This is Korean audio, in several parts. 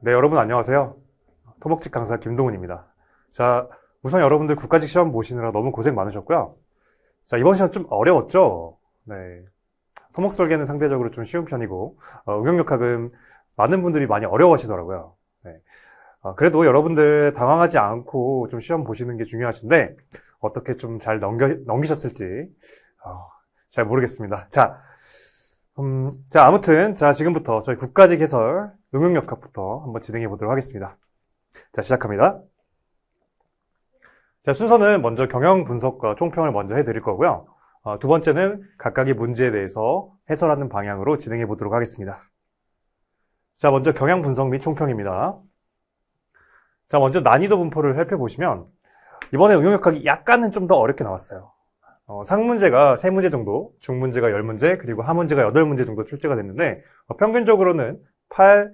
네, 여러분 안녕하세요. 토목직 강사 김동훈입니다. 자, 우선 여러분들 국가직 시험 보시느라 너무 고생 많으셨고요. 자, 이번 시험 좀 어려웠죠? 네. 토목 설계는 상대적으로 좀 쉬운 편이고, 응용역학은 많은 분들이 많이 어려워하시더라고요. 네. 그래도 여러분들 당황하지 않고 좀 시험 보시는 게 중요하신데, 어떻게 좀 잘 넘기셨을지, 잘 모르겠습니다. 자, 아무튼, 자, 지금부터 저희 국가직 해설 응용역학부터 한번 진행해 보도록 하겠습니다. 자, 시작합니다. 자, 순서는 먼저 경영 분석과 총평을 먼저 해드릴 거고요. 두 번째는 각각의 문제에 대해서 해설하는 방향으로 진행해 보도록 하겠습니다. 자, 먼저 경영 분석 및 총평입니다. 자, 먼저 난이도 분포를 살펴보시면 이번에 응용역학이 약간은 좀 더 어렵게 나왔어요. 상문제가 3문제 정도, 중문제가 10문제, 그리고 하문제가 8문제 정도 출제가 됐는데 평균적으로는 8,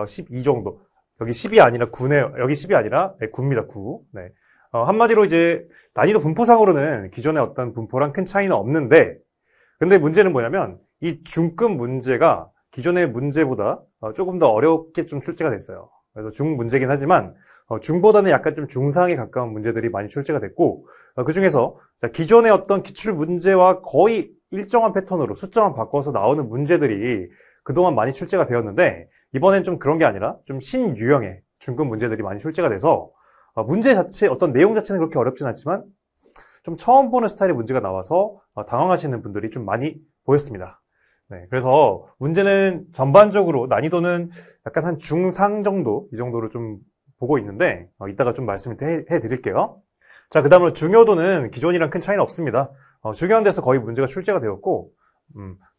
12 정도. 여기 10이 아니라 9네요. 여기 10이 아니라 9입니다. 9. 네. 한마디로 이제 난이도 분포상으로는 기존의 어떤 분포랑 큰 차이는 없는데 근데 문제는 뭐냐면 이 중급 문제가 기존의 문제보다 조금 더 어렵게 좀 출제가 됐어요. 그래서 중문제긴 하지만 중보다는 약간 좀 중상에 가까운 문제들이 많이 출제가 됐고 그 중에서 기존의 어떤 기출 문제와 거의 일정한 패턴으로 숫자만 바꿔서 나오는 문제들이 그동안 많이 출제가 되었는데 이번엔 좀 그런 게 아니라 좀 신유형의 중급 문제들이 많이 출제가 돼서 문제 자체, 어떤 내용 자체는 그렇게 어렵진 않지만 좀 처음 보는 스타일의 문제가 나와서 당황하시는 분들이 좀 많이 보였습니다. 네, 그래서 문제는 전반적으로 난이도는 약간 한 중상 정도, 이 정도로 좀 보고 있는데 이따가 좀 말씀을 해드릴게요. 자, 그 다음으로 중요도는 기존이랑 큰 차이는 없습니다. 중요한 데서 거의 문제가 출제가 되었고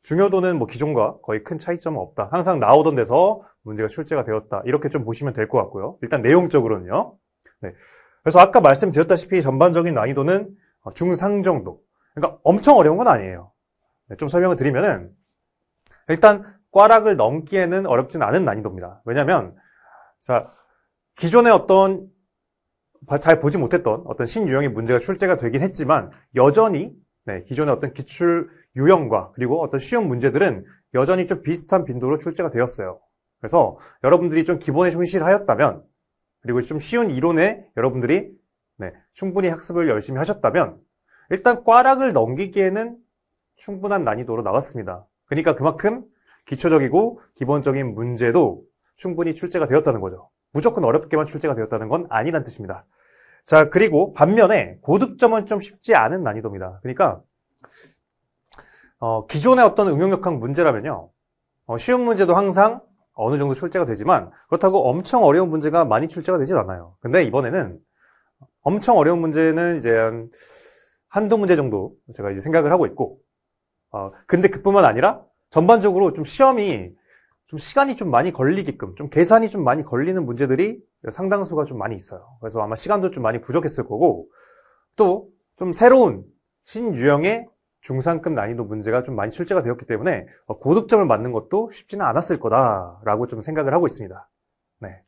중요도는 뭐 기존과 거의 큰 차이점은 없다. 항상 나오던 데서 문제가 출제가 되었다. 이렇게 좀 보시면 될 것 같고요. 일단 내용적으로는요. 네. 그래서 아까 말씀드렸다시피 전반적인 난이도는 중상 정도. 그러니까 엄청 어려운 건 아니에요. 네, 좀 설명을 드리면은 일단 꽈락을 넘기에는 어렵진 않은 난이도입니다. 왜냐하면 자 기존의 어떤 잘 보지 못했던 어떤 신유형의 문제가 출제가 되긴 했지만 여전히 기존의 어떤 기출 유형과 그리고 어떤 쉬운 문제들은 여전히 좀 비슷한 빈도로 출제가 되었어요. 그래서 여러분들이 좀 기본에 충실하였다면 그리고 좀 쉬운 이론에 여러분들이 충분히 학습을 열심히 하셨다면 일단 꽈락을 넘기기에는 충분한 난이도로 나왔습니다. 그러니까 그만큼 기초적이고 기본적인 문제도 충분히 출제가 되었다는 거죠. 무조건 어렵게만 출제가 되었다는 건 아니란 뜻입니다. 자, 그리고 반면에 고득점은 좀 쉽지 않은 난이도입니다. 그러니까 기존의 어떤 응용역학 문제라면요. 쉬운 문제도 항상 어느 정도 출제가 되지만 그렇다고 엄청 어려운 문제가 많이 출제가 되진 않아요. 근데 이번에는 엄청 어려운 문제는 이제 한두 문제 정도 제가 이제 생각을 하고 있고 근데 그뿐만 아니라 전반적으로 좀 시험이 좀 시간이 좀 많이 걸리게끔 좀 계산이 좀 많이 걸리는 문제들이 상당수가 좀 많이 있어요. 그래서 아마 시간도 좀 많이 부족했을 거고 또 좀 새로운 신유형의 중상급 난이도 문제가 좀 많이 출제가 되었기 때문에 고득점을 맞는 것도 쉽지는 않았을 거다라고 좀 생각을 하고 있습니다. 네.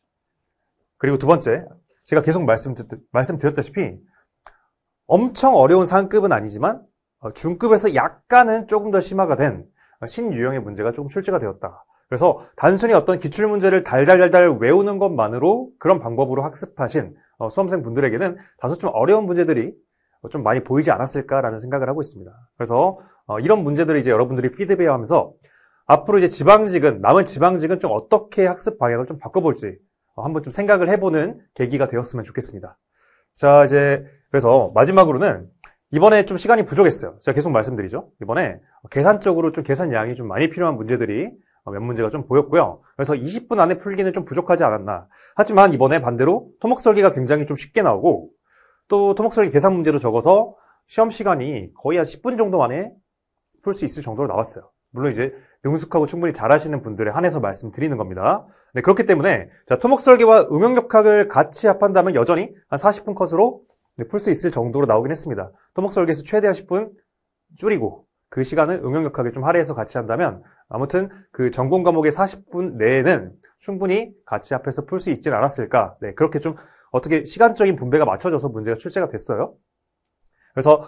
그리고 두 번째, 제가 계속 말씀드렸다시피 엄청 어려운 상급은 아니지만 중급에서 약간은 조금 더 심화가 된 신유형의 문제가 조금 출제가 되었다. 그래서 단순히 어떤 기출문제를 달달달달 외우는 것만으로 그런 방법으로 학습하신 수험생 분들에게는 다소 좀 어려운 문제들이 좀 많이 보이지 않았을까라는 생각을 하고 있습니다. 그래서 이런 문제들을 이제 여러분들이 피드백하면서 앞으로 이제 남은 지방직은 좀 어떻게 학습 방향을 좀 바꿔볼지 한번 좀 생각을 해보는 계기가 되었으면 좋겠습니다. 자, 이제 그래서 마지막으로는 이번에 좀 시간이 부족했어요. 제가 계속 말씀드리죠. 이번에 계산적으로 좀 계산량이 좀 많이 필요한 문제들이 몇 문제가 좀 보였고요. 그래서 20분 안에 풀기는 좀 부족하지 않았나. 하지만 이번에 반대로 토목설계가 굉장히 좀 쉽게 나오고 또 토목설계 계산 문제도 적어서 시험 시간이 거의 한 10분 정도 만에 풀 수 있을 정도로 나왔어요. 물론 이제 능숙하고 충분히 잘하시는 분들에 한해서 말씀드리는 겁니다. 네, 그렇기 때문에 자, 토목설계와 응용역학을 같이 합한다면 여전히 한 40분 컷으로 풀 수 있을 정도로 나오긴 했습니다. 토목설계에서 최대한 10분 줄이고 그 시간을 응용역학에 좀 할애해서 같이 한다면 아무튼 그 전공 과목의 40분 내에는 충분히 같이 합해서 풀 수 있지 않았을까. 네, 그렇게 좀 어떻게 시간적인 분배가 맞춰져서 문제가 출제가 됐어요. 그래서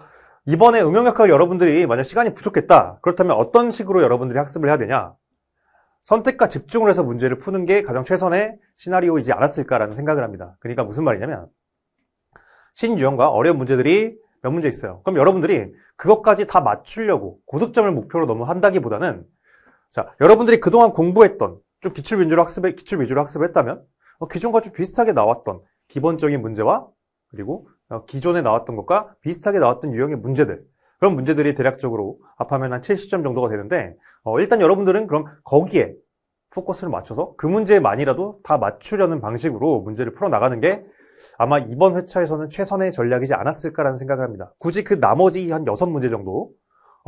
이번에 응용역학을 여러분들이 만약 시간이 부족했다. 그렇다면 어떤 식으로 여러분들이 학습을 해야 되냐? 선택과 집중을 해서 문제를 푸는 게 가장 최선의 시나리오이지 않았을까라는 생각을 합니다. 그러니까 무슨 말이냐면 신유형과 어려운 문제들이 몇 문제 있어요. 그럼 여러분들이 그것까지 다 맞추려고 고득점을 목표로 너무 한다기보다는 자, 여러분들이 그동안 공부했던 좀 기출 위주로 학습을 했다면 기존과 좀 비슷하게 나왔던 기본적인 문제와 그리고 기존에 나왔던 것과 비슷하게 나왔던 유형의 문제들, 그런 문제들이 대략적으로 합하면 한 70점 정도가 되는데 일단 여러분들은 그럼 거기에 포커스를 맞춰서 그 문제만이라도 다 맞추려는 방식으로 문제를 풀어나가는 게 아마 이번 회차에서는 최선의 전략이지 않았을까라는 생각을 합니다. 굳이 그 나머지 한 6문제 정도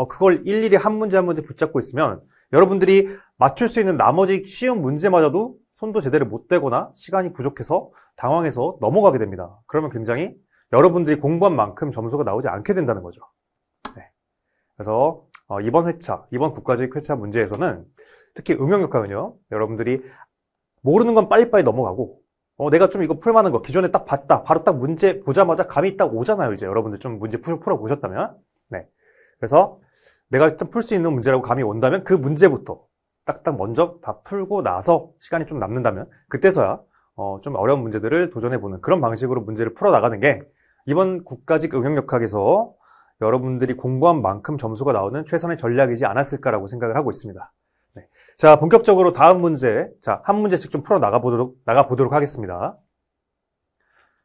그걸 일일이 한 문제 한 문제 붙잡고 있으면 여러분들이 맞출 수 있는 나머지 쉬운 문제마저도 손도 제대로 못 대거나 시간이 부족해서 당황해서 넘어가게 됩니다. 그러면 굉장히 여러분들이 공부한 만큼 점수가 나오지 않게 된다는 거죠. 네. 그래서 이번 회차, 이번 국가직 회차 문제에서는 특히 응용역학은요, 여러분들이 모르는 건 빨리빨리 넘어가고 내가 좀 이거 풀만한 거 기존에 딱 봤다, 바로 딱 문제 보자마자 감이 딱 오잖아요. 이제 여러분들 좀 문제 풀어보셨다면. 네. 그래서 내가 풀 수 있는 문제라고 감이 온다면 그 문제부터 딱딱 먼저 다 풀고 나서 시간이 좀 남는다면 그때서야 좀 어려운 문제들을 도전해보는 그런 방식으로 문제를 풀어나가는 게 이번 국가직 응용역학에서 여러분들이 공부한 만큼 점수가 나오는 최선의 전략이지 않았을까라고 생각을 하고 있습니다. 네. 자, 본격적으로 다음 문제, 자, 한 문제씩 좀 풀어 나가보도록 하겠습니다.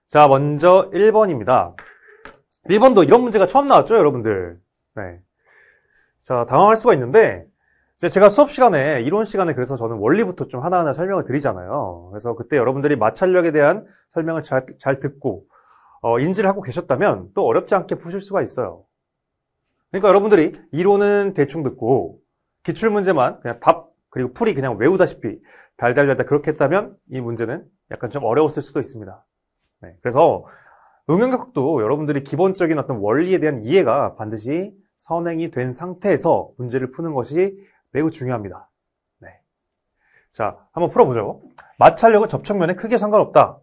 자, 먼저 1번입니다. 1번도 이런 문제가 처음 나왔죠, 여러분들? 네. 자, 당황할 수가 있는데, 제가 수업 시간에, 이론 시간에 그래서 저는 원리부터 좀 하나하나 설명을 드리잖아요. 그래서 그때 여러분들이 마찰력에 대한 설명을 잘 듣고, 인지를 하고 계셨다면 또 어렵지 않게 푸실 수가 있어요. 그러니까 여러분들이 이론은 대충 듣고, 기출문제만 그냥 답, 그리고 풀이 그냥 외우다시피 달달달달 그렇게 했다면 이 문제는 약간 좀 어려웠을 수도 있습니다. 네, 그래서 응용역학도 여러분들이 기본적인 어떤 원리에 대한 이해가 반드시 선행이 된 상태에서 문제를 푸는 것이 매우 중요합니다. 네. 자, 한번 풀어보죠. 마찰력은 접촉면에 크게 상관없다.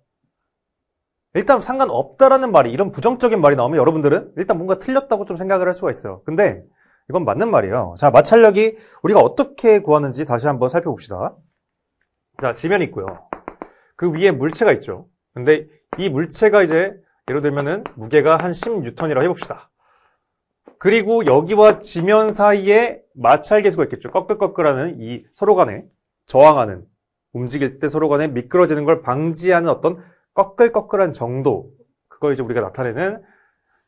일단 상관없다라는 말이, 이런 부정적인 말이 나오면 여러분들은 일단 뭔가 틀렸다고 좀 생각을 할 수가 있어요. 근데 이건 맞는 말이에요. 자, 마찰력이 우리가 어떻게 구하는지 다시 한번 살펴봅시다. 자, 지면이 있고요. 그 위에 물체가 있죠. 근데 이 물체가 이제 예를 들면은 무게가 한 10N이라고 해봅시다. 그리고 여기와 지면 사이에 마찰계수가 있겠죠. 꺼끌꺼끌하는 이 서로 간에 저항하는, 움직일 때 서로 간에 미끄러지는 걸 방지하는 어떤 꺼끌꺼끌한 정도, 그걸 이제 우리가 나타내는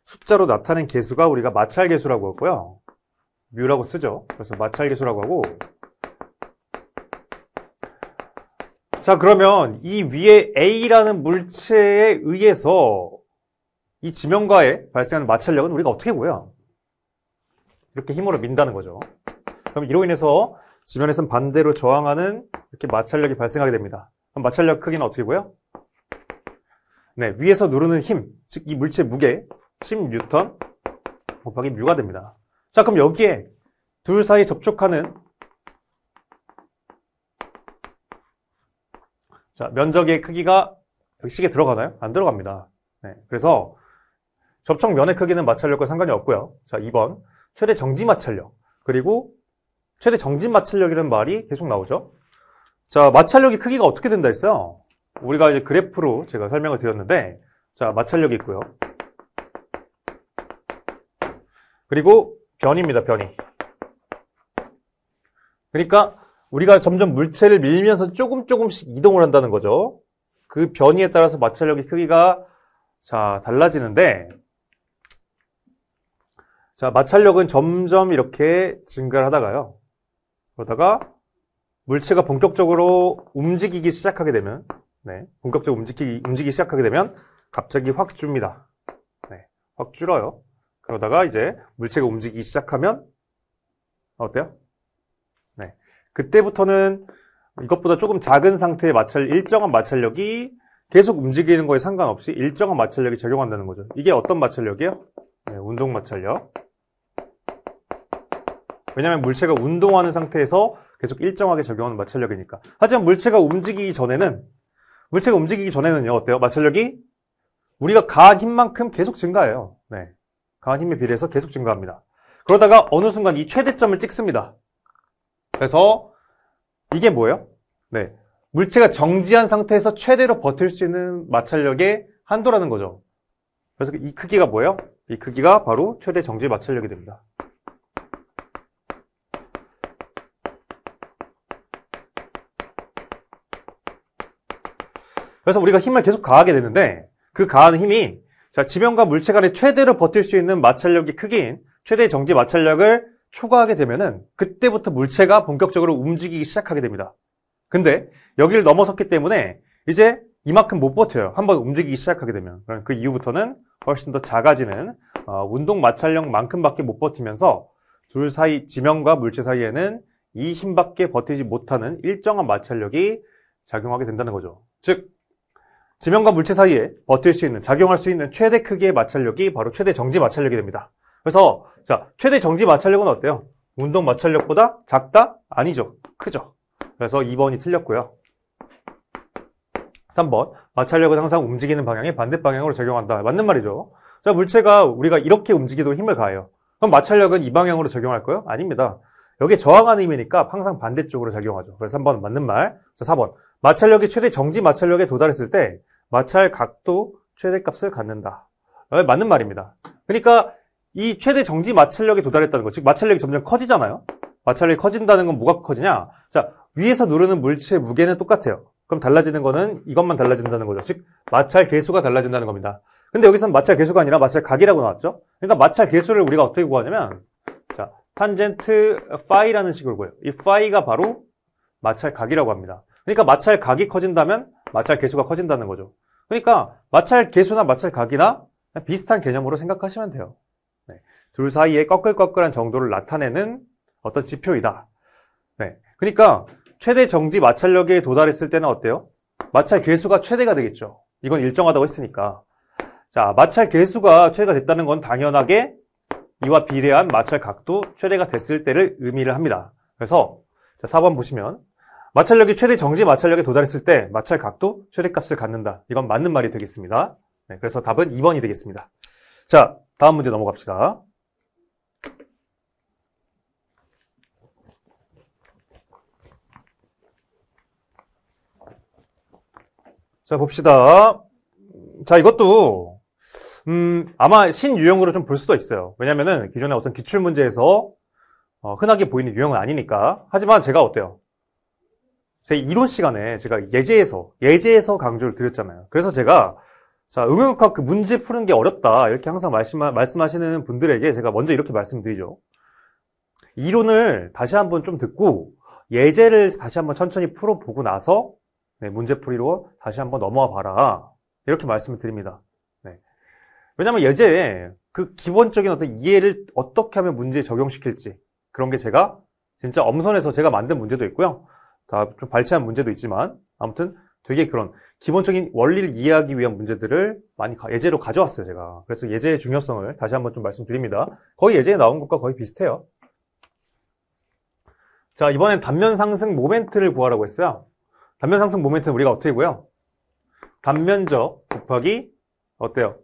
숫자로 나타낸 계수가 우리가 마찰계수라고 하고요. 뮤라고 쓰죠. 그래서 마찰계수라고 하고. 자, 그러면 이 위에 A라는 물체에 의해서 이 지면과에 발생하는 마찰력은 우리가 어떻게 구해요? 이렇게 힘으로 민다는 거죠. 그럼 이로 인해서 지면에서는 반대로 저항하는 이렇게 마찰력이 발생하게 됩니다. 그럼 마찰력 크기는 어떻게 구해요? 네, 위에서 누르는 힘, 즉 이 물체 무게 10N 곱하기 뮤가 됩니다. 자, 그럼 여기에 둘 사이 접촉하는 자, 면적의 크기가 여기 식에 들어가나요? 안 들어갑니다. 네, 그래서 접촉면의 크기는 마찰력과 상관이 없고요. 자, 2번 최대 정지 마찰력, 그리고 최대 정진 마찰력이라는 말이 계속 나오죠. 자, 마찰력의 크기가 어떻게 된다 했어요? 우리가 이제 그래프로 제가 설명을 드렸는데, 자, 마찰력이 있고요. 그리고 변입니다, 변이. 그러니까 우리가 점점 물체를 밀면서 조금씩 이동을 한다는 거죠. 그 변이에 따라서 마찰력의 크기가 자, 달라지는데, 자, 마찰력은 점점 이렇게 증가를 하다가요. 그러다가 물체가 본격적으로 움직이기 시작하게 되면, 네, 본격적으로 움직이기 시작하게 되면 갑자기 확 줍니다. 네, 확 줄어요. 그러다가 이제 물체가 움직이기 시작하면 어때요? 네, 그때부터는 이것보다 조금 작은 상태의 일정한 마찰력이 계속 움직이는 거에 상관없이 일정한 마찰력이 적용한다는 거죠. 이게 어떤 마찰력이에요? 네, 운동 마찰력. 왜냐하면 물체가 운동하는 상태에서 계속 일정하게 적용하는 마찰력이니까. 하지만 물체가 움직이기 전에는요, 어때요? 마찰력이 우리가 가한 힘만큼 계속 증가해요. 네, 가한 힘에 비례해서 계속 증가합니다. 그러다가 어느 순간 이 최대점을 찍습니다. 그래서 이게 뭐예요? 네. 물체가 정지한 상태에서 최대로 버틸 수 있는 마찰력의 한도라는 거죠. 그래서 이 크기가 뭐예요? 이 크기가 바로 최대 정지 마찰력이 됩니다. 그래서 우리가 힘을 계속 가하게 되는데 그 가하는 힘이 자, 지면과 물체 간에 최대로 버틸 수 있는 마찰력의 크기인 최대 정지 마찰력을 초과하게 되면은 그때부터 물체가 본격적으로 움직이기 시작하게 됩니다. 근데 여기를 넘어섰기 때문에 이제 이만큼 못 버텨요. 한번 움직이기 시작하게 되면. 그 이후부터는 훨씬 더 작아지는 운동 마찰력만큼밖에 못 버티면서 둘 사이, 지면과 물체 사이에는 이 힘밖에 버티지 못하는 일정한 마찰력이 작용하게 된다는 거죠. 즉 지면과 물체 사이에 버틸 수 있는, 작용할 수 있는 최대 크기의 마찰력이 바로 최대 정지 마찰력이 됩니다. 그래서 자, 최대 정지 마찰력은 어때요? 운동 마찰력보다 작다? 아니죠. 크죠. 그래서 2번이 틀렸고요. 3번, 마찰력은 항상 움직이는 방향의 반대 방향으로 작용한다. 맞는 말이죠. 자, 물체가 우리가 이렇게 움직이도록 힘을 가해요. 그럼 마찰력은 이 방향으로 작용할까요? 아닙니다. 여기에 저항하는 힘이니까 항상 반대쪽으로 작용하죠. 그래서 3번 맞는 말. 자, 4번. 마찰력이 최대 정지 마찰력에 도달했을 때 마찰 각도 최대값을 갖는다. 맞는 말입니다. 그러니까 이 최대 정지 마찰력에 도달했다는 거, 즉 마찰력이 점점 커지잖아요. 마찰력이 커진다는 건 뭐가 커지냐? 자, 위에서 누르는 물체의 무게는 똑같아요. 그럼 달라지는 거는 이것만 달라진다는 거죠. 즉 마찰 계수가 달라진다는 겁니다. 근데 여기서는 마찰 계수가 아니라 마찰 각이라고 나왔죠. 그러니까 마찰 계수를 우리가 어떻게 구하냐면 자, 탄젠트 파이라는 식으로 구해요. 이 파이가 바로 마찰 각이라고 합니다. 그러니까 마찰 각이 커진다면 마찰 계수가 커진다는 거죠. 그러니까 마찰 계수나 마찰 각이나 비슷한 개념으로 생각하시면 돼요. 네. 둘 사이의 꺼끌꺼끌한 정도를 나타내는 어떤 지표이다. 네. 그러니까 최대 정지 마찰력에 도달했을 때는 어때요? 마찰 계수가 최대가 되겠죠. 이건 일정하다고 했으니까. 자, 마찰 계수가 최대가 됐다는 건 당연하게 이와 비례한 마찰 각도 최대가 됐을 때를 의미를 합니다. 그래서 자, 4번 보시면 마찰력이 최대 정지 마찰력에 도달했을 때 마찰 각도 최대값을 갖는다. 이건 맞는 말이 되겠습니다. 네, 그래서 답은 2번이 되겠습니다. 자, 다음 문제 넘어갑시다. 자, 봅시다. 자, 이것도 아마 신유형으로 좀 볼 수도 있어요. 왜냐면은 기존에 어떤 기출문제에서 흔하게 보이는 유형은 아니니까. 하지만 제가 어때요? 제 이론 시간에 제가 예제에서 강조를 드렸잖아요. 그래서 제가 자, 응용역학 그 문제 푸는 게 어렵다. 이렇게 항상 말씀하시는 분들에게 제가 먼저 이렇게 말씀드리죠. 이론을 다시 한번 좀 듣고 예제를 다시 한번 천천히 풀어보고 나서 네, 문제풀이로 다시 한번 넘어와 봐라. 이렇게 말씀을 드립니다. 네. 왜냐하면 예제에 그 기본적인 어떤 이해를 어떻게 하면 문제에 적용시킬지 그런 게 제가 진짜 엄선해서 제가 만든 문제도 있고요. 다 좀 발췌한 문제도 있지만 아무튼 되게 그런 기본적인 원리를 이해하기 위한 문제들을 많이 예제로 가져왔어요, 제가. 그래서 예제의 중요성을 다시 한번 좀 말씀드립니다. 거의 예제에 나온 것과 거의 비슷해요. 자, 이번엔 단면 상승 모멘트를 구하라고 했어요. 단면 상승 모멘트는 우리가 어떻게 구해요? 단면적 곱하기 어때요?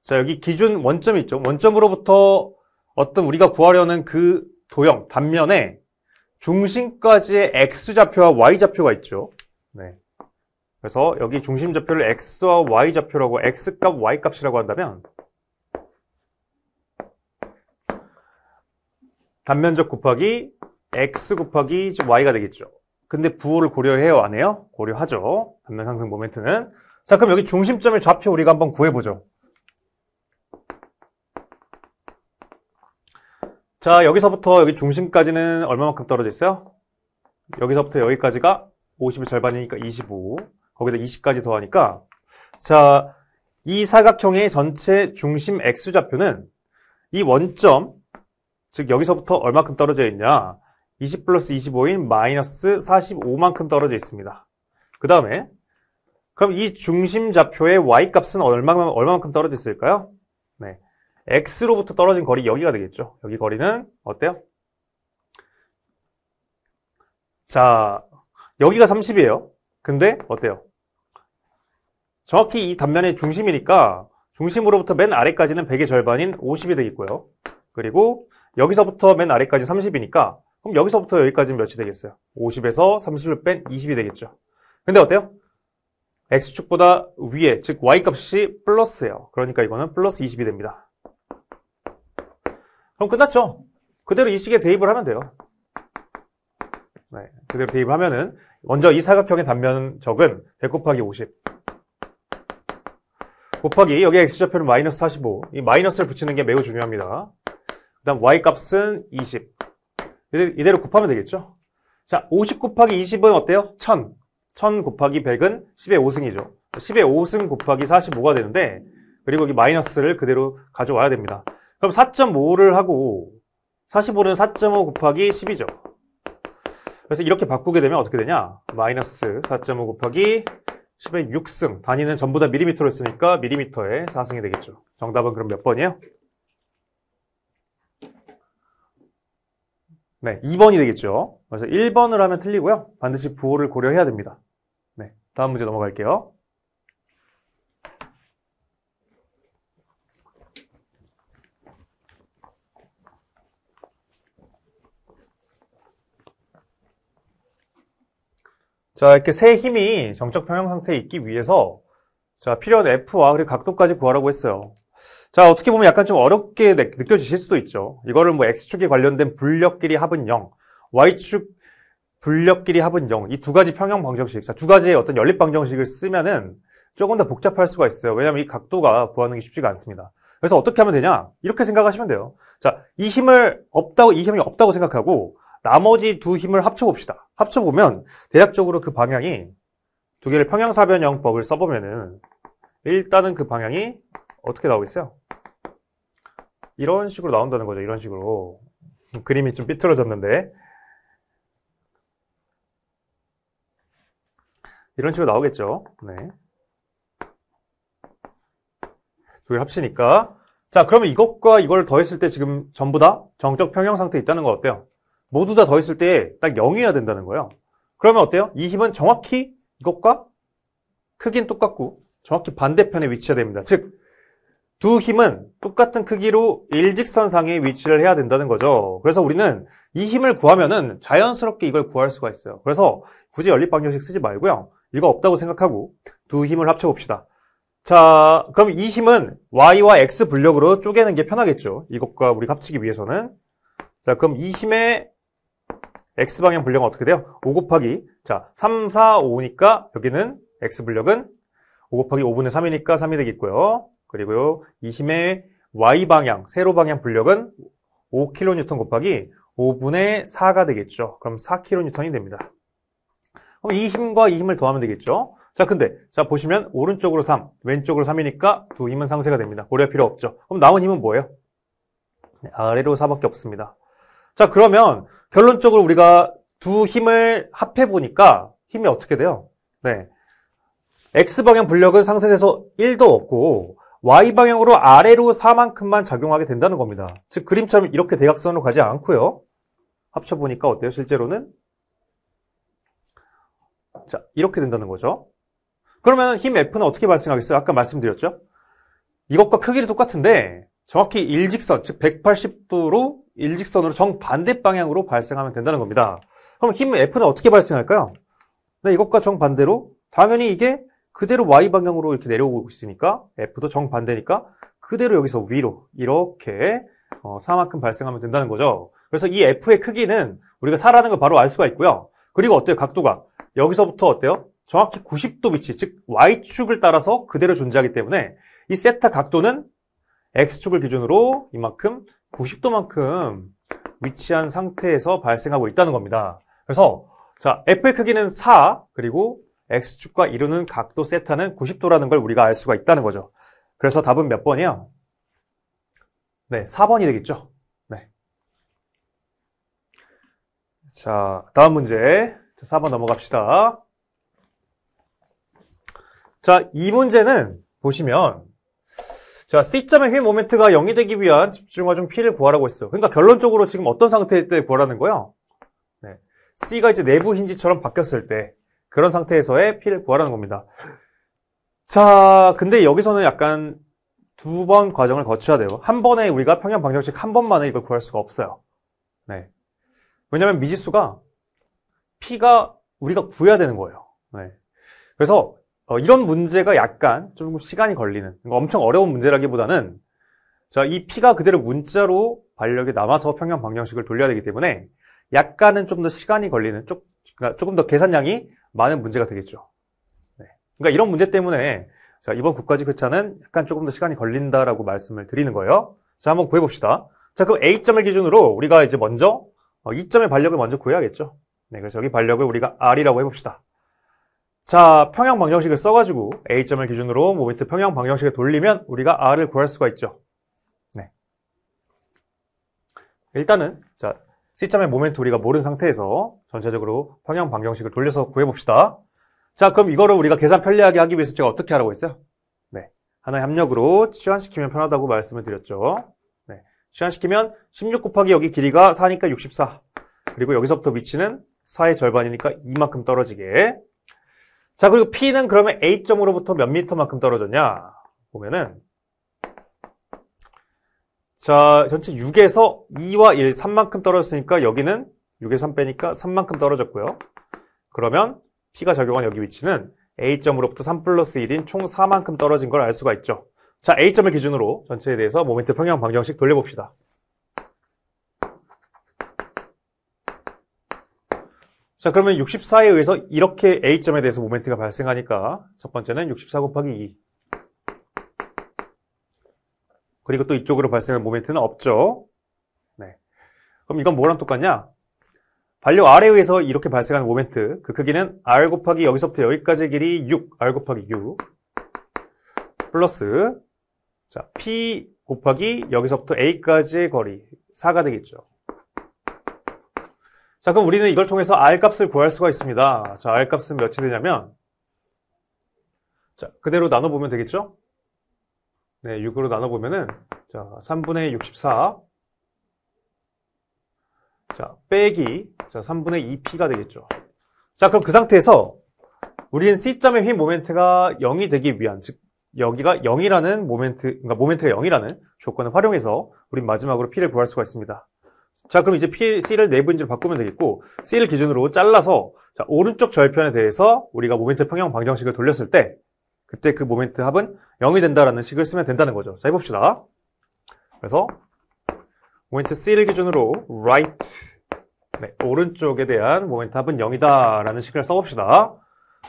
자, 여기 기준 원점이 있죠. 원점으로부터 어떤 우리가 구하려는 그 도형, 단면에 중심까지의 X좌표와 Y좌표가 있죠. 네. 그래서 여기 중심좌표를 X와 Y좌표라고 X값, Y값이라고 한다면 단면적 곱하기 X 곱하기 Y가 되겠죠. 근데 부호를 고려해요, 안 해요? 고려하죠. 단면 상승 모멘트는. 자, 그럼 여기 중심점의 좌표 우리가 한번 구해보죠. 자, 여기서부터 여기 중심까지는 얼마만큼 떨어져 있어요? 여기서부터 여기까지가 50의 절반이니까 25. 거기다 20까지 더하니까 자, 이 사각형의 전체 중심 X좌표는 이 원점, 즉 여기서부터 얼마큼 떨어져 있냐? 20 플러스 25인 마이너스 45만큼 떨어져 있습니다. 그 다음에 그럼 이 중심좌표의 Y값은 얼마만큼 떨어져 있을까요? 네, X로부터 떨어진 거리 여기가 되겠죠. 여기 거리는 어때요? 자, 여기가 30이에요. 근데 어때요? 정확히 이 단면의 중심이니까 중심으로부터 맨 아래까지는 100의 절반인 50이 되겠고요. 그리고 여기서부터 맨 아래까지 30이니까 그럼 여기서부터 여기까지는 몇이 되겠어요? 50에서 30을 뺀 20이 되겠죠. 근데 어때요? x축보다 위에, 즉 y값이 플러스예요. 그러니까 이거는 플러스 20이 됩니다. 그럼 끝났죠? 그대로 이 식에 대입을 하면 돼요. 네, 그대로 대입을 하면은 먼저 이 사각형의 단면적은 100 곱하기 50 곱하기 여기 x좌표는 마이너스 45. 이 마이너스를 붙이는 게 매우 중요합니다. 그 다음 y값은 20. 이대로 곱하면 되겠죠? 자, 50 곱하기 20은 어때요? 1000. 1000 곱하기 100은 10의 5승이죠. 10의 5승 곱하기 45가 되는데, 그리고 여기 마이너스를 그대로 가져와야 됩니다. 그럼 4.5를 하고 45는 4.5 곱하기 10이죠. 그래서 이렇게 바꾸게 되면 어떻게 되냐? 마이너스 4.5 곱하기 10의 6승. 단위는 전부 다 밀리미터로 했으니까 밀리미터의 4승이 되겠죠. 정답은 그럼 몇 번이에요? 네, 2번이 되겠죠. 그래서 1번을 하면 틀리고요. 반드시 부호를 고려해야 됩니다. 네, 다음 문제 넘어갈게요. 자, 이렇게 세 힘이 정적 평형 상태에 있기 위해서 자, 필요한 F와 그리고 각도까지 구하라고 했어요. 자, 어떻게 보면 약간 좀 어렵게 느껴지실 수도 있죠. 이거를 뭐 X축에 관련된 불력끼리 합은 0, Y축 불력끼리 합은 0, 이 두 가지 평형 방정식, 자, 두 가지의 어떤 연립 방정식을 쓰면은 조금 더 복잡할 수가 있어요. 왜냐하면 이 각도가 구하는 게 쉽지가 않습니다. 그래서 어떻게 하면 되냐? 이렇게 생각하시면 돼요. 자, 이 힘이 없다고 생각하고 나머지 두 힘을 합쳐봅시다. 합쳐보면 대략적으로 그 방향이 두 개를 평형사변형법을 써보면은 일단은 그 방향이 어떻게 나오겠어요? 이런 식으로 나온다는 거죠. 이런 식으로. 그림이 좀 삐뚤어졌는데 이런 식으로 나오겠죠. 네. 두 개를 합치니까 자, 그러면 이것과 이걸 더했을 때 지금 전부 다 정적 평형 상태에 있다는 거 어때요? 모두 다 더했을 때 딱 0이어야 된다는 거예요. 그러면 어때요? 이 힘은 정확히 이것과 크기는 똑같고 정확히 반대편에 위치해야 됩니다. 즉, 두 힘은 똑같은 크기로 일직선상에 위치를 해야 된다는 거죠. 그래서 우리는 이 힘을 구하면은 자연스럽게 이걸 구할 수가 있어요. 그래서 굳이 연립방정식 쓰지 말고요. 이거 없다고 생각하고 두 힘을 합쳐봅시다. 자, 그럼 이 힘은 Y와 X 분력으로 쪼개는 게 편하겠죠. 이것과 우리가 합치기 위해서는. 자, 그럼 이 힘의 X방향 분력은 어떻게 돼요? 5 곱하기, 자, 3, 4, 5니까 여기는 X 분력은 5 곱하기 5분의 3이니까 3이 되겠고요. 그리고요, 이 힘의 Y방향, 세로방향 분력은 5kN 곱하기 5분의 4가 되겠죠. 그럼 4kN이 됩니다. 그럼 이 힘과 이 힘을 더하면 되겠죠. 자, 근데, 자, 보시면 오른쪽으로 3, 왼쪽으로 3이니까 두 힘은 상쇄가 됩니다. 고려할 필요 없죠. 그럼 남은 힘은 뭐예요? 아래로 4밖에 없습니다. 자, 그러면 결론적으로 우리가 두 힘을 합해보니까 힘이 어떻게 돼요? 네. X방향 분력은 상쇄돼서 1도 없고 Y방향으로 아래로 4만큼만 작용하게 된다는 겁니다. 즉 그림처럼 이렇게 대각선으로 가지 않고요. 합쳐보니까 어때요? 실제로는? 자, 이렇게 된다는 거죠. 그러면 힘 F는 어떻게 발생하겠어요? 아까 말씀드렸죠? 이것과 크기는 똑같은데 정확히 일직선, 즉 180도로 일직선으로 정반대 방향으로 발생하면 된다는 겁니다. 그럼 힘 F는 어떻게 발생할까요? 네, 이것과 정반대로 당연히 이게 그대로 Y방향으로 이렇게 내려오고 있으니까 F도 정반대니까 그대로 여기서 위로 이렇게 4만큼 발생하면 된다는 거죠. 그래서 이 F의 크기는 우리가 4라는 걸 바로 알 수가 있고요. 그리고 어때요? 각도가 여기서부터 어때요? 정확히 90도 위치, 즉 Y축을 따라서 그대로 존재하기 때문에 이 세타 각도는 X축을 기준으로 이만큼 90도만큼 위치한 상태에서 발생하고 있다는 겁니다. 그래서 자, F의 크기는 4, 그리고 X축과 이루는 각도 세타는 90도라는 걸 우리가 알 수가 있다는 거죠. 그래서 답은 몇 번이에요? 네, 4번이 되겠죠. 네. 자, 다음 문제. 자, 4번 넘어갑시다. 자, 이 문제는 보시면 자, C점의 휠 모멘트가 0이 되기 위한 집중화 중 P를 구하라고 했어요. 그러니까 결론적으로 지금 어떤 상태일 때 구하라는 거예요? 네. C가 이제 내부 힌지처럼 바뀌었을 때 그런 상태에서의 P를 구하라는 겁니다. 자, 근데 여기서는 약간 두 번 과정을 거쳐야 돼요. 한 번에 우리가 평형 방정식 한 번만에 이걸 구할 수가 없어요. 네. 왜냐면 미지수가 P가 우리가 구해야 되는 거예요. 네. 그래서 이런 문제가 약간 좀 시간이 걸리는, 엄청 어려운 문제라기보다는 자, 이 P가 그대로 문자로 반력이 남아서 평형 방정식을 돌려야 되기 때문에 약간은 좀 더 시간이 걸리는, 그러니까 조금 더 계산량이 많은 문제가 되겠죠. 네. 그러니까 이런 문제 때문에 자, 이번 국가직 회차는 약간 조금 더 시간이 걸린다라고 말씀을 드리는 거예요. 자, 한번 구해봅시다. 자, 그럼 A점을 기준으로 우리가 이제 먼저 이점의 반력을 먼저 구해야겠죠. 네, 그래서 여기 반력을 우리가 R이라고 해봅시다. 자, 평형 방정식을 써가지고 A점을 기준으로 모멘트 평형 방정식을 돌리면 우리가 R을 구할 수가 있죠. 네. 일단은 자, C점의 모멘트 우리가 모르는 상태에서 전체적으로 평형 방정식을 돌려서 구해봅시다. 자, 그럼 이거를 우리가 계산 편리하게 하기 위해서 제가 어떻게 하라고 했어요? 네. 하나의 합력으로 치환시키면 편하다고 말씀을 드렸죠. 네. 치환시키면 16 곱하기 여기 길이가 4니까 64. 그리고 여기서부터 위치는 4의 절반이니까 이만큼 떨어지게. 자, 그리고 P는 그러면 A점으로부터 몇 미터만큼 떨어졌냐? 보면은 자, 전체 6에서 2와 1, 3만큼 떨어졌으니까 여기는 6에서 3 빼니까 3만큼 떨어졌고요. 그러면 P가 작용한 여기 위치는 A점으로부터 3 플러스 1인 총 4만큼 떨어진 걸 알 수가 있죠. 자, A점을 기준으로 전체에 대해서 모멘트 평형 방정식 돌려봅시다. 자, 그러면 64에 의해서 이렇게 A점에 대해서 모멘트가 발생하니까 첫 번째는 64 곱하기 2. 그리고 또 이쪽으로 발생할 모멘트는 없죠. 네. 그럼 이건 뭐랑 똑같냐? 반력 R에 의해서 이렇게 발생하는 모멘트, 그 크기는 R 곱하기 여기서부터 여기까지의 길이 6, R 곱하기 6 플러스 자, P 곱하기 여기서부터 A까지의 거리 4가 되겠죠. 자, 그럼 우리는 이걸 통해서 R 값을 구할 수가 있습니다. 자, R 값은 몇이 되냐면 자, 그대로 나눠보면 되겠죠? 네, 6으로 나눠보면은 자, 3분의 64 자, 빼기 자, 3분의 2P가 되겠죠. 자, 그럼 그 상태에서 우리는 C점의 휘 모멘트가 0이 되기 위한, 즉 여기가 0이라는 모멘트, 그러니까 모멘트가 0이라는 조건을 활용해서 우린 마지막으로 P를 구할 수가 있습니다. 자, 그럼 이제 C를 내부인지로 바꾸면 되겠고, C를 기준으로 잘라서 자, 오른쪽 절편에 대해서 우리가 모멘트 평형 방정식을 돌렸을 때 그때 그 모멘트 합은 0이 된다라는 식을 쓰면 된다는 거죠. 자, 해봅시다. 그래서 모멘트 C를 기준으로 right, 네, 오른쪽에 대한 모멘트 합은 0이다라는 식을 써봅시다.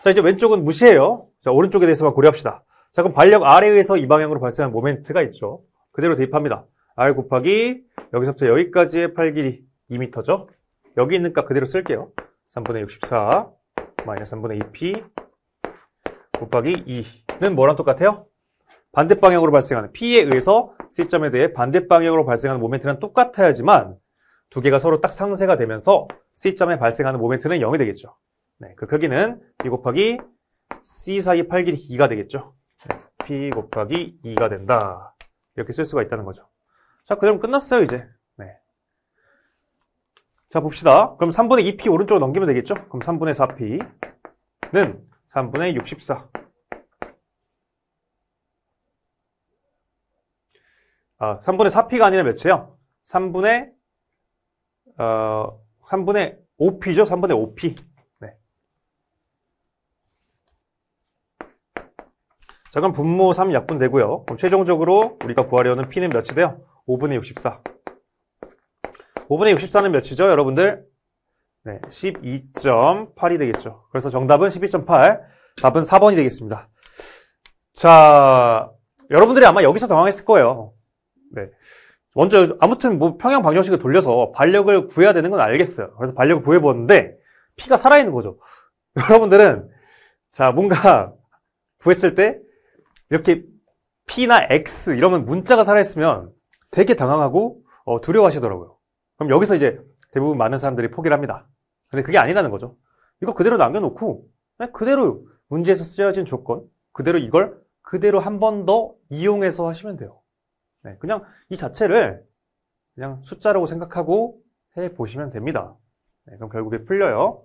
자, 이제 왼쪽은 무시해요. 자, 오른쪽에 대해서만 고려합시다. 자, 그럼 반력 R에 의해서 이 방향으로 발생한 모멘트가 있죠. 그대로 대입합니다. R 곱하기 여기서부터 여기까지의 팔 길이 2m죠. 여기 있는 값 그대로 쓸게요. 3분의 64 마이너스 3분의 2P 곱하기 2는 뭐랑 똑같아요? 반대 방향으로 발생하는 P에 의해서 C점에 대해 반대 방향으로 발생하는 모멘트랑 똑같아야지만 두 개가 서로 딱 상쇄가 되면서 C점에 발생하는 모멘트는 0이 되겠죠. 네, 그 크기는 P 곱하기 C 사이 팔 길이 2가 되겠죠. 네, P 곱하기 2가 된다. 이렇게 쓸 수가 있다는 거죠. 자, 그럼 끝났어요, 이제. 네. 자, 봅시다. 그럼 3분의 2P 오른쪽으로 넘기면 되겠죠? 그럼 3분의 4P는 3분의 64. 아, 3분의 4P가 아니라 몇이에요? 3분의 5P죠? 3분의 5P. 네. 자, 그럼 분모 3 약분되고요. 그럼 최종적으로 우리가 구하려는 P는 몇이 돼요? 5분의 64. 5분의 64는 몇이죠, 여러분들? 네, 12.8이 되겠죠. 그래서 정답은 12.8. 답은 4번이 되겠습니다. 자, 여러분들이 아마 여기서 당황했을 거예요. 네. 먼저, 아무튼 뭐 평형 방정식을 돌려서 반력을 구해야 되는 건 알겠어요. 그래서 반력을 구해보는데, P가 살아있는 거죠. 여러분들은, 자, 뭔가 구했을 때, 이렇게 P나 X 이러면 문자가 살아있으면 되게 당황하고 두려워하시더라고요. 그럼 여기서 이제 대부분 많은 사람들이 포기를 합니다. 근데 그게 아니라는 거죠. 이거 그대로 남겨놓고 그냥 그대로 문제에서 쓰여진 조건 그대로 이걸 그대로 한 번 더 이용해서 하시면 돼요. 네, 그냥 이 자체를 그냥 숫자라고 생각하고 해보시면 됩니다. 네, 그럼 결국에 풀려요.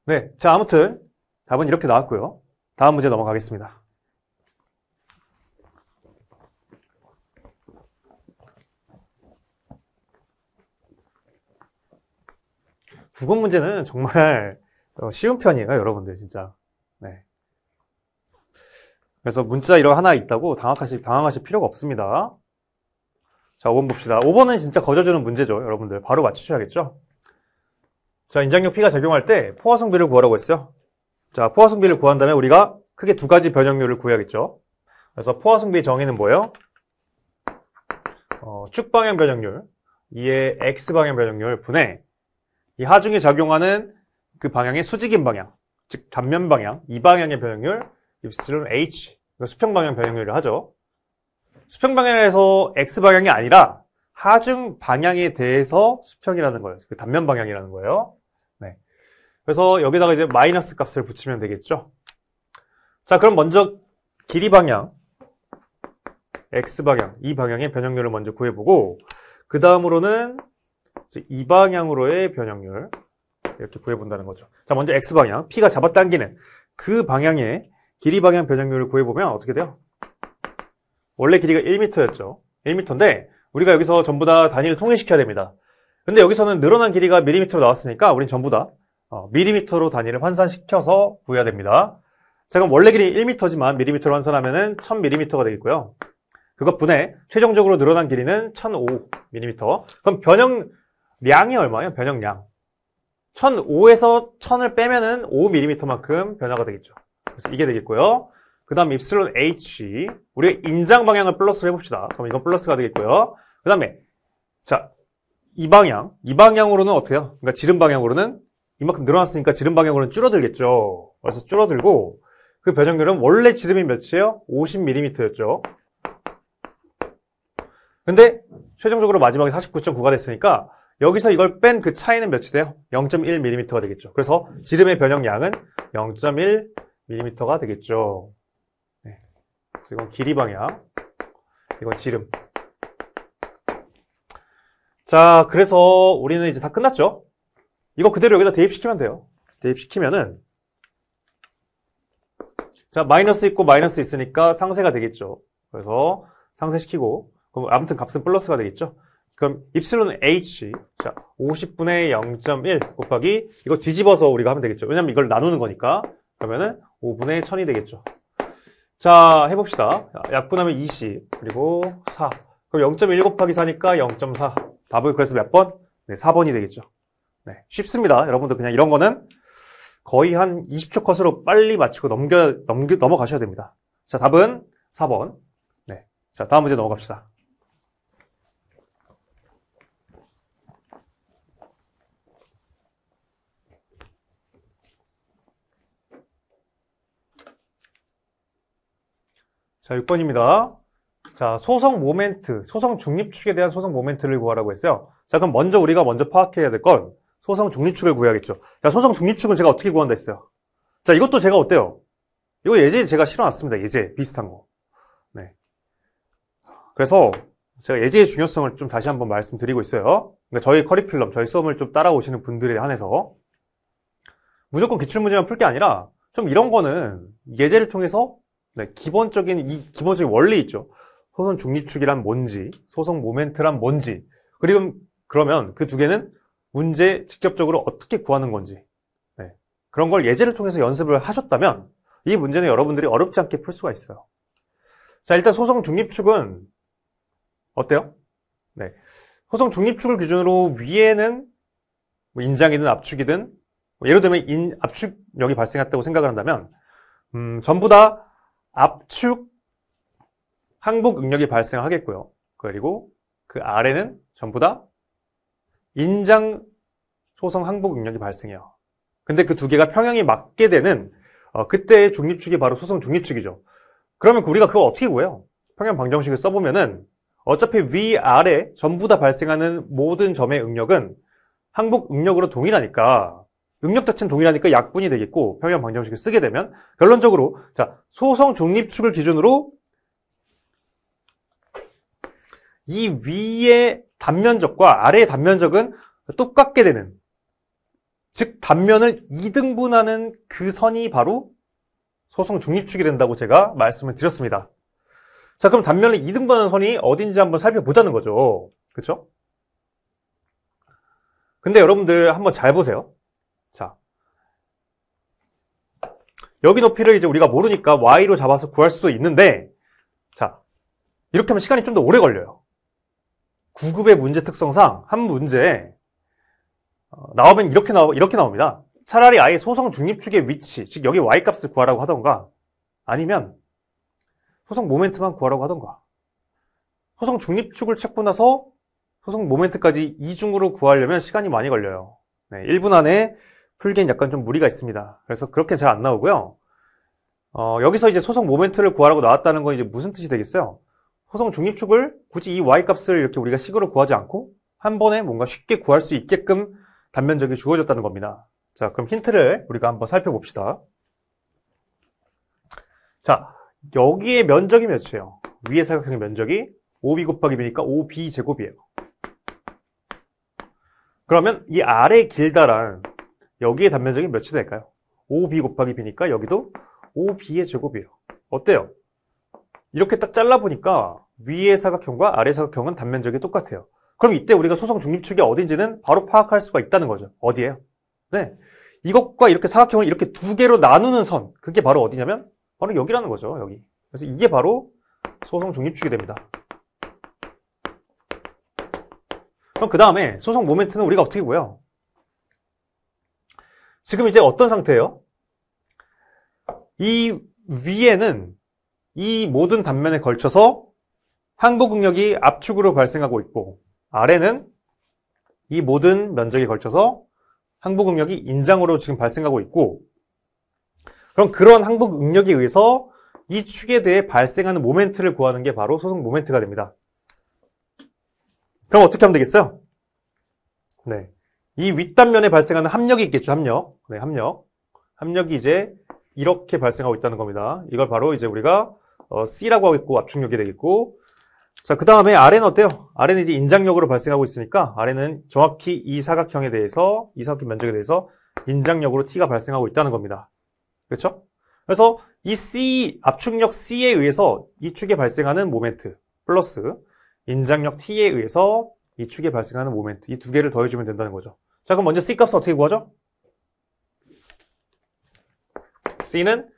네, 자, 아무튼 답은 이렇게 나왔고요. 다음 문제 넘어가겠습니다. 국어 문제는 정말 쉬운 편이에요, 여러분들, 진짜. 네. 그래서 문자 이런 하나 있다고 당황하실 필요가 없습니다. 자, 5번 봅시다. 5번은 진짜 거저주는 문제죠, 여러분들. 바로 맞추셔야겠죠? 자, 인장력 P가 적용할 때 포화성비를 구하라고 했어요. 자, 포화성비를 구한 다음에 우리가 크게 두 가지 변형률을 구해야겠죠? 그래서 포화성비 정의는 뭐예요? 축방향 변형률, 이의 X방향 변형률 분의 이 하중에 작용하는 그 방향의 수직인 방향, 즉 단면 방향, 이 방향의 변형률, 입실은 H, 수평 방향 변형률을 하죠. 수평 방향에서 X 방향이 아니라 하중 방향에 대해서 수평이라는 거예요. 그 단면 방향이라는 거예요. 네. 그래서 여기다가 이제 마이너스 값을 붙이면 되겠죠. 자, 그럼 먼저 길이 방향, X 방향, 이 방향의 변형률을 먼저 구해보고, 그 다음으로는 이 방향으로의 변형률, 이렇게 구해본다는 거죠. 자, 먼저 X 방향, P가 잡아당기는 그 방향의 길이 방향 변형률을 구해보면 어떻게 돼요? 원래 길이가 1m였죠. 1m인데, 우리가 여기서 전부 다 단위를 통일시켜야 됩니다. 근데 여기서는 늘어난 길이가 mm로 나왔으니까, 우린 전부 다 mm로 단위를 환산시켜서 구해야 됩니다. 자, 그럼 원래 길이 1m지만 mm로 환산하면은 1000mm가 되겠고요. 그것 분해 최종적으로 늘어난 길이는 1005mm. 그럼 변형량이 얼마예요? 변형량. 1005에서 1000을 빼면은 5mm만큼 변화가 되겠죠. 그래서 이게 되겠고요. 그 다음 입실론 H. 우리가 인장 방향을 플러스로 해봅시다. 그럼 이건 플러스가 되겠고요. 그 다음에 자, 이 방향으로는 어떻게 해요? 그러니까 지름 방향으로는 이만큼 늘어났으니까 지름 방향으로는 줄어들겠죠. 그래서 줄어들고 그 변형률은 원래 지름이 몇이에요? 50mm였죠. 근데 최종적으로 마지막에 49.9가 됐으니까 여기서 이걸 뺀 그 차이는 몇이 돼요? 0.1mm가 되겠죠. 그래서 지름의 변형량은 0.1mm가 되겠죠. 네. 이건 길이 방향, 이건 지름. 자, 그래서 우리는 이제 다 끝났죠? 이거 그대로 여기다 대입시키면 돼요. 대입시키면은 자, 마이너스 있고 마이너스 있으니까 상쇄가 되겠죠. 그래서 상쇄시키고 그럼 아무튼 값은 플러스가 되겠죠. 그럼 입실론 H, 자, 50분의 0.1 곱하기 이거 뒤집어서 우리가 하면 되겠죠. 왜냐면 이걸 나누는 거니까. 그러면은 5분의 1000이 되겠죠. 자, 해봅시다. 약분하면 20, 그리고 4. 그럼 0.1 곱하기 4니까 0.4. 답을 그래서 몇 번? 네, 4번이 되겠죠. 네, 쉽습니다. 여러분들 그냥 이런 거는 거의 한 20초 컷으로 빨리 맞추고 넘어가셔야 됩니다. 자, 답은 4번. 네. 자, 다음 문제 넘어갑시다. 자, 6번입니다. 자, 소성 모멘트, 소성 중립축에 대한 소성 모멘트를 구하라고 했어요. 자, 그럼 우리가 먼저 파악해야 될 건 소성 중립축을 구해야겠죠. 자, 소성 중립축은 제가 어떻게 구한다 했어요? 자, 이것도 제가 어때요? 이거 예제 제가 실어놨습니다. 예제 비슷한 거. 네. 그래서 제가 예제의 중요성을 좀 다시 한번 말씀드리고 있어요. 그러니까 저희 커리큘럼, 저희 수업을 좀 따라오시는 분들에 한해서 무조건 기출문제만 풀 게 아니라 좀 이런 거는 예제를 통해서 네, 기본적인 원리 있죠. 소성 중립축이란 뭔지, 소성 모멘트란 뭔지, 그리고 그러면 그 두 개는 문제 직접적으로 어떻게 구하는 건지, 네, 그런 걸 예제를 통해서 연습을 하셨다면 이 문제는 여러분들이 어렵지 않게 풀 수가 있어요. 자, 일단 소성 중립축은 어때요? 네, 소성 중립축을 기준으로 위에는 뭐 인장이든 압축이든 예를 들면 압축력이 발생했다고 생각을 한다면 전부 다 압축 항복 응력이 발생하겠고요. 그리고 그 아래는 전부 다 인장 소성 항복 응력이 발생해요. 근데 그 두 개가 평형이 맞게 되는 그때의 중립축이 바로 소성 중립축이죠. 그러면 우리가 그거 어떻게 구해요? 평형 방정식을 써보면은 어차피 위아래 전부 다 발생하는 모든 점의 응력은 항복 응력으로 동일하니까 응력 자체는 동일하니까 약분이 되겠고 평형 방정식을 쓰게 되면 결론적으로 자, 소성 중립축을 기준으로 이 위의 단면적과 아래의 단면적은 똑같게 되는, 즉 단면을 2등분하는 그 선이 바로 소성 중립축이 된다고 제가 말씀을 드렸습니다. 자, 그럼 단면을 2등분하는 선이 어딘지 한번 살펴보자는 거죠. 그렇죠? 근데 여러분들 한번 잘 보세요. 자, 여기 높이를 이제 우리가 모르니까 y로 잡아서 구할 수도 있는데, 자, 이렇게 하면 시간이 좀 더 오래 걸려요. 9급의 문제 특성상 한 문제에 나오면 이렇게 나옵니다. 차라리 아예 소성 중립축의 위치, 즉 여기 y값을 구하라고 하던가, 아니면 소성 모멘트만 구하라고 하던가. 소성 중립축을 찾고 나서 소성 모멘트까지 이중으로 구하려면 시간이 많이 걸려요. 네, 1분 안에 풀기엔 약간 좀 무리가 있습니다. 그래서 그렇게 잘 안 나오고요. 여기서 이제 소성 모멘트를 구하라고 나왔다는 건 이제 무슨 뜻이 되겠어요? 소성 중립축을 굳이 이 y값을 이렇게 우리가 식으로 구하지 않고 한 번에 뭔가 쉽게 구할 수 있게끔 단면적이 주어졌다는 겁니다. 자, 그럼 힌트를 우리가 한번 살펴봅시다. 자, 여기에 면적이 몇이에요? 위의 사각형의 면적이 5b 곱하기 b니까 5b 제곱이에요. 그러면 이 아래 길다란 여기의 단면적이 몇이 될까요? 5b 곱하기 b니까 여기도 5b의 제곱이에요. 어때요? 이렇게 딱 잘라보니까 위의 사각형과 아래 사각형은 단면적이 똑같아요. 그럼 이때 우리가 소성 중립축이 어딘지는 바로 파악할 수가 있다는 거죠. 어디예요? 네, 이것과 이렇게 사각형을 이렇게 두 개로 나누는 선, 그게 바로 어디냐면 바로 여기라는 거죠. 여기. 그래서 이게 바로 소성 중립축이 됩니다. 그럼 그 다음에 소성 모멘트는 우리가 어떻게 구해요? 지금 이제 어떤 상태예요? 이 위에는 이 모든 단면에 걸쳐서 항복응력이 압축으로 발생하고 있고, 아래는 이 모든 면적에 걸쳐서 항복응력이 인장으로 지금 발생하고 있고, 그럼 그런 항복응력에 의해서 이 축에 대해 발생하는 모멘트를 구하는 게 바로 소성 모멘트가 됩니다. 그럼 어떻게 하면 되겠어요? 네, 이 윗단면에 발생하는 합력이 있겠죠. 합력. 네, 합력. 합력이 이제 이렇게 발생하고 있다는 겁니다. 이걸 바로 이제 우리가 C라고 하겠고, 압축력이 되겠고, 자, 그 다음에 아래는 어때요? 아래는 이제 인장력으로 발생하고 있으니까 아래는 정확히 이 사각형에 대해서, 이 사각형 면적에 대해서 인장력으로 T가 발생하고 있다는 겁니다. 그렇죠? 그래서 이 C, 압축력 C에 의해서 이 축에 발생하는 모멘트 플러스 인장력 T에 의해서 이 축에 발생하는 모멘트, 이 두 개를 더해주면 된다는 거죠. 자, 그럼 먼저 C 값은 어떻게 구하죠? C는,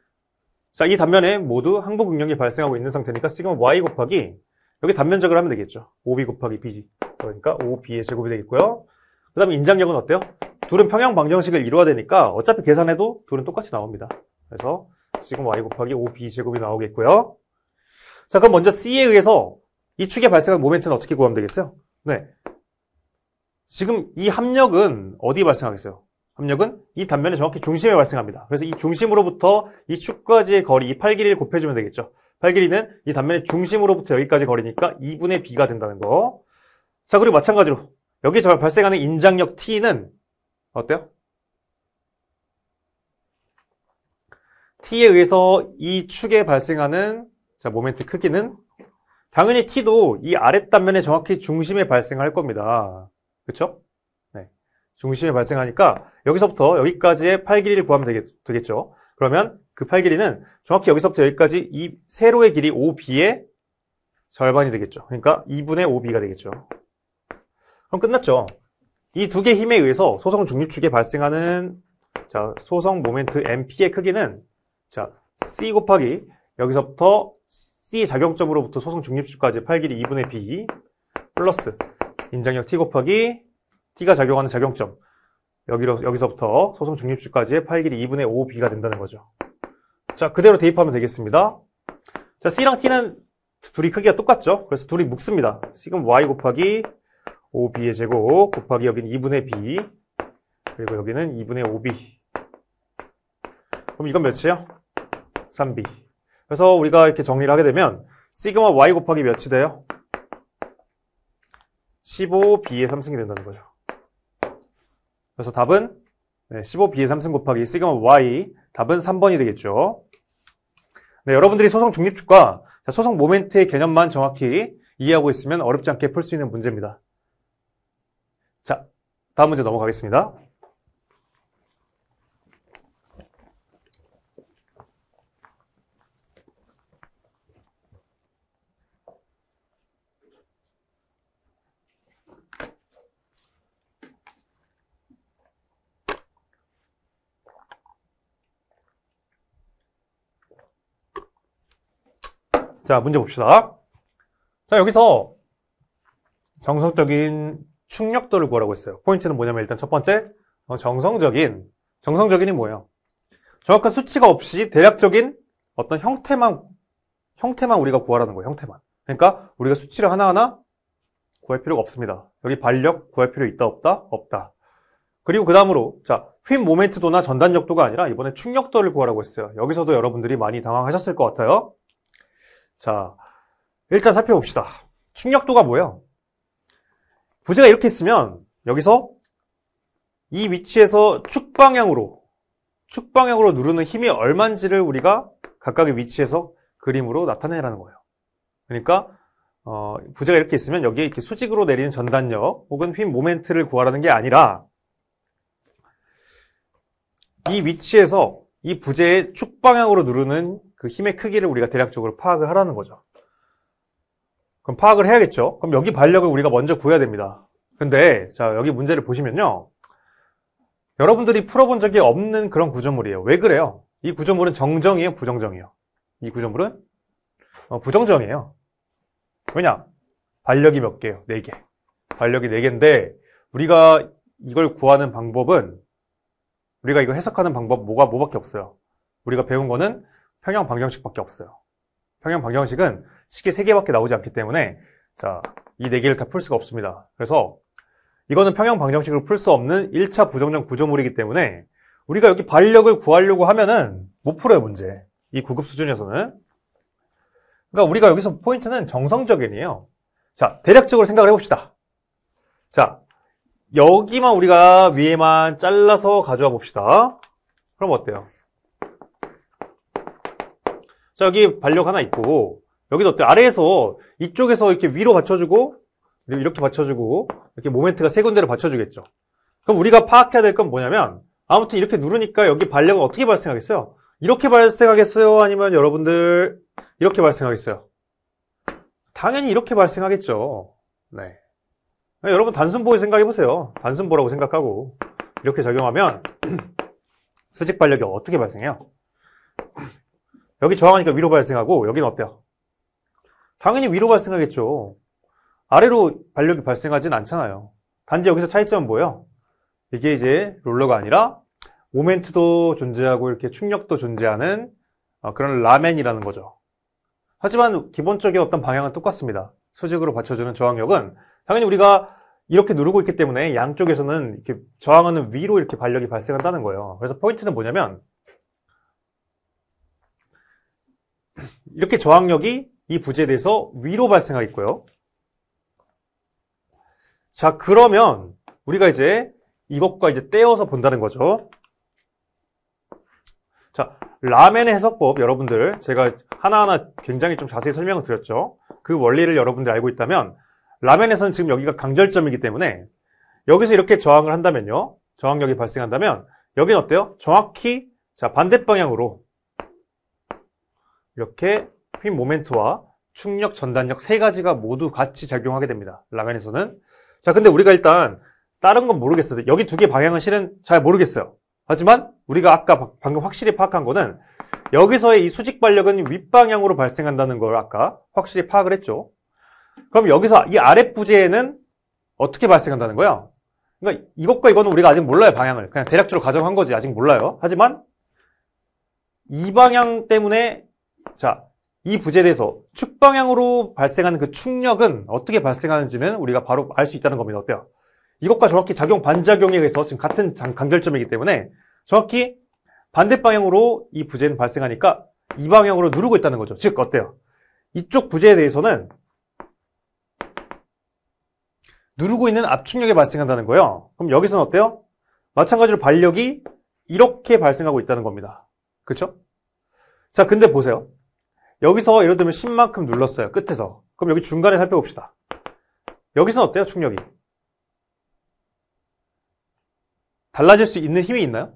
자, 이 단면에 모두 항복응력이 발생하고 있는 상태니까 시그마 Y 곱하기, 여기 단면적을 하면 되겠죠. 5b 곱하기 b, 그러니까 5b의 제곱이 되겠고요. 그 다음에 인장력은 어때요? 둘은 평형 방정식을 이루어야 되니까 어차피 계산해도 둘은 똑같이 나옵니다. 그래서 시그마 Y 곱하기 5b 제곱이 나오겠고요. 자, 그럼 먼저 C에 의해서 이 축에 발생한 모멘트는 어떻게 구하면 되겠어요? 네, 지금 이 합력은 어디에 발생하겠어요? 합력은 이 단면의 정확히 중심에 발생합니다. 그래서 이 중심으로부터 이 축까지의 거리, 이 팔 길이를 곱해주면 되겠죠. 팔 길이는 이 단면의 중심으로부터 여기까지 거리니까 2분의 b가 된다는 거. 자, 그리고 마찬가지로 여기 발생하는 인장력 T는 어때요? T에 의해서 이 축에 발생하는, 자, 모멘트 크기는 당연히 T도 이 아랫단면의 정확히 중심에 발생할 겁니다. 그렇죠? 네, 중심에 발생하니까 여기서부터 여기까지의 팔 길이를 구하면 되겠죠. 그러면 그 팔 길이는 정확히 여기서부터 여기까지 이 세로의 길이 5b의 절반이 되겠죠. 그러니까 2분의 5b가 되겠죠. 그럼 끝났죠. 이 두 개의 힘에 의해서 소성 중립축에 발생하는, 자, 소성 모멘트 MP의 크기는, 자, C 곱하기 여기서부터 C 작용점으로부터 소성 중립축까지 팔 길이 2분의 b 플러스 인장력 T 곱하기 T가 작용하는 작용점, 여기서부터 소성 중립축까지의 팔 길이 2분의 5b가 된다는 거죠. 자, 그대로 대입하면 되겠습니다. 자, C랑 T는 둘이 크기가 똑같죠? 그래서 둘이 묶습니다. C는 Y 곱하기 5b의 제곱 곱하기 여기는 2분의 b, 그리고 여기는 2분의 5b. 그럼 이건 몇이에요? 3b. 그래서 우리가 이렇게 정리를 하게 되면 시그마 y 곱하기 몇이 돼요? 15b의 3승이 된다는 거죠. 그래서 답은 15b의 3승 곱하기 시그마 y, 답은 3번이 되겠죠. 네, 여러분들이 소성 중립축과 소성 모멘트의 개념만 정확히 이해하고 있으면 어렵지 않게 풀 수 있는 문제입니다. 자, 다음 문제 넘어가겠습니다. 자, 문제 봅시다. 자, 여기서 정성적인 충력도를 구하라고 했어요. 포인트는 뭐냐면 일단 첫 번째, 정성적인이 뭐예요? 정확한 수치가 없이 대략적인 어떤 형태만 우리가 구하라는 거예요. 형태만. 그러니까 우리가 수치를 하나하나 구할 필요가 없습니다. 여기 반력 구할 필요 있다, 없다? 없다. 그리고 그 다음으로, 자, 휨 모멘트도나 전단력도가 아니라 이번에 충력도를 구하라고 했어요. 여기서도 여러분들이 많이 당황하셨을 것 같아요. 자, 일단 살펴봅시다. 충력도가 뭐예요? 부재가 이렇게 있으면 여기서 이 위치에서 축방향으로 누르는 힘이 얼만지를 우리가 각각의 위치에서 그림으로 나타내라는 거예요. 그러니까 부재가 이렇게 있으면 여기에 이렇게 수직으로 내리는 전단력 혹은 휨 모멘트를 구하라는 게 아니라 이 위치에서 이 부재의 축방향으로 누르는 그 힘의 크기를 우리가 대략적으로 파악을 하라는 거죠. 그럼 파악을 해야겠죠. 그럼 여기 반력을 우리가 먼저 구해야 됩니다. 근데 자, 여기 문제를 보시면요, 여러분들이 풀어본 적이 없는 그런 구조물이에요. 왜 그래요? 이 구조물은 정정이에요, 부정정이에요? 이 구조물은 부정정이에요. 왜냐? 반력이 몇 개예요? 4개. 반력이 4개인데 우리가 이걸 구하는 방법은, 우리가 이거 해석하는 방법 뭐밖에 없어요. 우리가 배운 거는 평형 방정식밖에 없어요. 평형 방정식은 식이 3개밖에 나오지 않기 때문에 자, 이 4개를 다 풀 수가 없습니다. 그래서 이거는 평형 방정식으로 풀 수 없는 1차 부정정 구조물이기 때문에 우리가 여기 반력을 구하려고 하면은 못 풀어요, 문제. 이 9급 수준에서는. 그러니까 우리가 여기서 포인트는 정성적인이에요. 자, 대략적으로 생각을 해봅시다. 자, 여기만 우리가 위에만 잘라서 가져와 봅시다. 그럼 어때요? 자, 여기 반력 하나 있고, 여기도 어때요? 아래에서 이쪽에서 이렇게 위로 받쳐주고, 이렇게 받쳐주고, 이렇게 모멘트가 3군데로 받쳐주겠죠. 그럼 우리가 파악해야 될 건 뭐냐면, 아무튼 이렇게 누르니까 여기 반력은 어떻게 발생하겠어요? 이렇게 발생하겠어요? 아니면 여러분들 이렇게 발생하겠어요? 당연히 이렇게 발생하겠죠. 네. 여러분 단순보에 생각해보세요. 단순보라고 생각하고 이렇게 적용하면 수직 반력이 어떻게 발생해요? 여기 저항하니까 위로 발생하고 여기는 어때요? 당연히 위로 발생하겠죠. 아래로 반력이 발생하진 않잖아요. 단지 여기서 차이점은 뭐예요? 이게 이제 롤러가 아니라 모멘트도 존재하고 이렇게 충력도 존재하는 그런 라멘이라는 거죠. 하지만 기본적인 어떤 방향은 똑같습니다. 수직으로 받쳐주는 저항력은 당연히 우리가 이렇게 누르고 있기 때문에 양쪽에서는 이렇게 저항하는 위로 이렇게 반력이 발생한다는 거예요. 그래서 포인트는 뭐냐면 이렇게 저항력이 이 부재에 대해서 위로 발생하겠고요. 자, 그러면 우리가 이제 이것과 이제 떼어서 본다는 거죠. 자, 라멘의 해석법 여러분들 제가 하나하나 굉장히 좀 자세히 설명을 드렸죠. 그 원리를 여러분들이 알고 있다면 라멘에서는 지금 여기가 강절점이기 때문에 여기서 이렇게 저항을 한다면요, 저항력이 발생한다면 여기는 어때요? 정확히 자, 반대 방향으로 이렇게 휨 모멘트와 충력, 전단력 3가지가 모두 같이 작용하게 됩니다. 라멘에서는. 자, 근데 우리가 일단 다른 건 모르겠어요. 여기 2개 방향은 실은 잘 모르겠어요. 하지만 우리가 아까 방금 확실히 파악한 거는 여기서의 이 수직 반력은 윗방향으로 발생한다는 걸 아까 확실히 파악을 했죠. 그럼 여기서 이 아랫 부재에는 어떻게 발생한다는 거야? 그러니까 이것과 이거는 우리가 아직 몰라요, 방향을. 그냥 대략적으로 가정한 거지, 아직 몰라요. 하지만 이 방향 때문에 자, 이 부재에 대해서 축방향으로 발생하는 그 충력은 어떻게 발생하는지는 우리가 바로 알 수 있다는 겁니다. 어때요? 이것과 정확히 작용, 반작용에 의해서 지금 같은 간결점이기 때문에 정확히 반대 방향으로 이 부재는 발생하니까 이 방향으로 누르고 있다는 거죠. 즉, 어때요? 이쪽 부재에 대해서는 누르고 있는 압축력이 발생한다는 거예요. 그럼 여기서는 어때요? 마찬가지로 반력이 이렇게 발생하고 있다는 겁니다. 그렇죠? 자, 근데 보세요. 여기서 예를 들면 10만큼 눌렀어요. 끝에서. 그럼 여기 중간에 살펴봅시다. 여기서는 어때요? 충력이. 달라질 수 있는 힘이 있나요?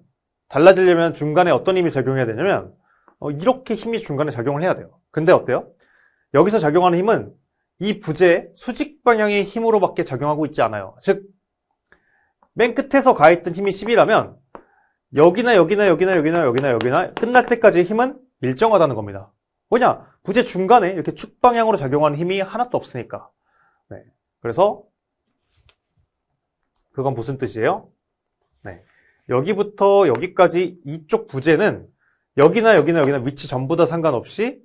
달라지려면 중간에 어떤 힘이 작용해야 되냐면 이렇게 힘이 중간에 작용을 해야 돼요. 근데 어때요? 여기서 작용하는 힘은 이 부재 수직 방향의 힘으로밖에 작용하고 있지 않아요. 즉, 맨 끝에서 가했던 힘이 10이라면 여기나 끝날 때까지의 힘은 일정하다는 겁니다. 뭐냐? 부재 중간에 이렇게 축 방향으로 작용하는 힘이 하나도 없으니까. 네. 그래서 그건 무슨 뜻이에요? 네. 여기부터 여기까지 이쪽 부재는 여기나 위치 전부 다 상관없이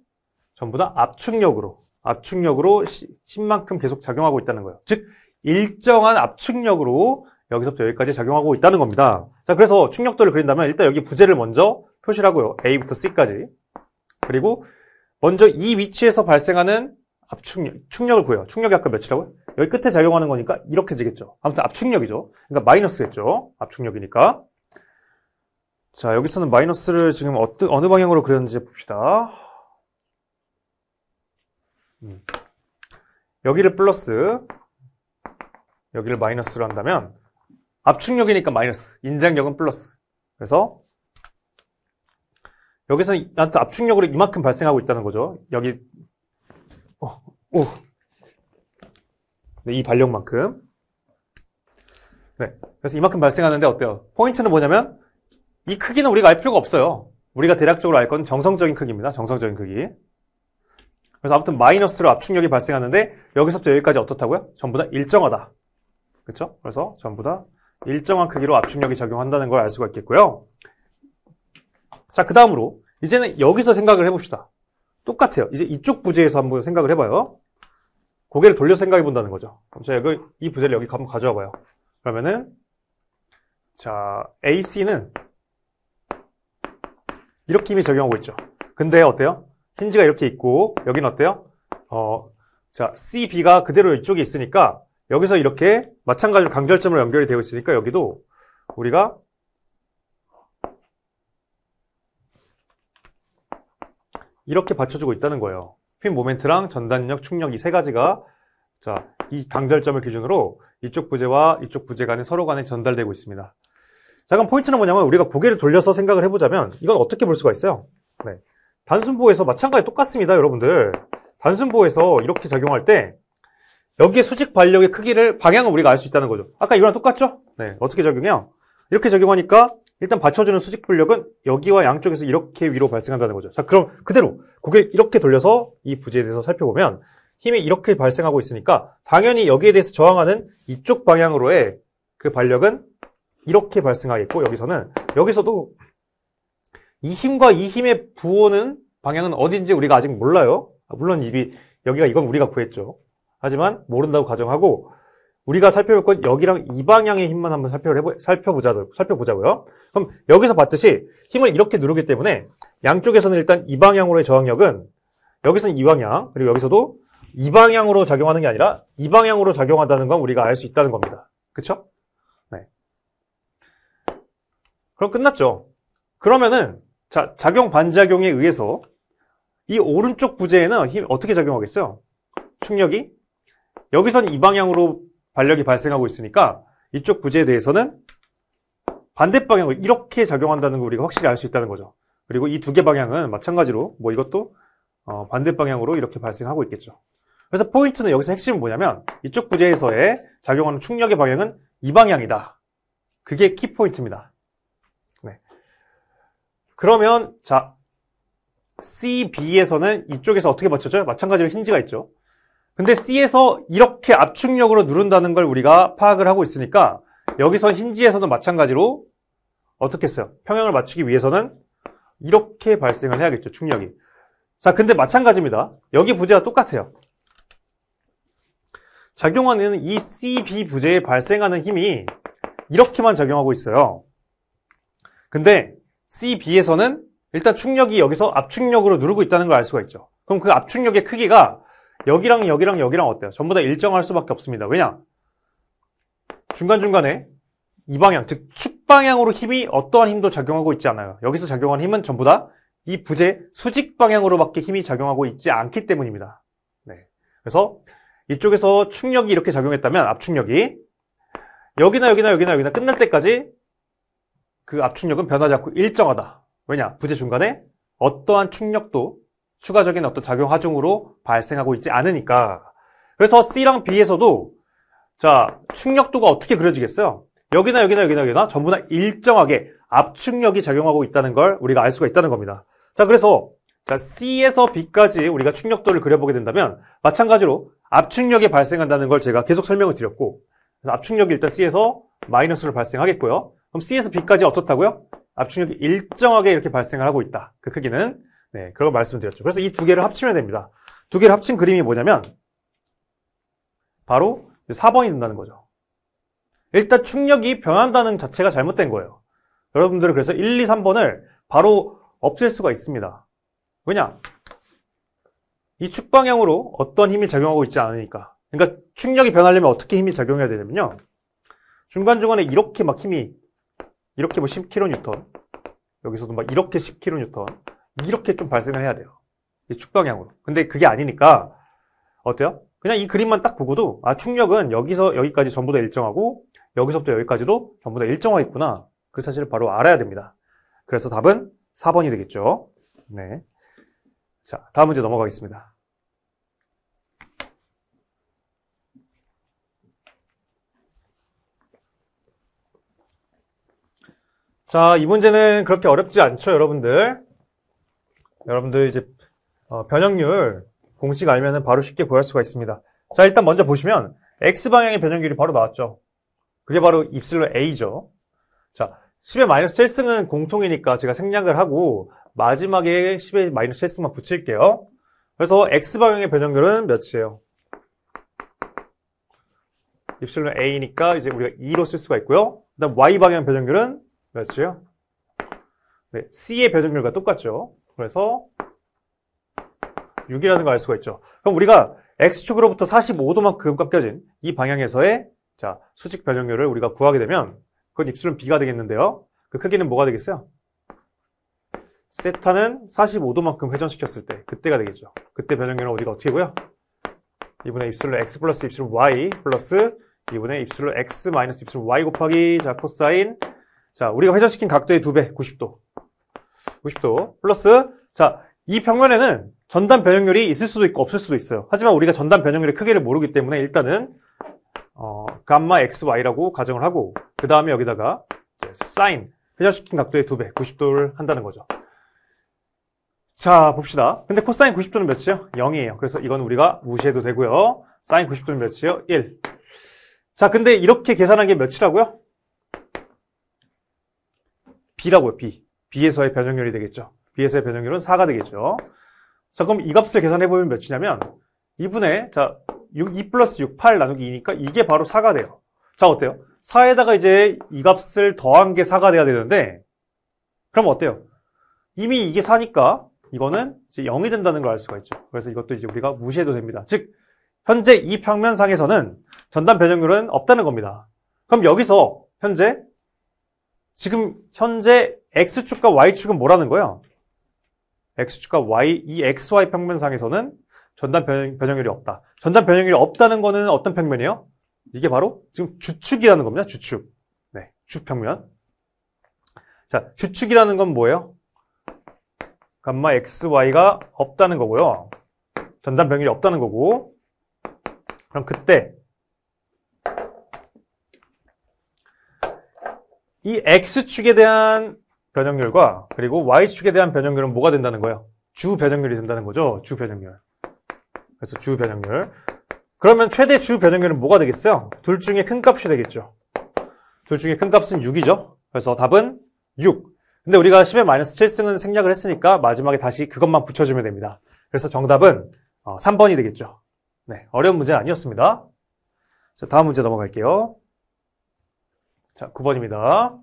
전부 다 압축력으로 힘만큼 계속 작용하고 있다는 거예요. 즉 일정한 압축력으로 여기서부터 여기까지 작용하고 있다는 겁니다. 자, 그래서 축력도를 그린다면 일단 여기 부재를 먼저 표시를 하고요. A부터 C까지. 그리고 먼저 이 위치에서 발생하는 축력을 구해요. 축력이 아까 몇이라고요? 여기 끝에 작용하는 거니까 이렇게 되겠죠. 아무튼 압축력이죠. 그러니까 마이너스겠죠. 압축력이니까. 자, 여기서는 마이너스를 지금 어느 방향으로 그렸는지 봅시다. 여기를 플러스, 여기를 마이너스로 한다면 압축력이니까 마이너스, 인장력은 플러스. 그래서 여기서는 압축력으로 이만큼 발생하고 있다는 거죠. 여기 네, 이 발력만큼. 네, 그래서 이만큼 발생하는데 어때요? 포인트는 뭐냐면 이 크기는 우리가 알 필요가 없어요. 우리가 대략적으로 알 건 정성적인 크기입니다. 정성적인 크기. 그래서 아무튼 마이너스로 압축력이 발생하는데 여기서부터 여기까지 어떻다고요? 전부 다 일정하다. 그렇죠? 그래서 전부 다 일정한 크기로 압축력이 작용한다는 걸 알 수가 있겠고요. 자, 그 다음으로 이제는 여기서 생각을 해봅시다. 똑같아요. 이제 이쪽 부재에서 한번 생각을 해봐요. 고개를 돌려서 생각해 본다는 거죠. 그럼 제가 이 부재를 여기 한번 가져와 봐요. 그러면은 자, AC는 이렇게 힘이 적용하고 있죠. 근데 어때요? 힌지가 이렇게 있고 여기는 어때요? 자, CB가 그대로 이쪽에 있으니까 여기서 이렇게 마찬가지로 강절점으로 연결이 되어 있으니까 여기도 우리가 이렇게 받쳐주고 있다는 거예요. 핀 모멘트랑 전단력, 축력 이 세 가지가 자, 이 강절점을 기준으로 이쪽 부재와 이쪽 부재 간에 서로 간에 전달되고 있습니다. 자, 그럼 포인트는 뭐냐면 우리가 고개를 돌려서 생각을 해보자면 이건 어떻게 볼 수가 있어요? 네. 단순보에서 마찬가지 똑같습니다, 여러분들. 단순보에서 이렇게 작용할 때 여기에 수직 발력의 크기를 방향을 우리가 알 수 있다는 거죠. 아까 이거랑 똑같죠? 네. 어떻게 적용해요? 이렇게 적용하니까 일단 받쳐주는 수직 발력은 여기와 양쪽에서 이렇게 위로 발생한다는 거죠. 자, 그럼 그대로 고개를 이렇게 돌려서 이 부재에 대해서 살펴보면 힘이 이렇게 발생하고 있으니까 당연히 여기에 대해서 저항하는 이쪽 방향으로의 그 발력은 이렇게 발생하겠고 여기서도 이 힘과 이 힘의 부호는 방향은 어딘지 우리가 아직 몰라요. 물론 이건 우리가 구했죠. 하지만 모른다고 가정하고 우리가 살펴볼 건 여기랑 이 방향의 힘만 한번 살펴보자고요. 그럼 여기서 봤듯이 힘을 이렇게 누르기 때문에 양쪽에서는 일단 이 방향으로의 저항력은 여기서는 이 방향, 그리고 여기서도 이 방향으로 작용하는 게 아니라 이 방향으로 작용한다는 건 우리가 알 수 있다는 겁니다. 그쵸? 네. 그럼 끝났죠. 그러면은 자, 작용 반작용에 의해서 이 오른쪽 부재에는 힘이 어떻게 작용하겠어요? 축력이 여기서는 이 방향으로 발력이 발생하고 있으니까 이쪽 부재에 대해서는 반대 방향으로 이렇게 작용한다는 걸 우리가 확실히 알 수 있다는 거죠. 그리고 이 두 개 방향은 마찬가지로 이것도 반대 방향으로 이렇게 발생하고 있겠죠. 그래서 포인트는 여기서 핵심은 뭐냐면 이쪽 부재에서의 작용하는 축력의 방향은 이 방향이다. 그게 키포인트입니다. 네. 그러면 자, CB에서는 이쪽에서 어떻게 받쳐줘요? 마찬가지로 힌지가 있죠. 근데 C에서 이렇게 압축력으로 누른다는 걸 우리가 파악을 하고 있으니까 여기서 힌지에서는 마찬가지로 어떻게 했어요? 평형을 맞추기 위해서는 이렇게 발생을 해야겠죠, 축력이. 자, 근데 마찬가지입니다. 여기 부재와 똑같아요. 작용하는 이 CB 부재에 발생하는 힘이 이렇게만 작용하고 있어요. 근데 CB에서는 일단 축력이 여기서 압축력으로 누르고 있다는 걸 알 수가 있죠. 그럼 그 압축력의 크기가 여기랑 어때요? 전부 다 일정할 수밖에 없습니다. 왜냐? 중간중간에 이 방향, 즉 축방향으로 힘이 어떠한 힘도 작용하고 있지 않아요. 여기서 작용하는 힘은 전부 다 이 부재 수직 방향으로밖에 힘이 작용하고 있지 않기 때문입니다. 네. 그래서 이쪽에서 축력이 이렇게 작용했다면 압축력이 여기나 끝날 때까지 그 압축력은 변하지 않고 일정하다. 왜냐? 부재 중간에 어떠한 축력도 추가적인 어떤 작용 하중으로 발생하고 있지 않으니까. 그래서 C랑 B에서도 자, 축력도가 어떻게 그려지겠어요? 여기나 전부 다 일정하게 압축력이 작용하고 있다는 걸 우리가 알 수가 있다는 겁니다. 자, 그래서 자, C에서 B까지 우리가 충격도를 그려보게 된다면 마찬가지로 압축력이 발생한다는 걸 제가 계속 설명을 드렸고, 그래서 압축력이 일단 C에서 마이너스로 발생하겠고요. 그럼 C에서 B까지 어떻다고요? 압축력이 일정하게 이렇게 발생을 하고 있다. 그 크기는. 네, 그런 걸 말씀드렸죠. 그래서 이 두 개를 합치면 됩니다. 두 개를 합친 그림이 뭐냐면 바로 4번이 된다는 거죠. 일단 충력이 변한다는 자체가 잘못된 거예요. 여러분들은 그래서 1, 2, 3번을 바로 없앨 수가 있습니다. 왜냐? 이 축방향으로 어떤 힘이 작용하고 있지 않으니까. 그러니까 충력이 변하려면 어떻게 힘이 작용해야 되냐면요. 중간중간에 이렇게 막 힘이 이렇게 뭐 10kN, 여기서도 막 이렇게 10kN, 이렇게 좀 발생을 해야 돼요. 이 축방향으로. 근데 그게 아니니까 어때요? 그냥 이 그림만 딱 보고도 아, 충력은 여기서 여기까지 전부 다 일정하고 여기서부터 여기까지도 전부 다 일정하겠구나. 그 사실을 바로 알아야 됩니다. 그래서 답은 4번이 되겠죠. 네. 자, 다음 문제 넘어가겠습니다. 자, 이 문제는 그렇게 어렵지 않죠, 여러분들. 여러분들 이제 변형률 공식 알면은 바로 쉽게 구할 수가 있습니다. 자, 일단 먼저 보시면 X방향의 변형률이 바로 나왔죠. 그게 바로 입실로 A죠. 자, 10의 마이너스 7승은 공통이니까 제가 생략을 하고 마지막에 10의 마이너스 7승만 붙일게요. 그래서 X방향의 변형률은 몇이에요? 입실로 A니까 이제 우리가 2로 쓸 수가 있고요. 그 다음 Y방향 변형률은 몇이에요? 네, C의 변형률과 똑같죠. 그래서 6이라는 걸 알 수가 있죠. 그럼 우리가 X축으로부터 45도만큼 꺾여진 이 방향에서의 자, 수직 변형률을 우리가 구하게 되면 그건 입술은 B가 되겠는데요. 그 크기는 뭐가 되겠어요? 세타는 45도만큼 회전시켰을 때 그때가 되겠죠. 그때 변형률은 우리가 어떻게 구해요? 2분의 입술로 X 플러스 입술로 Y 플러스 2분의 입술로 X 마이너스 입술로 Y 곱하기 자 코사인 자 우리가 회전시킨 각도의 2배 90도 90도 플러스 자 이 평면에는 전단 변형률이 있을 수도 있고 없을 수도 있어요. 하지만 우리가 전단 변형률의 크기를 모르기 때문에 일단은 감마 XY라고 가정을 하고 그 다음에 여기다가 사인 회전시킨 각도의 2배 90도를 한다는 거죠. 자 봅시다. 근데 코사인 90도는 몇이에요? 0이에요. 그래서 이건 우리가 무시해도 되고요. 사인 90도는 몇이에요? 1. 자 근데 이렇게 계산한 게 몇이라고요? B라고요. B에서의 변형률이 되겠죠. B에서의 변형률은 4가 되겠죠. 자, 그럼 이 값을 계산해보면 몇이냐면 2분의, 자, 2 플러스 6, 8 나누기 2니까 이게 바로 4가 돼요. 자, 어때요? 4에다가 이제 이 값을 더한 게 4가 돼야 되는데 그럼 어때요? 이미 이게 4니까 이거는 이제 0이 된다는 걸 알 수가 있죠. 그래서 이것도 이제 우리가 무시해도 됩니다. 즉, 현재 이 평면상에서는 전단 변형률은 없다는 겁니다. 그럼 여기서 현재 X축과 Y축은 뭐라는 거예요? X축과 Y, 이 XY 평면상에서는 전단 변형률이 없다. 전단 변형률이 없다는 거는 어떤 평면이에요? 이게 바로 지금 주축이라는 겁니다. 주축. 네, 주평면. 자, 주축이라는 건 뭐예요? 감마 XY가 없다는 거고요. 전단 변형률이 없다는 거고. 그럼 그때 이 X축에 대한 변형률과 그리고 Y축에 대한 변형률은 뭐가 된다는 거예요? 주 변형률이 된다는 거죠. 주 변형률. 그래서 주 변형률. 그러면 최대 주 변형률은 뭐가 되겠어요? 둘 중에 큰 값이 되겠죠. 둘 중에 큰 값은 6이죠. 그래서 답은 6. 근데 우리가 10의 마이너스 7승은 생략을 했으니까 마지막에 다시 그것만 붙여주면 됩니다. 그래서 정답은 3번이 되겠죠. 네, 어려운 문제는 아니었습니다. 자, 다음 문제 넘어갈게요. 자, 9번입니다.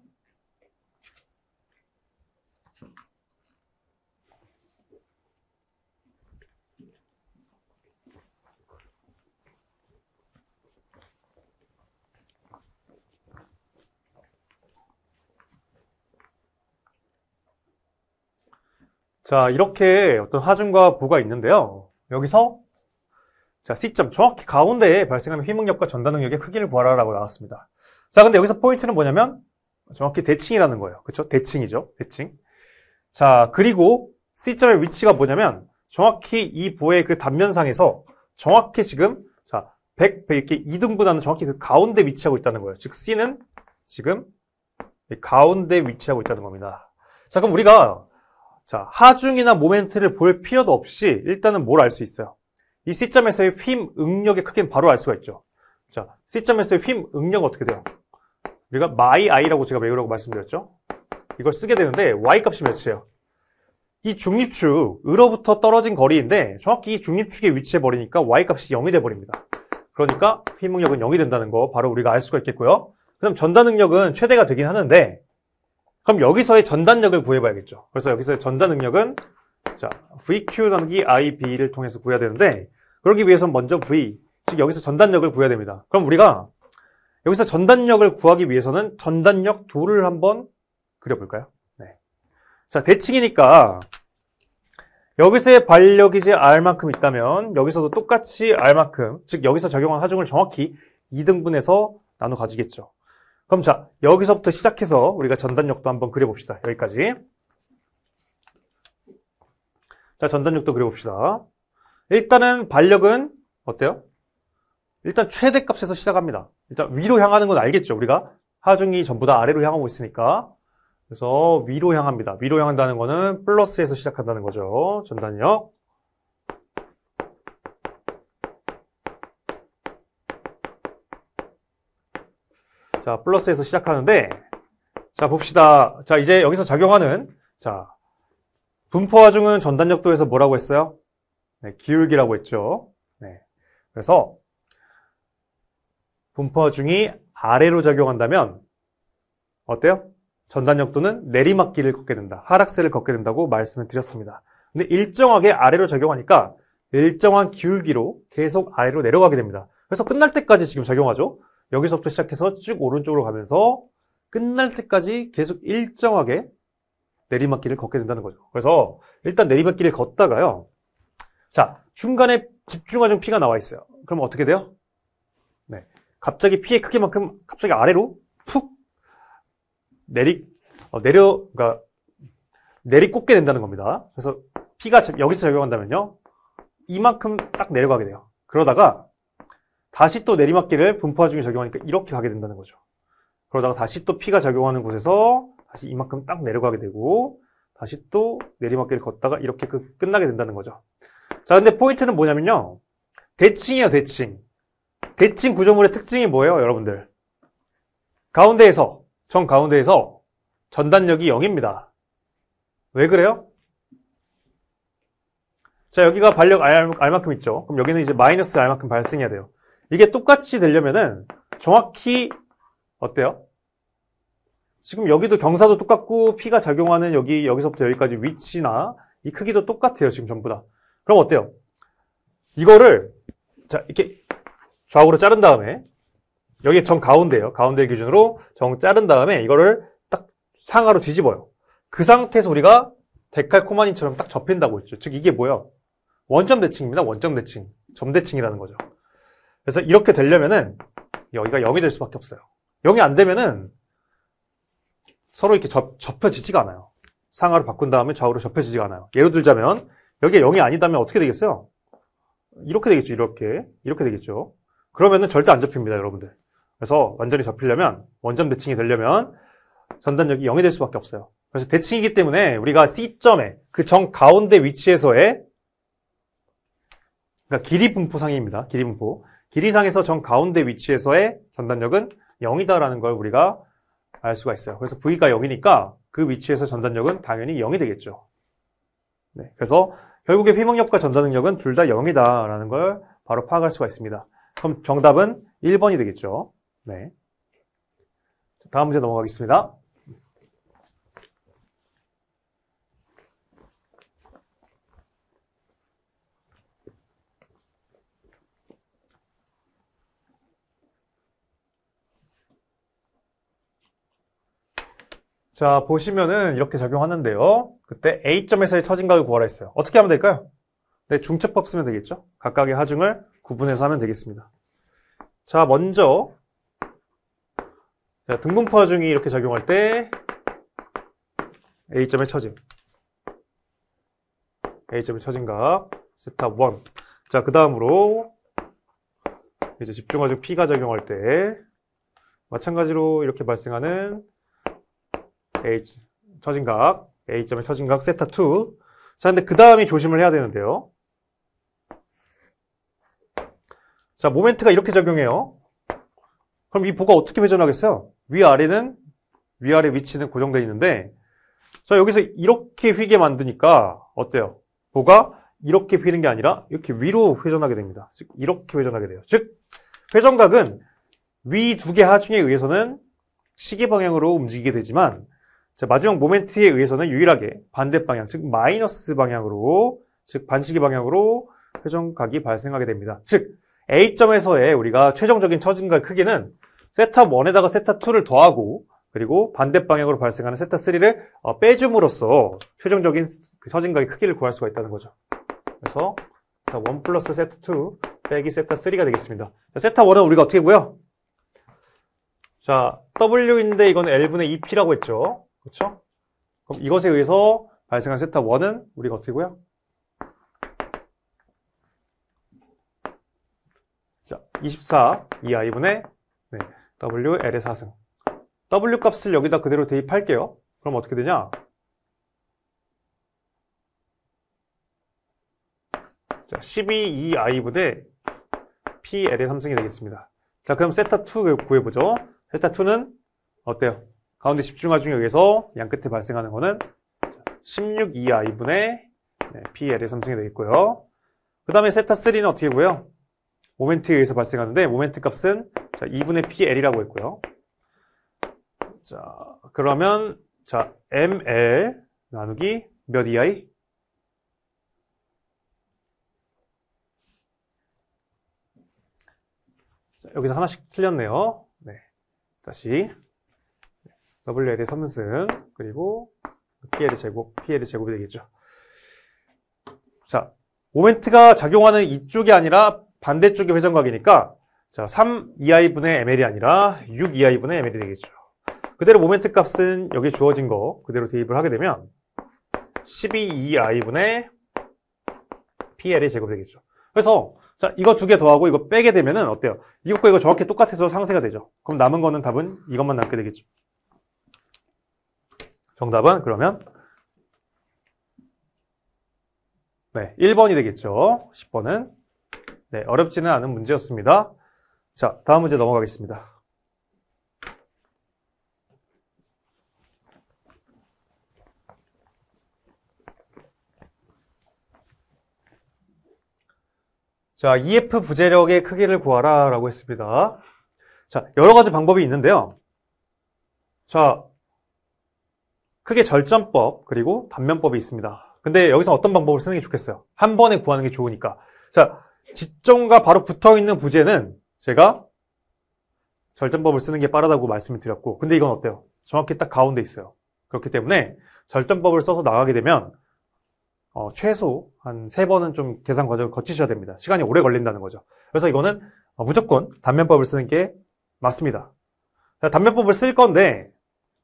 자, 이렇게 어떤 하중과 보가 있는데요. 여기서 자, C점 정확히 가운데에 발생하는 휘응력과 전단 능력의 크기를 구하라라고 나왔습니다. 자, 근데 여기서 포인트는 뭐냐면 정확히 대칭이라는 거예요. 그렇죠? 대칭이죠. 대칭. 자, 그리고 C점의 위치가 뭐냐면 정확히 이 보의 그 단면상에서 정확히 지금 자, 100 이렇게 2등분하는 정확히 그 가운데 위치하고 있다는 거예요. 즉 C는 지금 가운데 위치하고 있다는 겁니다. 자, 그럼 우리가 자, 하중이나 모멘트를 볼 필요도 없이 일단은 뭘 알 수 있어요? 이 C점에서의 휨 응력의 크기는 바로 알 수가 있죠. 자, C점에서의 휨 응력은 어떻게 돼요? 우리가 마이 i라고 제가 외우라고 말씀드렸죠? 이걸 쓰게 되는데 y 값이 몇이에요? 이 중립축으로부터 떨어진 거리인데 정확히 이 중립축에 위치해 버리니까 y 값이 0이 돼 버립니다. 그러니까 휨 응력은 0이 된다는 거 바로 우리가 알 수가 있겠고요. 그다음 전단 응력은 최대가 되긴 하는데 그럼 여기서의 전단력을 구해봐야겠죠. 그래서 여기서의 전단 응력은 자, VQ 나누기 IB를 통해서 구해야 되는데 그러기 위해서는 먼저 V, 즉 여기서 전단력을 구해야 됩니다. 그럼 우리가 여기서 전단력을 구하기 위해서는 전단력 도를 한번 그려볼까요? 네. 자, 대칭이니까 여기서의 발력이 이제 R만큼 있다면 여기서도 똑같이 R만큼, 즉 여기서 적용한 하중을 정확히 2등분해서 나눠 가지겠죠. 그럼 자, 여기서부터 시작해서 우리가 전단력도 한번 그려봅시다. 여기까지. 자, 전단력도 그려봅시다. 일단은 발력은 어때요? 일단 최대값에서 시작합니다. 일단 위로 향하는 건 알겠죠? 우리가 하중이 전부 다 아래로 향하고 있으니까. 그래서 위로 향합니다. 위로 향한다는 거는 플러스에서 시작한다는 거죠. 전단력. 자, 플러스에서 시작하는데, 자, 봅시다. 자, 이제 여기서 작용하는, 자, 분포하중은 전단력도에서 뭐라고 했어요? 네, 기울기라고 했죠. 네. 그래서, 분포하중이 아래로 작용한다면, 어때요? 전단력도는 내리막길을 걷게 된다. 하락세를 걷게 된다고 말씀을 드렸습니다. 근데 일정하게 아래로 작용하니까, 일정한 기울기로 계속 아래로 내려가게 됩니다. 그래서 끝날 때까지 지금 작용하죠? 여기서부터 시작해서 쭉 오른쪽으로 가면서 끝날 때까지 계속 일정하게 내리막길을 걷게 된다는 거죠. 그래서 일단 내리막길을 걷다가요. 자, 중간에 집중하중 P가 나와 있어요. 그럼 어떻게 돼요? 네, 갑자기 P의 크기만큼 갑자기 아래로 푹 그러니까 내리꽂게 된다는 겁니다. 그래서 P가 여기서 적용한다면요. 이만큼 딱 내려가게 돼요. 그러다가 다시 또 내리막길을 분포하중에 적용하니까 이렇게 가게 된다는 거죠. 그러다가 다시 또 P가 작용하는 곳에서 다시 이만큼 딱 내려가게 되고 다시 또 내리막길을 걷다가 이렇게 끝나게 된다는 거죠. 자, 근데 포인트는 뭐냐면요. 대칭이에요, 대칭. 대칭 구조물의 특징이 뭐예요, 여러분들? 정 가운데에서 전단력이 0입니다. 왜 그래요? 자, 여기가 발력 R만큼 있죠. 그럼 여기는 이제 마이너스 R만큼 발생해야 돼요. 이게 똑같이 되려면은 정확히 어때요? 지금 여기도 경사도 똑같고 P가 작용하는 여기서부터 여기까지 위치나 이 크기도 똑같아요. 지금 전부 다. 그럼 어때요? 이거를 자 이렇게 좌우로 자른 다음에 여기 정 가운데예요. 가운데 기준으로 정 자른 다음에 이거를 딱 상하로 뒤집어요. 그 상태에서 우리가 데칼코마니처럼 딱 접힌다고 했죠. 즉 이게 뭐예요? 원점 대칭입니다. 원점 대칭. 점 대칭이라는 거죠. 그래서 이렇게 되려면은 여기가 0이 될 수밖에 없어요. 0이 안 되면은 서로 이렇게 접혀지지가 않아요. 상하로 바꾼 다음에 좌우로 접혀지지가 않아요. 예를 들자면 여기가 0이 아니다면 어떻게 되겠어요? 이렇게 되겠죠. 이렇게 되겠죠. 그러면은 절대 안 접힙니다, 여러분들. 그래서 완전히 접히려면 원점 대칭이 되려면 전단력이 0이 될 수밖에 없어요. 그래서 대칭이기 때문에 우리가 C점에 그 정 가운데 위치에서의 그러니까 길이 분포상입니다. 길이 분포. 길이상에서 정 가운데 위치에서의 전단력은 0이다라는 걸 우리가 알 수가 있어요. 그래서 V가 0이니까 그 위치에서 전단력은 당연히 0이 되겠죠. 네, 그래서 결국에 휘목력과 전단능력은 둘 다 0이다라는 걸 바로 파악할 수가 있습니다. 그럼 정답은 1번이 되겠죠. 네. 다음 문제 넘어가겠습니다. 자, 보시면은 이렇게 적용하는데요. 그때 A점에서의 처진각을 구하라 했어요. 어떻게 하면 될까요? 네, 중첩법 쓰면 되겠죠. 각각의 하중을 구분해서 하면 되겠습니다. 자, 먼저 자, 등분포 하중이 이렇게 작용할 때 A점의 처진 A점의 처진각 세탑 1. 자, 그 다음으로 이제 집중하중 P가 작용할 때 마찬가지로 이렇게 발생하는 H 처진각 A점의 처진각 세타2. 자, 근데 그 다음이 조심을 해야 되는데요. 자, 모멘트가 이렇게 적용해요. 그럼 이 보가 어떻게 회전하겠어요? 위아래 위치는 고정되어 있는데, 자, 여기서 이렇게 휘게 만드니까, 어때요? 보가 이렇게 휘는 게 아니라, 이렇게 위로 회전하게 됩니다. 즉, 이렇게 회전하게 돼요. 즉, 회전각은 위 두 개 하중에 의해서는 시계 방향으로 움직이게 되지만, 자, 마지막 모멘트에 의해서는 유일하게 반대 방향, 즉, 마이너스 방향으로, 즉, 반시계 방향으로 회전각이 발생하게 됩니다. 즉, A점에서의 우리가 최종적인 처진각 크기는 세타1에다가 세타2를 더하고 그리고 반대 방향으로 발생하는 세타3를 빼줌으로써 최종적인 처진각의 크기를 구할 수가 있다는 거죠. 그래서 1 플러스 세타2 빼기 세타3가 되겠습니다. 자, 세타1은 우리가 어떻게 구해요? 자, W인데 이건 L분의 2P라고 했죠. 그렇죠? 그럼 이것에 의해서 발생한 세타1은 우리가 어떻게 구해요? 자, 24 2i분의 W L의 4승. W 값을 여기다 그대로 대입할게요. 그럼 어떻게 되냐? 자, 12 2i분의 PL의 3승이 되겠습니다. 자, 그럼 세타2 구해보죠. 세타2는 어때요? 가운데 집중화중에 의해서 양 끝에 발생하는 거는 16 2i분의 PL의 3승이 되겠고요. 그 다음에 세타3는 어떻게 구해요? 모멘트에 의해서 발생하는데 모멘트 값은 2분의 PL이라고 했고요. 자, 그러면 자, ML 나누기 몇 EI? 자, 여기서 하나씩 틀렸네요. 네. 다시 WL의 3승 그리고 PL의 제곱이 되겠죠. 자, 모멘트가 작용하는 이쪽이 아니라 반대쪽의 회전각이니까 자, 3 2i분의 ml이 아니라 6 2i분의 ml이 되겠죠. 그대로 모멘트 값은 여기 주어진 거 그대로 대입을 하게 되면 12 2i분의 pl의 제곱이 되겠죠. 그래서 자, 이거 두 개 더하고 이거 빼게 되면은 어때요? 이것과 이거 정확히 똑같아서 상쇄가 되죠. 그럼 남은 거는 답은 이것만 남게 되겠죠. 정답은 그러면 1번이 되겠죠. 10번은 어렵지는 않은 문제였습니다. 자, 다음 문제 넘어가겠습니다. 자, EF 부재력의 크기를 구하라 라고 했습니다. 자, 여러 가지 방법이 있는데요. 자, 크게 절전법 그리고 단면법이 있습니다. 근데 여기서 어떤 방법을 쓰는 게 좋겠어요? 한 번에 구하는 게 좋으니까. 자, 지점과 바로 붙어있는 부재는 제가 절전법을 쓰는 게 빠르다고 말씀을 드렸고, 근데 이건 어때요? 정확히 딱 가운데 있어요. 그렇기 때문에 절전법을 써서 나가게 되면 최소 한 3번은 좀 계산 과정을 거치셔야 됩니다. 시간이 오래 걸린다는 거죠. 그래서 이거는 무조건 단면법을 쓰는 게 맞습니다. 자, 단면법을 쓸 건데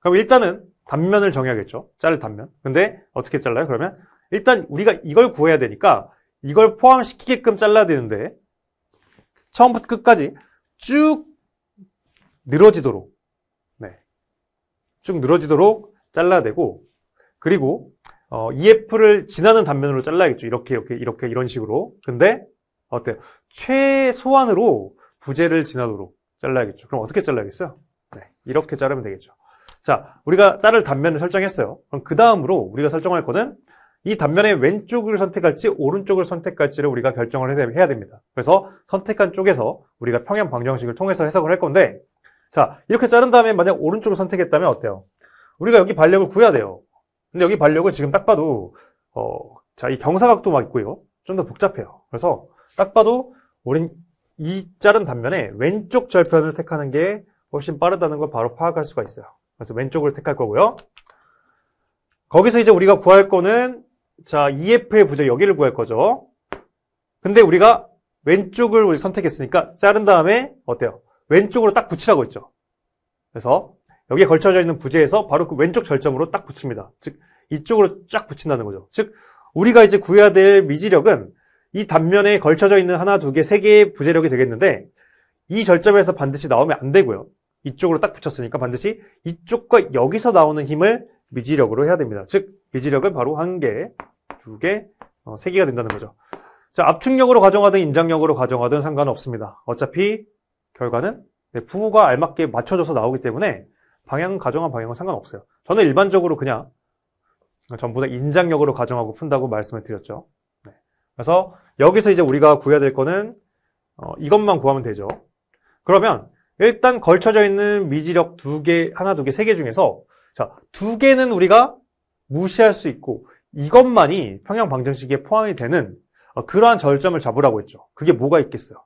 그럼 일단은 단면을 정해야겠죠. 자를 단면. 근데 어떻게 잘라요? 그러면 일단 우리가 이걸 구해야 되니까 이걸 포함시키게끔 잘라야 되는데 처음부터 끝까지 쭉 늘어지도록 쭉 늘어지도록 잘라야 되고 그리고 EF를 지나는 단면으로 잘라야겠죠. 이렇게 이런 식으로. 근데 어때요? 최소한으로 부재를 지나도록 잘라야겠죠. 그럼 어떻게 잘라야겠어요? 이렇게 자르면 되겠죠. 자, 우리가 자를 단면을 설정했어요. 그럼 그 다음으로 우리가 설정할 거는 이 단면의 왼쪽을 선택할지 오른쪽을 선택할지를 우리가 결정을 해야 됩니다. 그래서 선택한 쪽에서 우리가 평행 방정식을 통해서 해석을 할 건데 자, 이렇게 자른 다음에 만약 오른쪽을 선택했다면 어때요? 우리가 여기 반력을 구해야 돼요. 근데 여기 반력은 지금 딱 봐도 자, 이 경사각도 막 있고요. 좀 더 복잡해요. 그래서 딱 봐도 우린 이 자른 단면에 왼쪽 절편을 택하는 게 훨씬 빠르다는 걸 바로 파악할 수가 있어요. 그래서 왼쪽을 택할 거고요. 거기서 이제 우리가 구할 거는 자, EF의 부재 여기를 구할 거죠. 근데 우리가 왼쪽을 우리 선택했으니까 자른 다음에 어때요? 왼쪽으로 딱 붙이라고 했죠. 그래서 여기에 걸쳐져 있는 부재에서 바로 그 왼쪽 절점으로 딱 붙입니다. 즉 이쪽으로 쫙 붙인다는 거죠. 즉 우리가 이제 구해야 될 미지력은 이 단면에 걸쳐져 있는 하나, 두 개, 세 개의 부재력이 되겠는데 이 절점에서 반드시 나오면 안 되고요. 이쪽으로 딱 붙였으니까 반드시 이쪽과 여기서 나오는 힘을 미지력으로 해야 됩니다. 즉 미지력은 바로 1개, 2개, 3개가 된다는 거죠. 자, 압축력으로 가정하든 인장력으로 가정하든 상관은 없습니다. 어차피 결과는 부호가 알맞게 맞춰져서 나오기 때문에 가정한 방향은 상관없어요. 저는 일반적으로 그냥 전부 다 인장력으로 가정하고 푼다고 말씀을 드렸죠. 네. 그래서 여기서 이제 우리가 구해야 될 거는 이것만 구하면 되죠. 그러면 일단 걸쳐져 있는 미지력 2개, 하나, 2개, 3개 중에서 자, 2개는 우리가 무시할 수 있고 이것만이 평형 방정식에 포함이 되는 그러한 절점을 잡으라고 했죠. 그게 뭐가 있겠어요?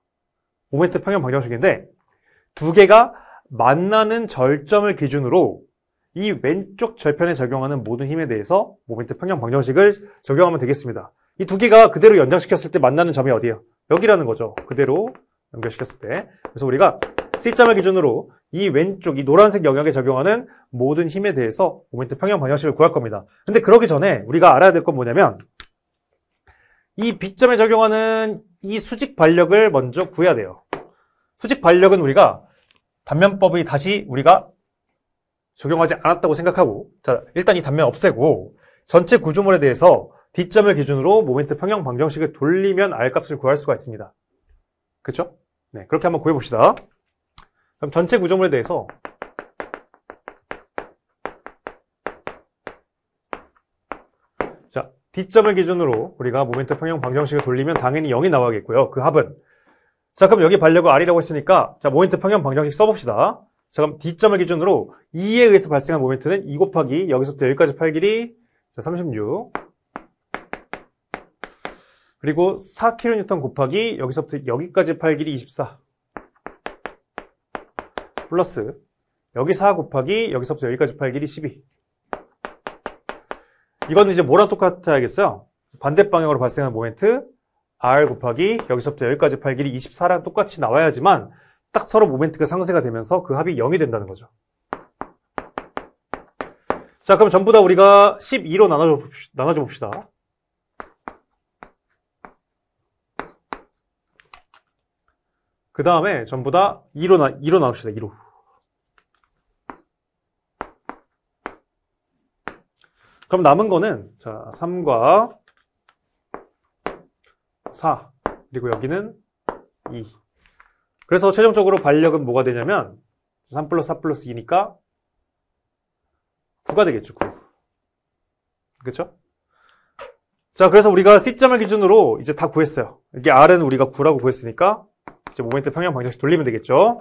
모멘트 평형 방정식인데 2개가 만나는 절점을 기준으로 이 왼쪽 절편에 적용하는 모든 힘에 대해서 모멘트 평형 방정식을 적용하면 되겠습니다. 이 2개가 그대로 연장시켰을 때 만나는 점이 어디예요? 여기라는 거죠. 그대로 연결시켰을 때. 그래서 우리가 C점을 기준으로 이 왼쪽, 이 노란색 영역에 적용하는 모든 힘에 대해서 모멘트 평형 방정식을 구할 겁니다. 근데 그러기 전에 우리가 알아야 될 건 뭐냐면 이 B점에 적용하는 이 수직 반력을 먼저 구해야 돼요. 수직 반력은 우리가 단면법이 다시 우리가 적용하지 않았다고 생각하고 자, 일단 이 단면 없애고 전체 구조물에 대해서 D점을 기준으로 모멘트 평형 방정식을 돌리면 R값을 구할 수가 있습니다. 그렇죠? 네, 그렇게 한번 구해봅시다. 그럼 전체 구조물에 대해서 자, D점을 기준으로 우리가 모멘트 평형 방정식을 돌리면 당연히 0이 나와야겠고요. 그 합은 자, 그럼 여기 반력을 R이라고 했으니까 자, 모멘트 평형 방정식 써봅시다. 자, 그럼 D점을 기준으로 2에 의해서 발생한 모멘트는 2 곱하기 여기서부터 여기까지 팔 길이 자, 36 그리고 4kN 곱하기 여기서부터 여기까지 팔 길이 24 플러스 여기 4 곱하기 여기서부터 여기까지 팔 길이 12 이거는 이제 뭐랑 똑같아야겠어요? 반대 방향으로 발생한 모멘트 R 곱하기 여기서부터 여기까지 팔 길이 24랑 똑같이 나와야지만 딱 서로 모멘트가 상쇄가 되면서 그 합이 0이 된다는 거죠. 자, 그럼 전부 다 우리가 12로 나눠줘 봅시다. 그 다음에 전부 다 2로 나눕시다. 2로. 그럼 남은 거는 자 3과 4 그리고 여기는 2. 그래서 최종적으로 반력은 뭐가 되냐면 3 플러스 4 플러스 2니까 9가 되겠죠. 9. 그렇죠? 자, 그래서 우리가 C점을 기준으로 이제 다 구했어요. 이게 R은 우리가 9라고 구했으니까 이제 모멘트 평형 방정식 돌리면 되겠죠.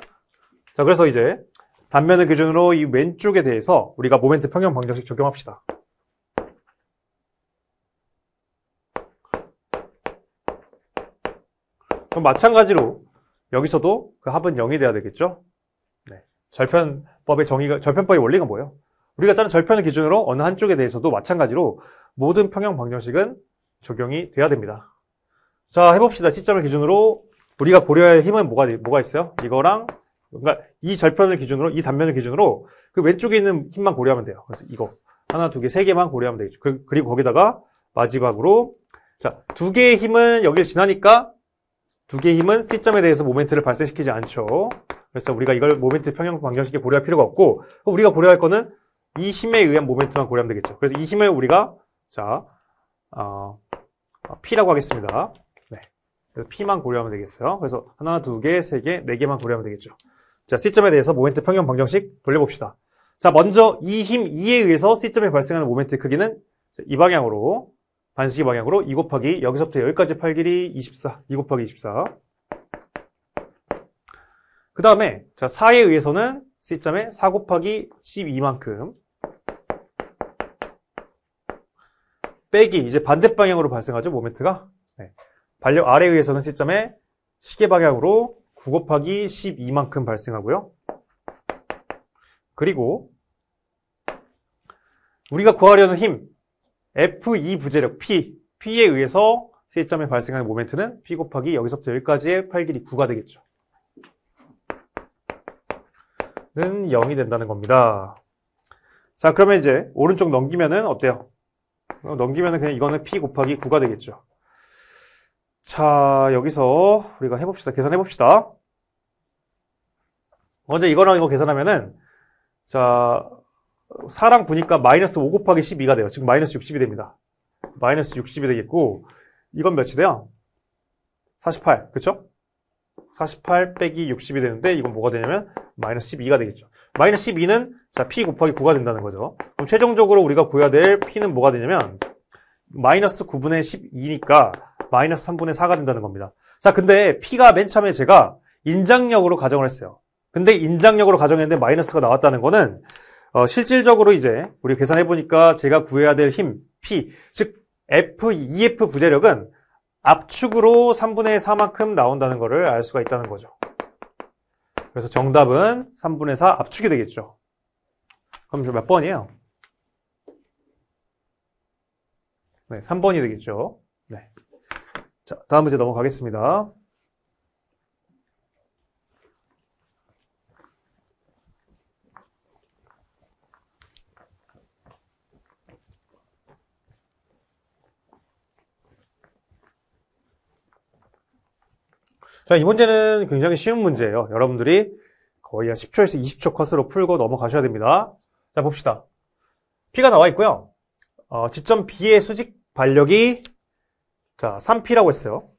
자, 그래서 이제 단면을 기준으로 이 왼쪽에 대해서 우리가 모멘트 평형 방정식 적용합시다. 그럼 마찬가지로 여기서도 그 합은 0이 돼야 되겠죠. 네. 절편법의 원리가 뭐예요? 우리가 짜는 절편을 기준으로 어느 한쪽에 대해서도 마찬가지로 모든 평형 방정식은 적용이 돼야 됩니다. 자, 해봅시다. C점을 기준으로 우리가 고려해야 할 힘은 뭐가 있어요? 이거랑 그러니까 이 절편을 기준으로 이 단면을 기준으로 그 왼쪽에 있는 힘만 고려하면 돼요. 그래서 이거 하나, 두 개, 세 개만 고려하면 되겠죠. 그리고 거기다가 마지막으로 자, 두 개의 힘은 여기를 지나니까 두 개의 힘은 C점에 대해서 모멘트를 발생시키지 않죠. 그래서 우리가 이걸 모멘트 평형 방정식에 고려할 필요가 없고 우리가 고려할 거는 이 힘에 의한 모멘트만 고려하면 되겠죠. 그래서 이 힘을 우리가 자 P라고 하겠습니다. 네. 그래서 P만 고려하면 되겠어요. 그래서 하나, 두 개, 세 개, 네 개만 고려하면 되겠죠. 자, C점에 대해서 모멘트 평형 방정식 돌려봅시다. 자, 먼저 이 힘 2에 의해서 C점에 발생하는 모멘트 크기는 이 방향으로 반시계 방향으로 2 곱하기 여기서부터 여기까지 팔 길이 24 2 곱하기 24 그 다음에 자 4에 의해서는 C점에 4 곱하기 12만큼 빼기 이제 반대 방향으로 발생하죠 모멘트가 네. 반력 R에 의해서는 C점에 시계 방향으로 9 곱하기 12만큼 발생하고요. 그리고 우리가 구하려는 힘 F2 부재력 P에 의해서 C점에 발생하는 모멘트는 P 곱하기 여기서부터 여기까지의 팔 길이 9가 되겠죠. 는 0이 된다는 겁니다. 자, 그러면 이제 오른쪽 넘기면은 어때요? 넘기면은 그냥 이거는 P 곱하기 9가 되겠죠. 자, 여기서 우리가 해봅시다. 계산해봅시다. 먼저 이거랑 이거 계산하면은 자, 4랑 9니까 마이너스 5 곱하기 12가 돼요. 지금 마이너스 60이 됩니다. 마이너스 60이 되겠고, 이건 몇이 돼요? 48, 그쵸? 48 빼기 60이 되는데, 이건 뭐가 되냐면, 마이너스 12가 되겠죠. 마이너스 12는, 자, p 곱하기 9가 된다는 거죠. 그럼 최종적으로 우리가 구해야 될 p는 뭐가 되냐면, 마이너스 9분의 12니까, 마이너스 3분의 4가 된다는 겁니다. 자, 근데 p가 맨 처음에 제가 인장력으로 가정을 했어요. 근데 인장력으로 가정했는데 마이너스가 나왔다는 거는, 실질적으로 이제, 우리 계산해보니까 제가 구해야 될 힘, p, 즉, EF 부재력은 압축으로 3분의 4만큼 나온다는 것을 알 수가 있다는 거죠. 그래서 정답은 3분의 4 압축이 되겠죠. 그럼 몇 번이에요? 네, 3번이 되겠죠. 네. 자, 다음 문제 넘어가겠습니다. 자, 이 문제는 굉장히 쉬운 문제예요. 여러분들이 거의 한 10초에서 20초 컷으로 풀고 넘어가셔야 됩니다. 자, 봅시다. P가 나와 있고요. 지점 B의 수직 반력이 자, 3P라고 했어요.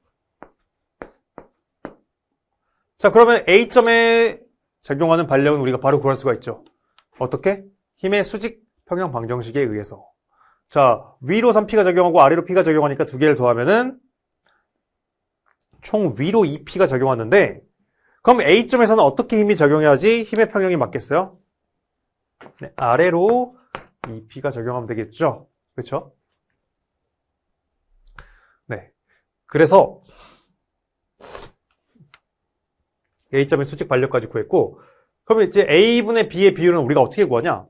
자, 그러면 A점에 작용하는 반력은 우리가 바로 구할 수가 있죠. 어떻게? 힘의 수직 평형 방정식에 의해서. 자, 위로 3P가 작용하고 아래로 P가 작용하니까 두 개를 더하면은 총 위로 2P가 작용하는데, 그럼 A점에서는 어떻게 힘이 작용해야지 힘의 평형이 맞겠어요? 네, 아래로 2P가 적용하면 되겠죠? 그렇죠? 네. 그래서 A점의 수직 반력까지 구했고, 그러면 이제 A분의 B의 비율은 우리가 어떻게 구하냐?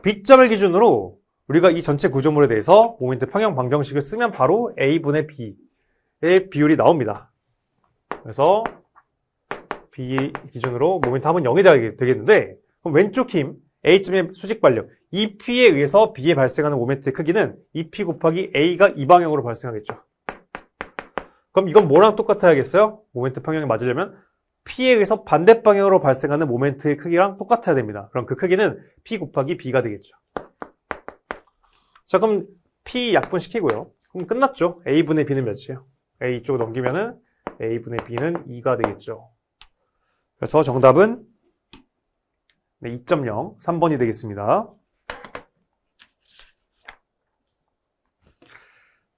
B점을 기준으로 우리가 이 전체 구조물에 대해서 모멘트 평형 방정식을 쓰면 바로 A분의 B의 비율이 나옵니다. 그래서 B 기준으로 모멘트 합은 0이 되겠는데, 그럼 왼쪽 힘 A점의 수직 반력 EP에 의해서 B에 발생하는 모멘트의 크기는 EP 곱하기 A가 이 방향으로 발생하겠죠. 그럼 이건 뭐랑 똑같아야겠어요? 모멘트 평형이 맞으려면 P에 의해서 반대 방향으로 발생하는 모멘트의 크기랑 똑같아야 됩니다. 그럼 그 크기는 P 곱하기 B가 되겠죠. 자, 그럼 P 약분시키고요. 그럼 끝났죠. A분의 B는 몇이에요? A 이쪽으로 넘기면은 A분의 B는 2가 되겠죠. 그래서 정답은 2.0, 3번이 되겠습니다.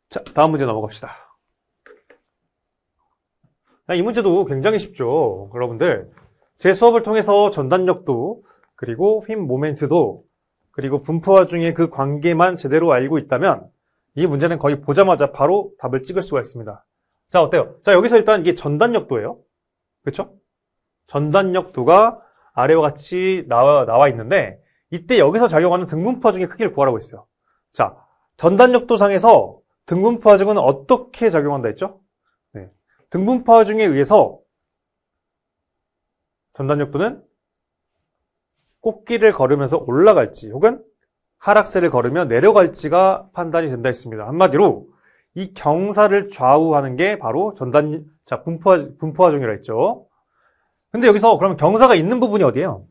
자, 다음 문제 넘어갑시다. 이 문제도 굉장히 쉽죠. 여러분들, 제 수업을 통해서 전단력도, 그리고 힘 모멘트도, 그리고 분포화 중에 그 관계만 제대로 알고 있다면 이 문제는 거의 보자마자 바로 답을 찍을 수가 있습니다. 자, 어때요? 자, 여기서 일단 이게 전단력도예요. 그렇죠? 전단력도가 아래와 같이 나와 있는데, 이때 여기서 작용하는 등분포화 중의 크기를 구하라고 했어요. 자, 전단력도 상에서 등분포화 중은 어떻게 작용한다 했죠? 네. 등분포화 중에 의해서 전단력도는 꽃길을 걸으면서 올라갈지 혹은 하락세를 걸으며 내려갈지가 판단이 된다 했습니다. 한마디로 이 경사를 좌우하는 게 바로 분포화 중이라 했죠. 근데 여기서 그러면 경사가 있는 부분이 어디예요?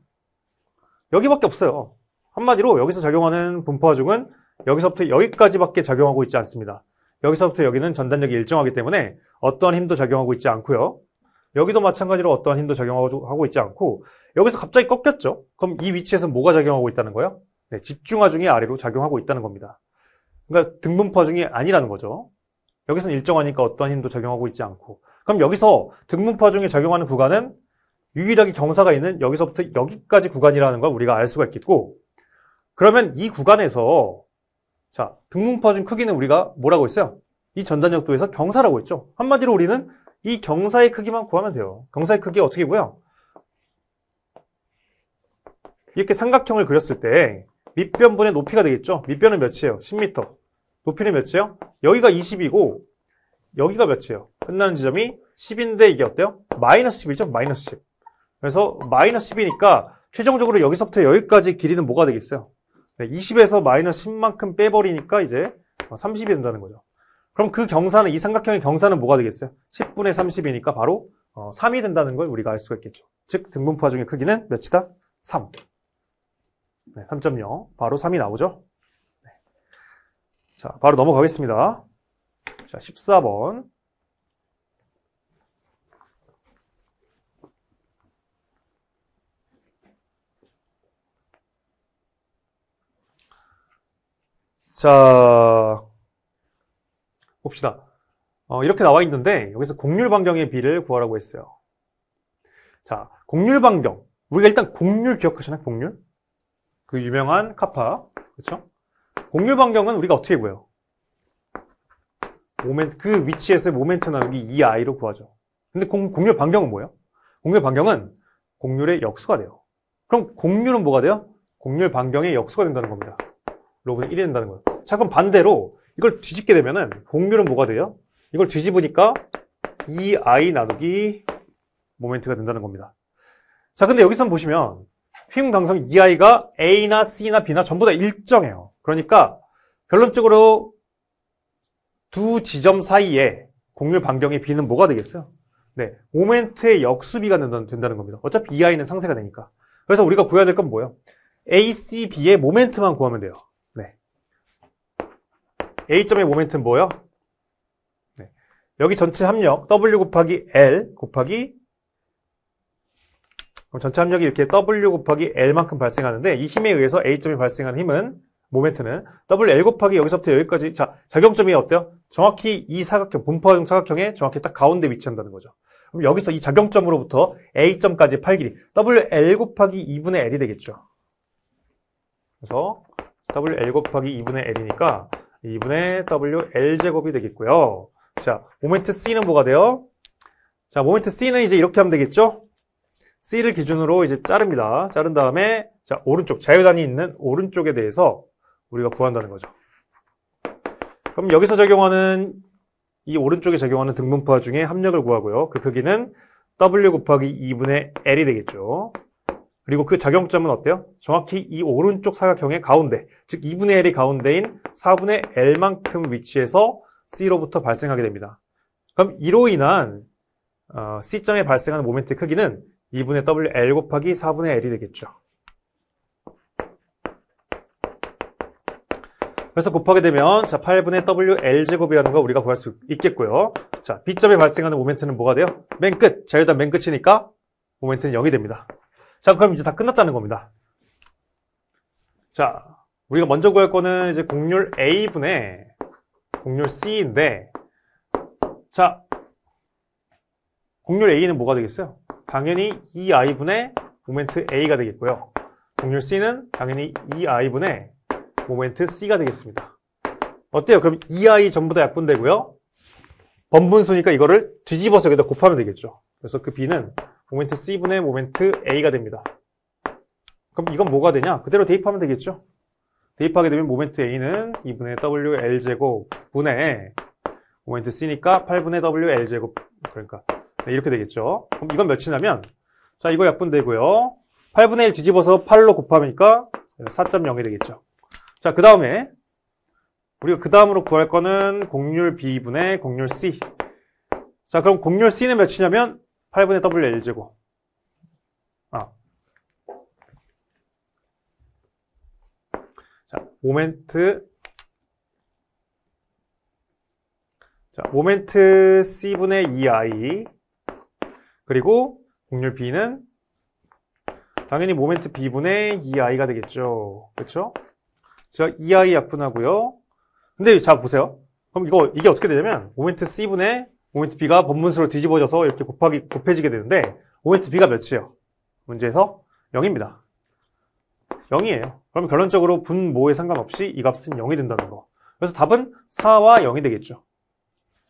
여기밖에 없어요. 한마디로 여기서 작용하는 분포화 중은 여기서부터 여기까지밖에 작용하고 있지 않습니다. 여기서부터 여기는 전단력이 일정하기 때문에 어떠한 힘도 작용하고 있지 않고요. 여기도 마찬가지로 어떠한 힘도 작용하고 있지 않고, 여기서 갑자기 꺾였죠? 그럼 이 위치에서 뭐가 작용하고 있다는 거예요? 네, 집중화 중이 아래로 작용하고 있다는 겁니다. 그러니까 등분포화 중이 아니라는 거죠. 여기서는 일정하니까 어떠한 힘도 작용하고 있지 않고, 그럼 여기서 등분포화 중에 작용하는 구간은 유일하게 경사가 있는 여기서부터 여기까지 구간이라는 걸 우리가 알 수가 있겠고, 그러면 이 구간에서 자, 등분포화 중 크기는 우리가 뭐라고 했어요? 이 전단력도에서 경사라고 했죠. 한마디로 우리는 이 경사의 크기만 구하면 돼요. 경사의 크기 어떻게 구해요? 이렇게 삼각형을 그렸을 때 밑변분의 높이가 되겠죠. 밑변은 몇이에요? 10m. 높이는 몇이에요? 여기가 20이고 여기가 몇이에요? 끝나는 지점이 10인데 이게 어때요? 마이너스 10이죠. 마이너스 10. 그래서 마이너스 10이니까 최종적으로 여기서부터 여기까지 길이는 뭐가 되겠어요? 20에서 마이너스 10만큼 빼버리니까 이제 30이 된다는 거죠. 그럼 그 경사는, 이 삼각형의 경사는 뭐가 되겠어요? 10분의 30이니까 바로 3이 된다는 걸 우리가 알 수가 있겠죠. 즉 등분포화 중의 크기는 몇이다? 3. 네, 3.0. 바로 3이 나오죠? 네. 자, 바로 넘어가겠습니다. 자, 14번. 자, 봅시다. 이렇게 나와 있는데 여기서 곡률 반경의 비를 구하라고 했어요. 자, 곡률 반경. 우리가 일단 곡률 기억하시나요? 곡률? 그 유명한 카파. 그렇죠? 곡률 반경은 우리가 어떻게 구해요? 그 위치에서의 모멘트 나누기 2i로 구하죠. 근데 곡률 반경은 뭐예요? 곡률 반경은 곡률의 역수가 돼요. 그럼 곡률은 뭐가 돼요? 곡률 반경의 역수가 된다는 겁니다. 로그는 1이 된다는 거예요. 자, 그럼 반대로 이걸 뒤집게 되면은 곡률은 뭐가 돼요? 이걸 뒤집으니까 2i 나누기 모멘트가 된다는 겁니다. 자, 근데 여기서 보시면 휘응강성 2i가 A나 C나 B나 전부 다 일정해요. 그러니까 결론적으로 두 지점 사이에 곡률 반경의 B는 뭐가 되겠어요? 네, 모멘트의 역수비가 된다는 겁니다. 어차피 2i는 상쇄가 되니까. 그래서 우리가 구해야 될 건 뭐예요? A, C, B의 모멘트만 구하면 돼요. 네. A점의 모멘트는 뭐예요? 네. 여기 전체 합력 W 곱하기 L 곱하기 전체 합력이 이렇게 W 곱하기 L만큼 발생하는데 이 힘에 의해서 A점이 발생하는 힘은 모멘트는 WL 곱하기 여기서부터 여기까지. 자, 작용점이 어때요? 정확히 이 사각형, 분포화중 사각형의 정확히 딱 가운데 위치한다는 거죠. 그럼 여기서 이 작용점으로부터 A점까지 팔 길이 WL 곱하기 2분의 L이 되겠죠. 그래서 WL 곱하기 2분의 L이니까 2분의 WL 제곱이 되겠고요. 자, 모멘트 C는 뭐가 돼요? 자, 모멘트 C는 이제 이렇게 하면 되겠죠? C를 기준으로 이제 자릅니다. 자른 다음에 자, 오른쪽, 자유단이 있는 오른쪽에 대해서 우리가 구한다는 거죠. 그럼 여기서 적용하는 이 오른쪽에 적용하는 등분포화 중에 합력을 구하고요. 그 크기는 W 곱하기 2분의 L이 되겠죠. 그리고 그 작용점은 어때요? 정확히 이 오른쪽 사각형의 가운데, 즉 2분의 L이 가운데인 4분의 L만큼 위치해서 C로부터 발생하게 됩니다. 그럼 이로 인한 C점에 발생하는 모멘트의 크기는 2분의 WL 곱하기 4분의 L이 되겠죠. 그래서 곱하게 되면 자 8분의 WL 제곱이라는 거 우리가 구할 수 있겠고요. 자, B점에 발생하는 모멘트는 뭐가 돼요? 맨 끝, 자유단 맨 끝이니까 모멘트는 0이 됩니다. 자, 그럼 이제 다 끝났다는 겁니다. 자, 우리가 먼저 구할 거는 이제 곡률 A분의 곡률 C인데, 자, 곡률 A는 뭐가 되겠어요? 당연히 2i분의 모멘트 A가 되겠고요. 곡률 C는 당연히 2i분의 모멘트 C가 되겠습니다. 어때요? 그럼 2i 전부 다 약분되고요. 번분수니까 이거를 뒤집어서 여기다 곱하면 되겠죠. 그래서 그 B는 모멘트 C분의 모멘트 A가 됩니다. 그럼 이건 뭐가 되냐? 그대로 대입하면 되겠죠. 대입하게 되면 모멘트 A는 2분의 WL제곱 분의 모멘트 C니까 8분의 WL제곱. 그러니까 네, 이렇게 되겠죠. 그럼 이건 몇이냐면 자, 이거 약분되고요. 8분의 1 뒤집어서 8로 곱하니까 4.0이 되겠죠. 자, 그 다음에 우리가 그 다음으로 구할 거는 곡률 B분의 곡률 C. 자, 그럼 곡률 C는 몇이냐면 8분의 WL제곱. 자, 모멘트 C분의 2i. 그리고 곡률 B는 당연히 모멘트 B분의 2i가 되겠죠. 그렇죠? 자, 2i 약분하고요. 근데 자, 보세요. 그럼 이게 어떻게 되냐면 모멘트 C분의 모멘트 B가 번분수로 뒤집어져서 이렇게 곱해지게 되는데 모멘트 B가 몇이에요? 문제에서 0입니다. 0이에요. 그럼 결론적으로 분모에 상관없이 이 값은 0이 된다는 거. 그래서 답은 4와 0이 되겠죠.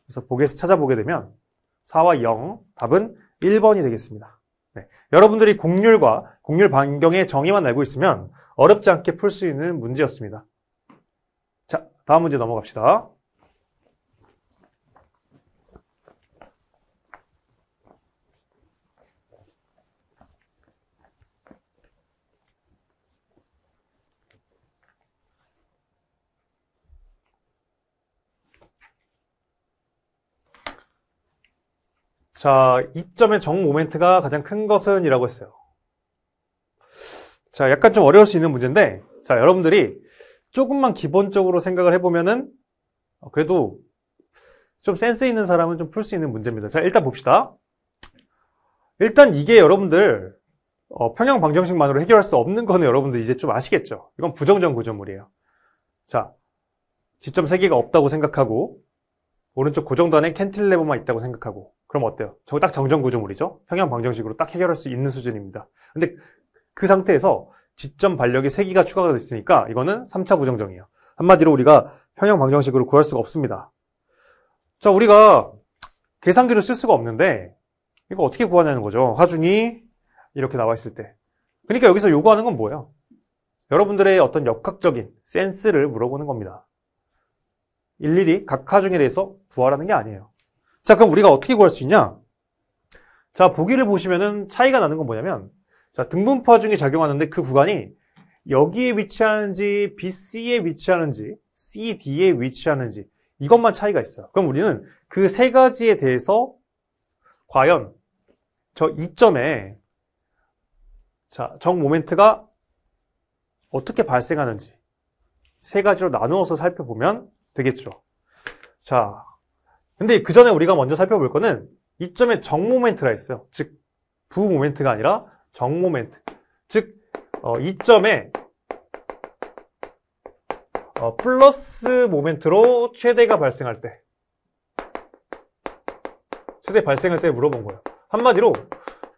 그래서 보기에서 찾아보게 되면 4와 0, 답은 1번이 되겠습니다. 네. 여러분들이 곡률과 곡률 반경의 정의만 알고 있으면 어렵지 않게 풀 수 있는 문제였습니다. 자, 다음 문제 넘어갑시다. 자, 이점의 정 모멘트가 가장 큰 것은 이라고 했어요. 자, 약간 좀 어려울 수 있는 문제인데, 자, 여러분들이 조금만 기본적으로 생각을 해보면은, 그래도 좀 센스 있는 사람은 좀 풀 수 있는 문제입니다. 자, 일단 봅시다. 일단 이게 여러분들, 평형 방정식만으로 해결할 수 없는 거는 여러분들 이제 좀 아시겠죠? 이건 부정전 구조물이에요. 자, 지점 3개가 없다고 생각하고, 오른쪽 고정단에 캔틸레버만 있다고 생각하고, 그럼 어때요? 저거 딱 정전 구조물이죠? 평형 방정식으로 딱 해결할 수 있는 수준입니다. 근데 그 상태에서 지점 반력이 3개가 추가가 됐으니까 이거는 3차 부정정이에요. 한마디로 우리가 평형 방정식으로 구할 수가 없습니다. 자, 우리가 계산기를 쓸 수가 없는데 이거 어떻게 구하냐는 거죠. 하중이 이렇게 나와 있을 때. 그러니까 여기서 요구하는 건 뭐예요? 여러분들의 어떤 역학적인 센스를 물어보는 겁니다. 일일이 각 하중에 대해서 구하라는 게 아니에요. 자, 그럼 우리가 어떻게 구할 수 있냐? 자, 보기를 보시면은 차이가 나는 건 뭐냐면, 자, 등분포 하중이 작용하는데 그 구간이 여기에 위치하는지, BC에 위치하는지, CD에 위치하는지, 이것만 차이가 있어요. 그럼 우리는 그 세 가지에 대해서 과연 저 이점에, 자, 정 모멘트가 어떻게 발생하는지 세 가지로 나누어서 살펴보면 되겠죠. 자, 근데 그 전에 우리가 먼저 살펴볼 거는 이점에 정 모멘트라 했어요. 즉, 부 모멘트가 아니라 정 모멘트. 즉, 이점에 플러스 모멘트로 최대가 발생할 때, 최대 발생할 때 물어본 거예요. 한마디로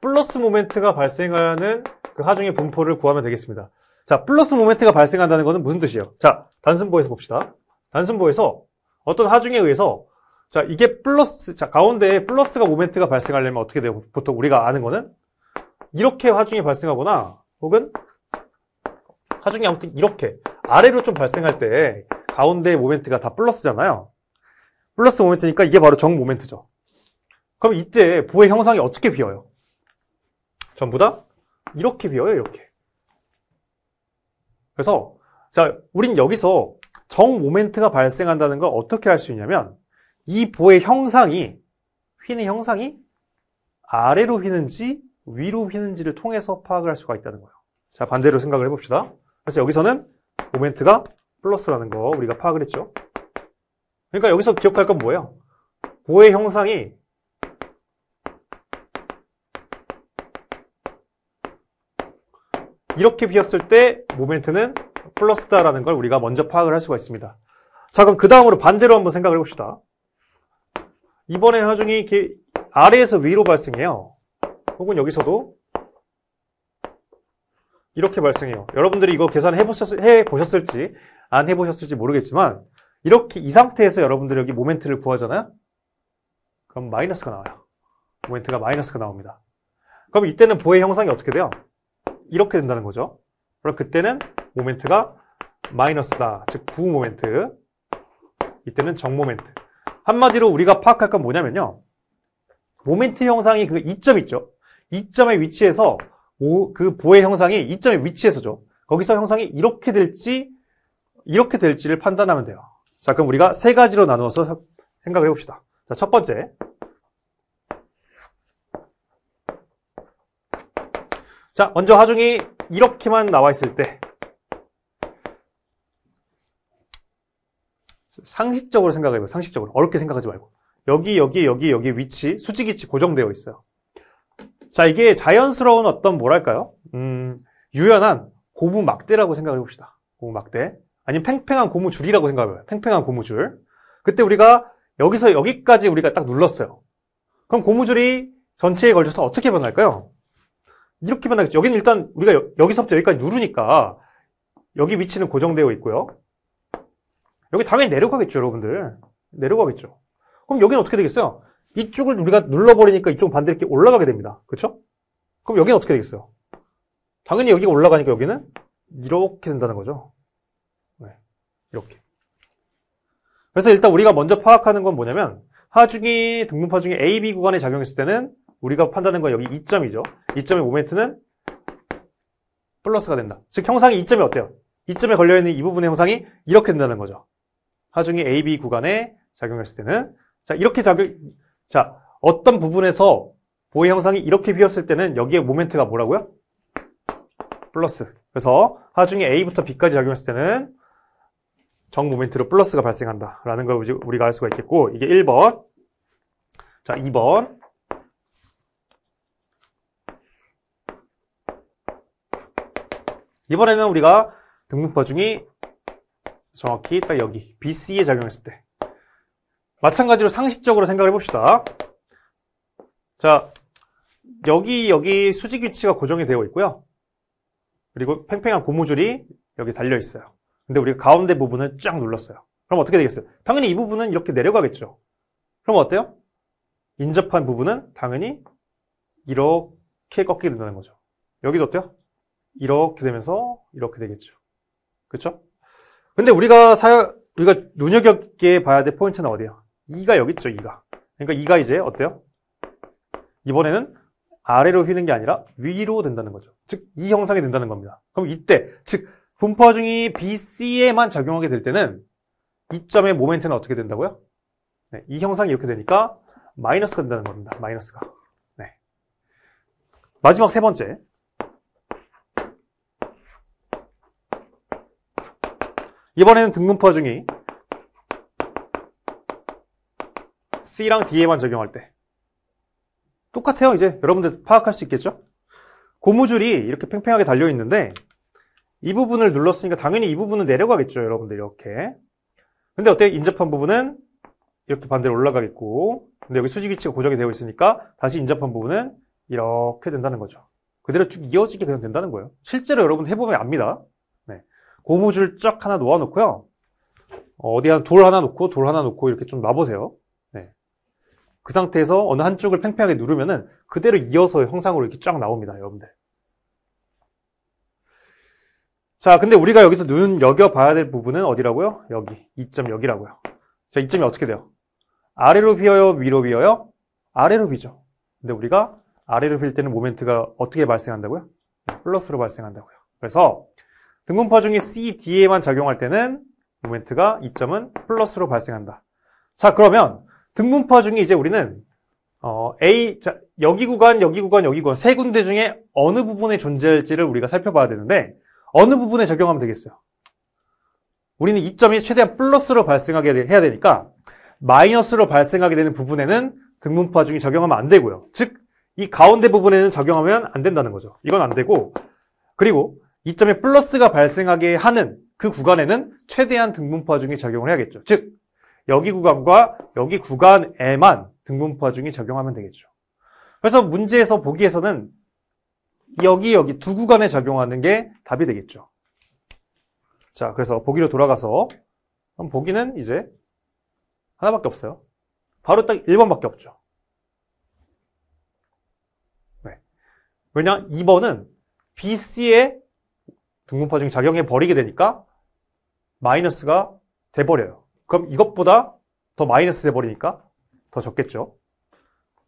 플러스 모멘트가 발생하는 그 하중의 분포를 구하면 되겠습니다. 자, 플러스 모멘트가 발생한다는 것은 무슨 뜻이에요? 자, 단순보에서 봅시다. 단순보에서 어떤 하중에 의해서, 자, 이게 플러스, 자, 가운데에 플러스가 모멘트가 발생하려면 어떻게 돼요? 보통 우리가 아는 거는 이렇게 하중이 발생하거나 혹은 하중이 아무튼 이렇게 아래로 좀 발생할 때 가운데 모멘트가 다 플러스잖아요. 플러스 모멘트니까 이게 바로 정 모멘트죠. 그럼 이때 보의 형상이 어떻게 비어요? 전부 다 이렇게 비어요, 이렇게. 그래서 자, 우린 여기서 정 모멘트가 발생한다는 걸 어떻게 할 수 있냐면 이 보의 형상이, 휘는 형상이 아래로 휘는지 위로 휘는지를 통해서 파악을 할 수가 있다는 거예요. 자, 반대로 생각을 해봅시다. 그래서 여기서는 모멘트가 플러스라는 거 우리가 파악을 했죠. 그러니까 여기서 기억할 건 뭐예요? 보의 형상이 이렇게 비었을 때 모멘트는 플러스다라는 걸 우리가 먼저 파악을 할 수가 있습니다. 자, 그럼 그 다음으로 반대로 한번 생각을 해봅시다. 이번엔 하중이 이렇게 아래에서 위로 발생해요. 혹은 여기서도 이렇게 발생해요. 여러분들이 이거 해보셨을지 안 해보셨을지 모르겠지만 이렇게 이 상태에서 여러분들이 여기 모멘트를 구하잖아요. 그럼 마이너스가 나와요. 모멘트가 마이너스가 나옵니다. 그럼 이때는 보의 형상이 어떻게 돼요? 이렇게 된다는 거죠. 그럼 그때는 모멘트가 마이너스다. 즉 부모멘트. 이때는 정모멘트. 한마디로 우리가 파악할 건 뭐냐면요. 모멘트 형상이 그 이점 있죠. 이점의 위치에서 그 보의 형상이 이점의 위치에서죠. 거기서 형상이 이렇게 될지 이렇게 될지를 판단하면 돼요. 자, 그럼 우리가 세 가지로 나누어서 생각을 해봅시다. 자, 첫 번째. 자, 먼저 하중이 이렇게만 나와 있을 때 상식적으로 생각해봐요. 상식적으로. 어렵게 생각하지 말고. 여기 위치, 수직 위치 고정되어 있어요. 자, 이게 자연스러운 어떤 뭐랄까요? 유연한 고무 막대라고 생각을 해봅시다. 고무 막대. 아니면 팽팽한 고무줄이라고 생각해봐요. 팽팽한 고무줄. 그때 우리가 여기서 여기까지 우리가 딱 눌렀어요. 그럼 고무줄이 전체에 걸쳐서 어떻게 변할까요? 이렇게 변하겠죠. 여기는 일단 우리가 여기서부터 여기까지 누르니까 여기 위치는 고정되어 있고요. 여기 당연히 내려가겠죠, 여러분들. 내려가겠죠. 그럼 여기는 어떻게 되겠어요? 이쪽을 우리가 눌러버리니까 이쪽 반대로 이렇게 올라가게 됩니다. 그렇죠? 그럼 여기는 어떻게 되겠어요? 당연히 여기가 올라가니까 여기는 이렇게 된다는 거죠. 네, 이렇게. 그래서 일단 우리가 먼저 파악하는 건 뭐냐면 하중이 등분파 중에 A, B 구간에 작용했을 때는 우리가 판단하는 건 여기 2점이죠. 2점의 모멘트는 플러스가 된다. 즉 형상이 2점이 어때요? 2점에 걸려있는 이 부분의 형상이 이렇게 된다는 거죠. 하중이 A, B 구간에 작용했을 때는 자, 어떤 부분에서 보의 형상이 이렇게 비었을 때는 여기에 모멘트가 뭐라고요? 플러스. 그래서 하중에 A부터 B까지 작용했을 때는 정 모멘트로 플러스가 발생한다 라는 걸 우리가 알 수가 있겠고, 이게 1번. 자, 2번. 이번에는 우리가 등분파중이 정확히 딱 여기 BC에 작용했을 때 마찬가지로 상식적으로 생각을 해봅시다. 자, 여기 수직 위치가 고정이 되어 있고요. 그리고 팽팽한 고무줄이 여기 달려 있어요. 근데 우리가 가운데 부분을 쫙 눌렀어요. 그럼 어떻게 되겠어요? 당연히 이 부분은 이렇게 내려가겠죠. 그럼 어때요? 인접한 부분은 당연히 이렇게 꺾이게 된다는 거죠. 여기도 어때요? 이렇게 되면서 이렇게 되겠죠. 그렇죠? 근데 우리가 눈여겹게 봐야 될 포인트는 어디야? 2가 여기 있죠, 2가. 그러니까 2가 이제 어때요? 이번에는 아래로 휘는 게 아니라 위로 된다는 거죠. 즉, 이 형상이 된다는 겁니다. 그럼 이때, 즉, 분파중이 BC에만 작용하게 될 때는 이 점의 모멘트는 어떻게 된다고요? 네, 이 형상이 이렇게 되니까 마이너스가 된다는 겁니다. 마이너스가. 네. 마지막 세 번째. 이번에는 등분파중이 C랑 D에만 적용할 때 똑같아요. 이제 여러분들 파악할 수 있겠죠? 고무줄이 이렇게 팽팽하게 달려있는데 이 부분을 눌렀으니까 당연히 이 부분은 내려가겠죠. 여러분들 이렇게. 근데 어때요? 인접한 부분은 이렇게 반대로 올라가겠고, 근데 여기 수직 위치가 고정이 되어 있으니까 다시 인접한 부분은 이렇게 된다는 거죠. 그대로 쭉 이어지게 그냥 된다는 거예요. 실제로 여러분 해보면 압니다. 네. 고무줄 쫙 하나 놓아놓고요. 어디 돌 하나 놓고 이렇게 좀 놔보세요. 네. 그 상태에서 어느 한쪽을 팽팽하게 누르면은 그대로 이어서 형상으로 이렇게 쫙 나옵니다, 여러분들. 자, 근데 우리가 여기서 눈여겨봐야 될 부분은 어디라고요? 여기. 이 점 여기라고요. 자, 이 점이 어떻게 돼요? 아래로 비어요? 위로 비어요? 아래로 비죠. 근데 우리가 아래로 빌 때는 모멘트가 어떻게 발생한다고요? 플러스로 발생한다고요. 그래서 등분파중이 C, D에만 작용할 때는 모멘트가 이 점은 플러스로 발생한다. 자, 그러면 등분파중이 이제 우리는 자, 여기 구간 세 군데 중에 어느 부분에 존재할지를 우리가 살펴봐야 되는데 어느 부분에 적용하면 되겠어요? 우리는 이 점이 최대한 플러스로 발생하게 해야 되니까 마이너스로 발생하게 되는 부분에는 등분파중이 적용하면 안 되고요. 즉, 이 가운데 부분에는 적용하면 안 된다는 거죠. 이건 안 되고, 그리고 이 점에 플러스가 발생하게 하는 그 구간에는 최대한 등분파중이 적용을 해야겠죠. 즉, 여기 구간과 여기 구간에만 등분파중이 적용하면 되겠죠. 그래서 문제에서 보기에서는 여기 두 구간에 적용하는 게 답이 되겠죠. 자, 그래서 보기로 돌아가서 그럼 보기는 이제 하나밖에 없어요. 바로 딱 1번밖에 없죠. 네. 왜냐? 2번은 BC에 등분파중이 작용해 버리게 되니까 마이너스가 돼버려요. 그럼 이것보다 더 마이너스 돼버리니까 더 적겠죠.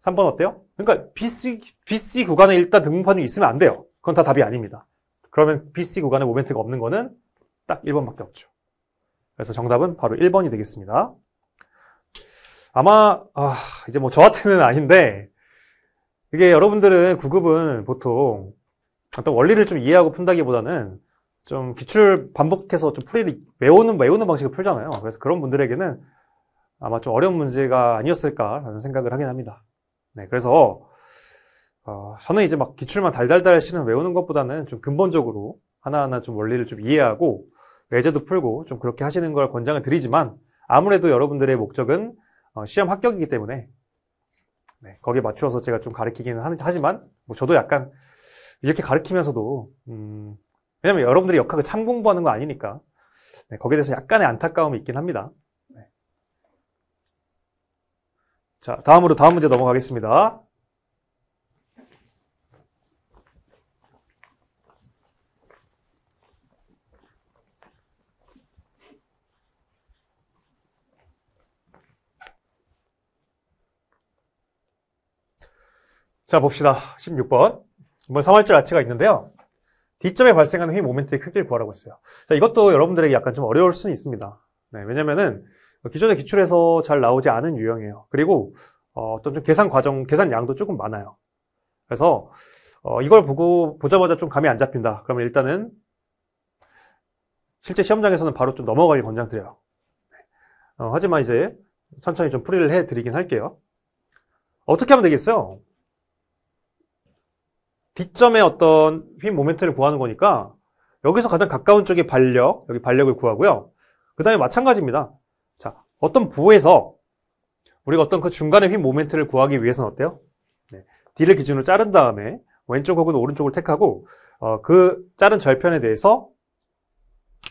3번 어때요? 그러니까 BC 구간에 일단 등분파중이 있으면 안 돼요. 그건 다 답이 아닙니다. 그러면 BC 구간에 모멘트가 없는 거는 딱 1번밖에 없죠. 그래서 정답은 바로 1번이 되겠습니다. 아마 이제 뭐 저한테는 아닌데 이게 여러분들은 9급은 보통 어떤 원리를 좀 이해하고 푼다기보다는 좀 기출 반복해서 좀 풀이를 외우는 방식을 풀잖아요. 그래서 그런 분들에게는 아마 좀 어려운 문제가 아니었을까라는 생각을 하긴 합니다. 네, 그래서 저는 이제 막 기출만 달달달 실은 외우는 것보다는 좀 근본적으로 하나하나 좀 원리를 좀 이해하고 외제도 풀고 좀 그렇게 하시는 걸 권장을 드리지만 아무래도 여러분들의 목적은 시험 합격이기 때문에 네, 거기에 맞추어서 제가 좀 가르치기는 하지만 뭐 저도 약간 이렇게 가르치면서도 왜냐면 여러분들이 역학을 참 공부하는 거 아니니까 네, 거기에 대해서 약간의 안타까움이 있긴 합니다. 네. 자, 다음 문제 넘어가겠습니다. 자, 봅시다. 16번. 이번 3활줄 아치가 있는데요. D점에 발생하는 휘 모멘트의 크기를 구하라고 했어요. 자, 이것도 여러분들에게 약간 좀 어려울 수는 있습니다. 네, 왜냐면은 기존의 기출에서 잘 나오지 않은 유형이에요. 그리고 어떤 좀 계산 양도 조금 많아요. 그래서 이걸 보자마자 좀 감이 안 잡힌다. 그러면 일단은 실제 시험장에서는 바로 좀 넘어가길 권장드려요. 하지만 이제 천천히 좀 풀이를 해드리긴 할게요. 어떻게 하면 되겠어요? 뒷점의 어떤 휘 모멘트를 구하는 거니까 여기서 가장 가까운 쪽의 반력, 여기 반력을 구하고요. 그 다음에 마찬가지입니다. 자, 어떤 부에서 우리가 어떤 그 중간의 휘 모멘트를 구하기 위해서는 어때요? 네, D를 기준으로 자른 다음에 왼쪽 혹은 오른쪽을 택하고 그 자른 절편에 대해서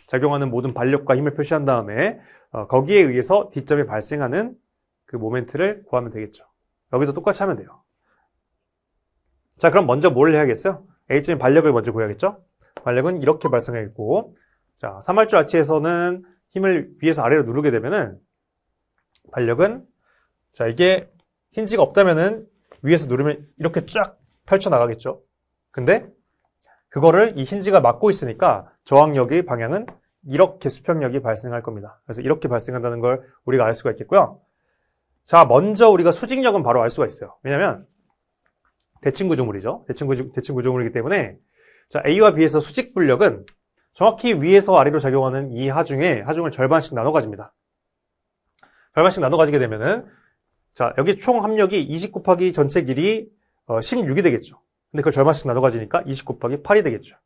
작용하는 모든 반력과 힘을 표시한 다음에 거기에 의해서 D점이 발생하는 그 모멘트를 구하면 되겠죠. 여기도 똑같이 하면 돼요. 자, 그럼 먼저 뭘 해야겠어요? H점의 반력을 먼저 구해야겠죠? 반력은 이렇게 발생하겠고, 자, 삼할줄 아치에서는 힘을 위에서 아래로 누르게 되면은 반력은, 자, 이게 힌지가 없다면은 위에서 누르면 이렇게 쫙 펼쳐나가겠죠? 근데 그거를 이 힌지가 막고 있으니까 저항력의 방향은 이렇게 수평력이 발생할 겁니다. 그래서 이렇게 발생한다는 걸 우리가 알 수가 있겠고요. 자, 먼저 우리가 수직력은 바로 알 수가 있어요. 왜냐면 대칭 구조물이죠. 대칭 구조물이기 때문에 자, A와 B에서 수직 불력은 정확히 위에서 아래로 작용하는 이 하중을 절반씩 나눠 가집니다. 절반씩 나눠 가지게 되면은 자, 여기 총 합력이 20 곱하기 전체 길이 16이 되겠죠. 근데 그걸 절반씩 나눠 가지니까 20 곱하기 8이 되겠죠.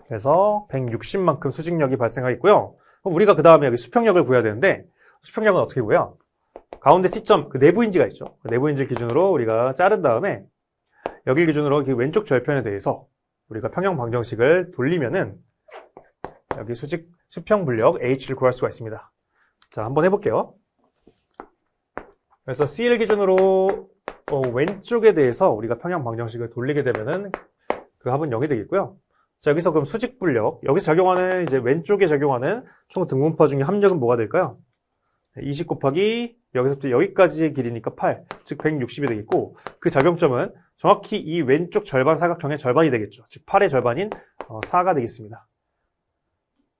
그래서 160만큼 수직력이 발생하겠고요. 그럼 우리가 그 다음에 여기 수평력을 구해야 되는데 수평력은 어떻게 구해요? 가운데 C점, 그 내부 힌지가 있죠. 그 내부 힌지 기준으로 우리가 자른 다음에 여기 기준으로 왼쪽 절편에 대해서 우리가 평형 방정식을 돌리면은 여기 수평 불력 H를 구할 수가 있습니다. 자, 한번 해볼게요. 그래서 C를 기준으로 왼쪽에 대해서 우리가 평형 방정식을 돌리게 되면은 그 합은 0이 되겠고요. 자, 여기서 그럼 수직 불력, 여기서 작용하는 이제 왼쪽에 작용하는 총 등분파 중에 합력은 뭐가 될까요? 20 곱하기 여기서부터 여기까지의 길이니까 8, 즉 160이 되겠고 그 작용점은 정확히 이 왼쪽 절반 사각형의 절반이 되겠죠. 즉 8의 절반인 4가 되겠습니다.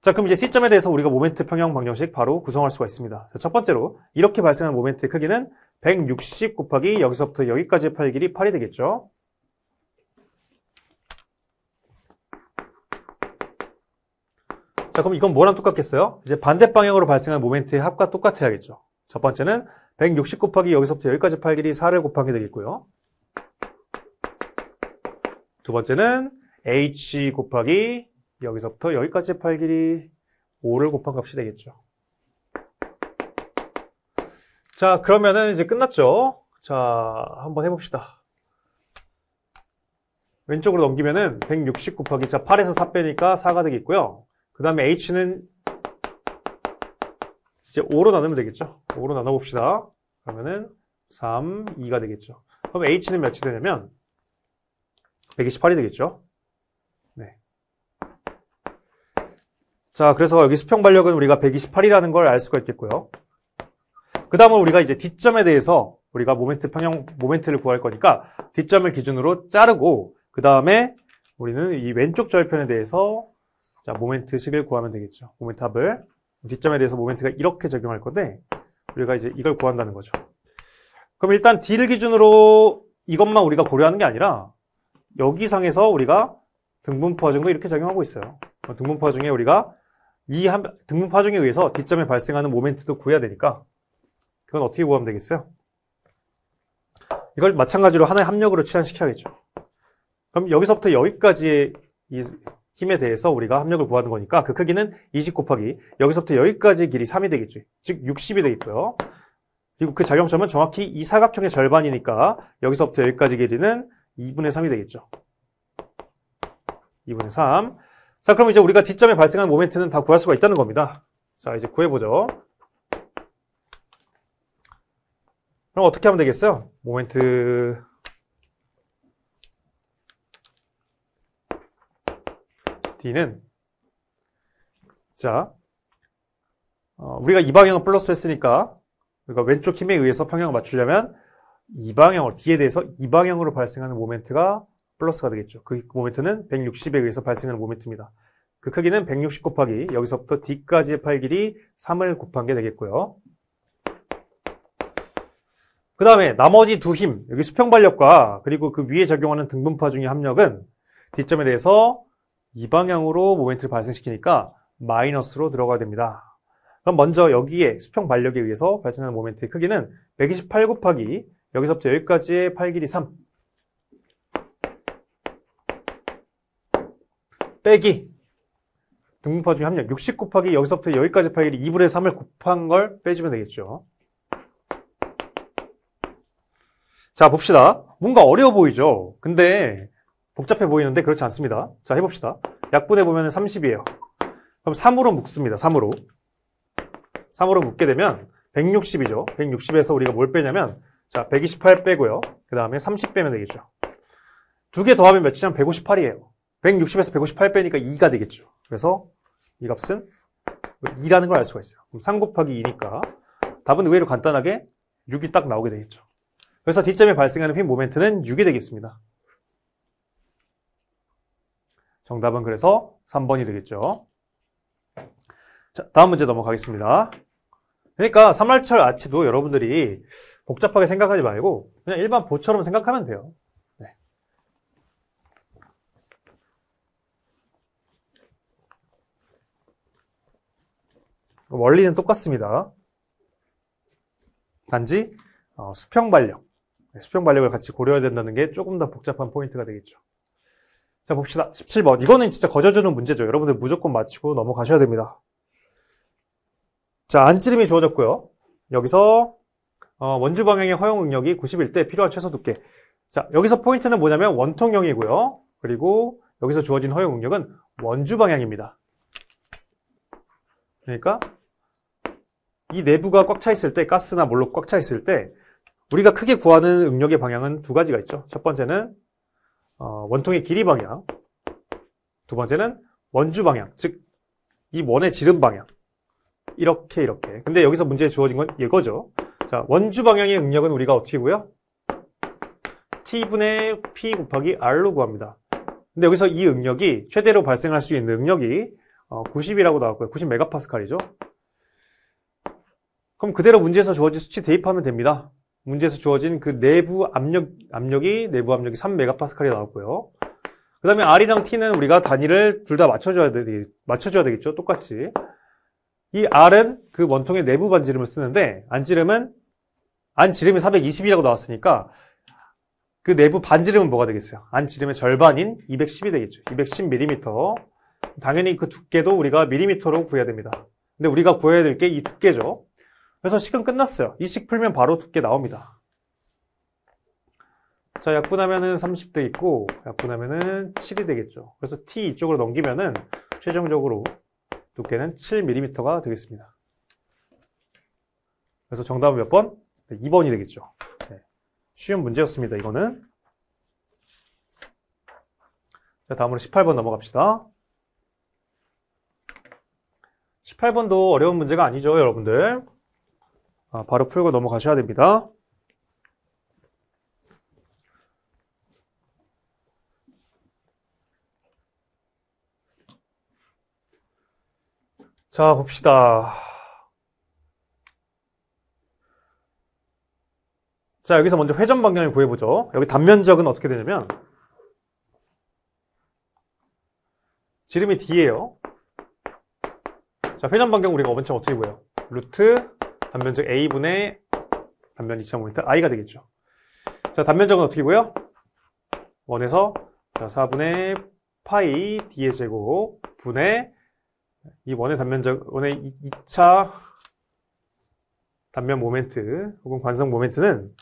자, 그럼 이제 C점에 대해서 우리가 모멘트 평형 방정식 바로 구성할 수가 있습니다. 자, 첫 번째로 이렇게 발생하는 모멘트의 크기는 160 곱하기 여기서부터 여기까지의 팔 길이 8이 되겠죠. 자, 그럼 이건 뭐랑 똑같겠어요? 이제 반대 방향으로 발생한 모멘트의 합과 똑같아야겠죠. 첫 번째는 160 곱하기 여기서부터 여기까지 팔 길이 4를 곱한 게 되겠고요. 두 번째는 H 곱하기 여기서부터 여기까지 팔 길이 5를 곱한 값이 되겠죠. 자, 그러면은 이제 끝났죠? 자, 한번 해봅시다. 왼쪽으로 넘기면은 160 곱하기, 자, 8에서 4 빼니까 4가 되겠고요. 그 다음에 H는 이제 5로 나누면 되겠죠. 5로 나눠봅시다. 그러면은 3, 2가 되겠죠. 그럼 H는 몇이 되냐면 128이 되겠죠. 네. 자, 그래서 여기 수평 반력은 우리가 128이라는 걸 알 수가 있겠고요. 그 다음은 우리가 이제 D점에 대해서 우리가 모멘트를 구할 거니까 D점을 기준으로 자르고 그 다음에 우리는 이 왼쪽 절편에 대해서 자, 모멘트식을 구하면 되겠죠. 모멘트 합을. D점에 대해서 모멘트가 이렇게 적용할 건데 우리가 이제 이걸 구한다는 거죠. 그럼 일단 D를 기준으로 이것만 우리가 고려하는 게 아니라 여기 상에서 우리가 등분포 하중도 이렇게 작용하고 있어요. 등분포 하중에 우리가 등분포 하중에 의해서 D점에 발생하는 모멘트도 구해야 되니까 그건 어떻게 구하면 되겠어요? 이걸 마찬가지로 하나의 합력으로 치환시켜야겠죠. 그럼 여기서부터 여기까지의 이 힘에 대해서 우리가 합력을 구하는 거니까 그 크기는 20 곱하기 여기서부터 여기까지의 길이 3이 되겠죠. 즉 60이 되겠고요. 그리고 그 작용점은 정확히 이 사각형의 절반이니까 여기서부터 여기까지 길이는 2분의 3이 되겠죠. 2분의 3. 자, 그럼 이제 우리가 D점에 발생한 모멘트는 다 구할 수가 있다는 겁니다. 자, 이제 구해보죠. 그럼 어떻게 하면 되겠어요? 모멘트 D는 자, 우리가 이 방향을 플러스 했으니까 우리가 왼쪽 힘에 의해서 평형을 맞추려면 이 방향으로 D에 대해서 이 방향으로 발생하는 모멘트가 플러스가 되겠죠. 그 모멘트는 160에 의해서 발생하는 모멘트입니다. 그 크기는 160 곱하기 여기서부터 D까지의 팔 길이 3을 곱한 게 되겠고요. 그 다음에 나머지 두 힘, 여기 수평 반력과 그리고 그 위에 적용하는 등분파 중의 합력은 D점에 대해서 이 방향으로 모멘트를 발생시키니까 마이너스로 들어가야 됩니다. 그럼 먼저 여기에 수평 반력에 의해서 발생하는 모멘트의 크기는 128 곱하기 여기서부터 여기까지의 팔 길이 3 빼기 등분파 중에 합력 60 곱하기 여기서부터 여기까지 팔 길이 2분의 3을 곱한 걸 빼주면 되겠죠. 자, 봅시다. 뭔가 어려워 보이죠? 근데 복잡해 보이는데 그렇지 않습니다. 자, 해봅시다. 약분해 보면 30이에요. 그럼 3으로 묶습니다. 3으로 묶게 되면 160이죠. 160에서 우리가 뭘 빼냐면 자, 128 빼고요. 그 다음에 30 빼면 되겠죠. 두 개 더하면 몇이냐면 158이에요. 160에서 158 빼니까 2가 되겠죠. 그래서 이 값은 2라는 걸 알 수가 있어요. 그럼 3 곱하기 2니까 답은 의외로 간단하게 6이 딱 나오게 되겠죠. 그래서 D점에 발생하는 핀 모멘트는 6이 되겠습니다. 정답은 그래서 3번이 되겠죠. 자, 다음 문제 넘어가겠습니다. 그러니까 삼할철 아치도 여러분들이 복잡하게 생각하지 말고 그냥 일반 보처럼 생각하면 돼요. 네. 원리는 똑같습니다. 단지 수평 반력을 같이 고려해야 된다는 게 조금 더 복잡한 포인트가 되겠죠. 자, 봅시다. 17번. 이거는 진짜 거저주는 문제죠. 여러분들 무조건 맞히고 넘어가셔야 됩니다. 자, 안찌름이 주어졌고요. 여기서 원주 방향의 허용 응력이 90일 때 필요한 최소 두께. 자, 여기서 포인트는 뭐냐면 원통형이고요. 그리고 여기서 주어진 허용 응력은 원주 방향입니다. 그러니까 이 내부가 꽉 차 있을 때, 가스나 물로 꽉 차 있을 때 우리가 크게 구하는 응력의 방향은 두 가지가 있죠. 첫 번째는 원통의 길이 방향, 두 번째는 원주 방향, 즉 이 원의 지름 방향. 이렇게. 근데 여기서 문제에 주어진 건 이거죠. 자, 원주 방향의 응력은 우리가 어떻게 구해요? T분의 P 곱하기 R로 구합니다. 근데 여기서 이 응력이 최대로 발생할 수 있는 응력이 90이라고 나왔고요. 90메가파스칼이죠. 그럼 그대로 문제에서 주어진 수치 대입하면 됩니다. 문제에서 주어진 그 내부 압력이 3메가파스칼이 나왔고요. 그 다음에 R이랑 T는 우리가 단위를 둘 다 맞춰줘야 되겠죠. 똑같이. 이 R은 그 원통의 내부 반지름을 쓰는데 안지름이 420이라고 나왔으니까 그 내부 반지름은 뭐가 되겠어요? 안지름의 절반인 210이 되겠죠. 210mm. 당연히 그 두께도 우리가 밀리미터로 구해야 됩니다. 근데 우리가 구해야 될 게 이 두께죠. 그래서 식은 끝났어요. 이 식 풀면 바로 두께 나옵니다. 자, 약분하면은 30 되겠고, 약분하면은 7이 되겠죠. 그래서 T 이쪽으로 넘기면은 최종적으로 두께는 7mm가 되겠습니다. 그래서 정답은 몇 번? 네, 2번이 되겠죠. 네. 쉬운 문제였습니다, 이거는. 자, 다음으로 18번 넘어갑시다. 18번도 어려운 문제가 아니죠, 여러분들. 바로 풀고 넘어가셔야 됩니다. 자, 봅시다. 자, 여기서 먼저 회전 방향을 구해보죠. 여기 단면적은 어떻게 되냐면 지름이 D예요. 자, 회전 방향 우리가 원점 어떻게 구해요? 루트 단면적 A분의 단면 2.5m I가 되겠죠. 자, 단면적은 어떻게 구해요? 1에서 4분의 파이 D의 제곱 분의 이 원의 단면적, 원의 2차 단면 모멘트 혹은 관성 모멘트는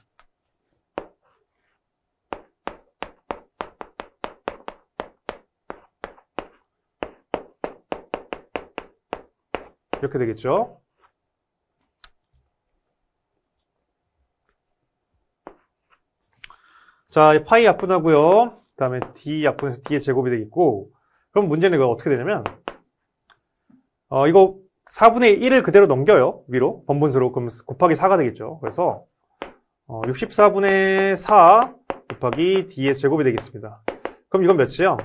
이렇게 되겠죠. 자, 파이 약분하고요. 그 다음에 D 약분해서 D의 제곱이 되겠고, 그럼 문제는 이거 어떻게 되냐면, 이거 4분의 1을 그대로 넘겨요. 위로. 번분수로. 그럼 곱하기 4가 되겠죠. 그래서, 64분의 4 곱하기 D의 제곱이 되겠습니다. 그럼 이건 몇이요?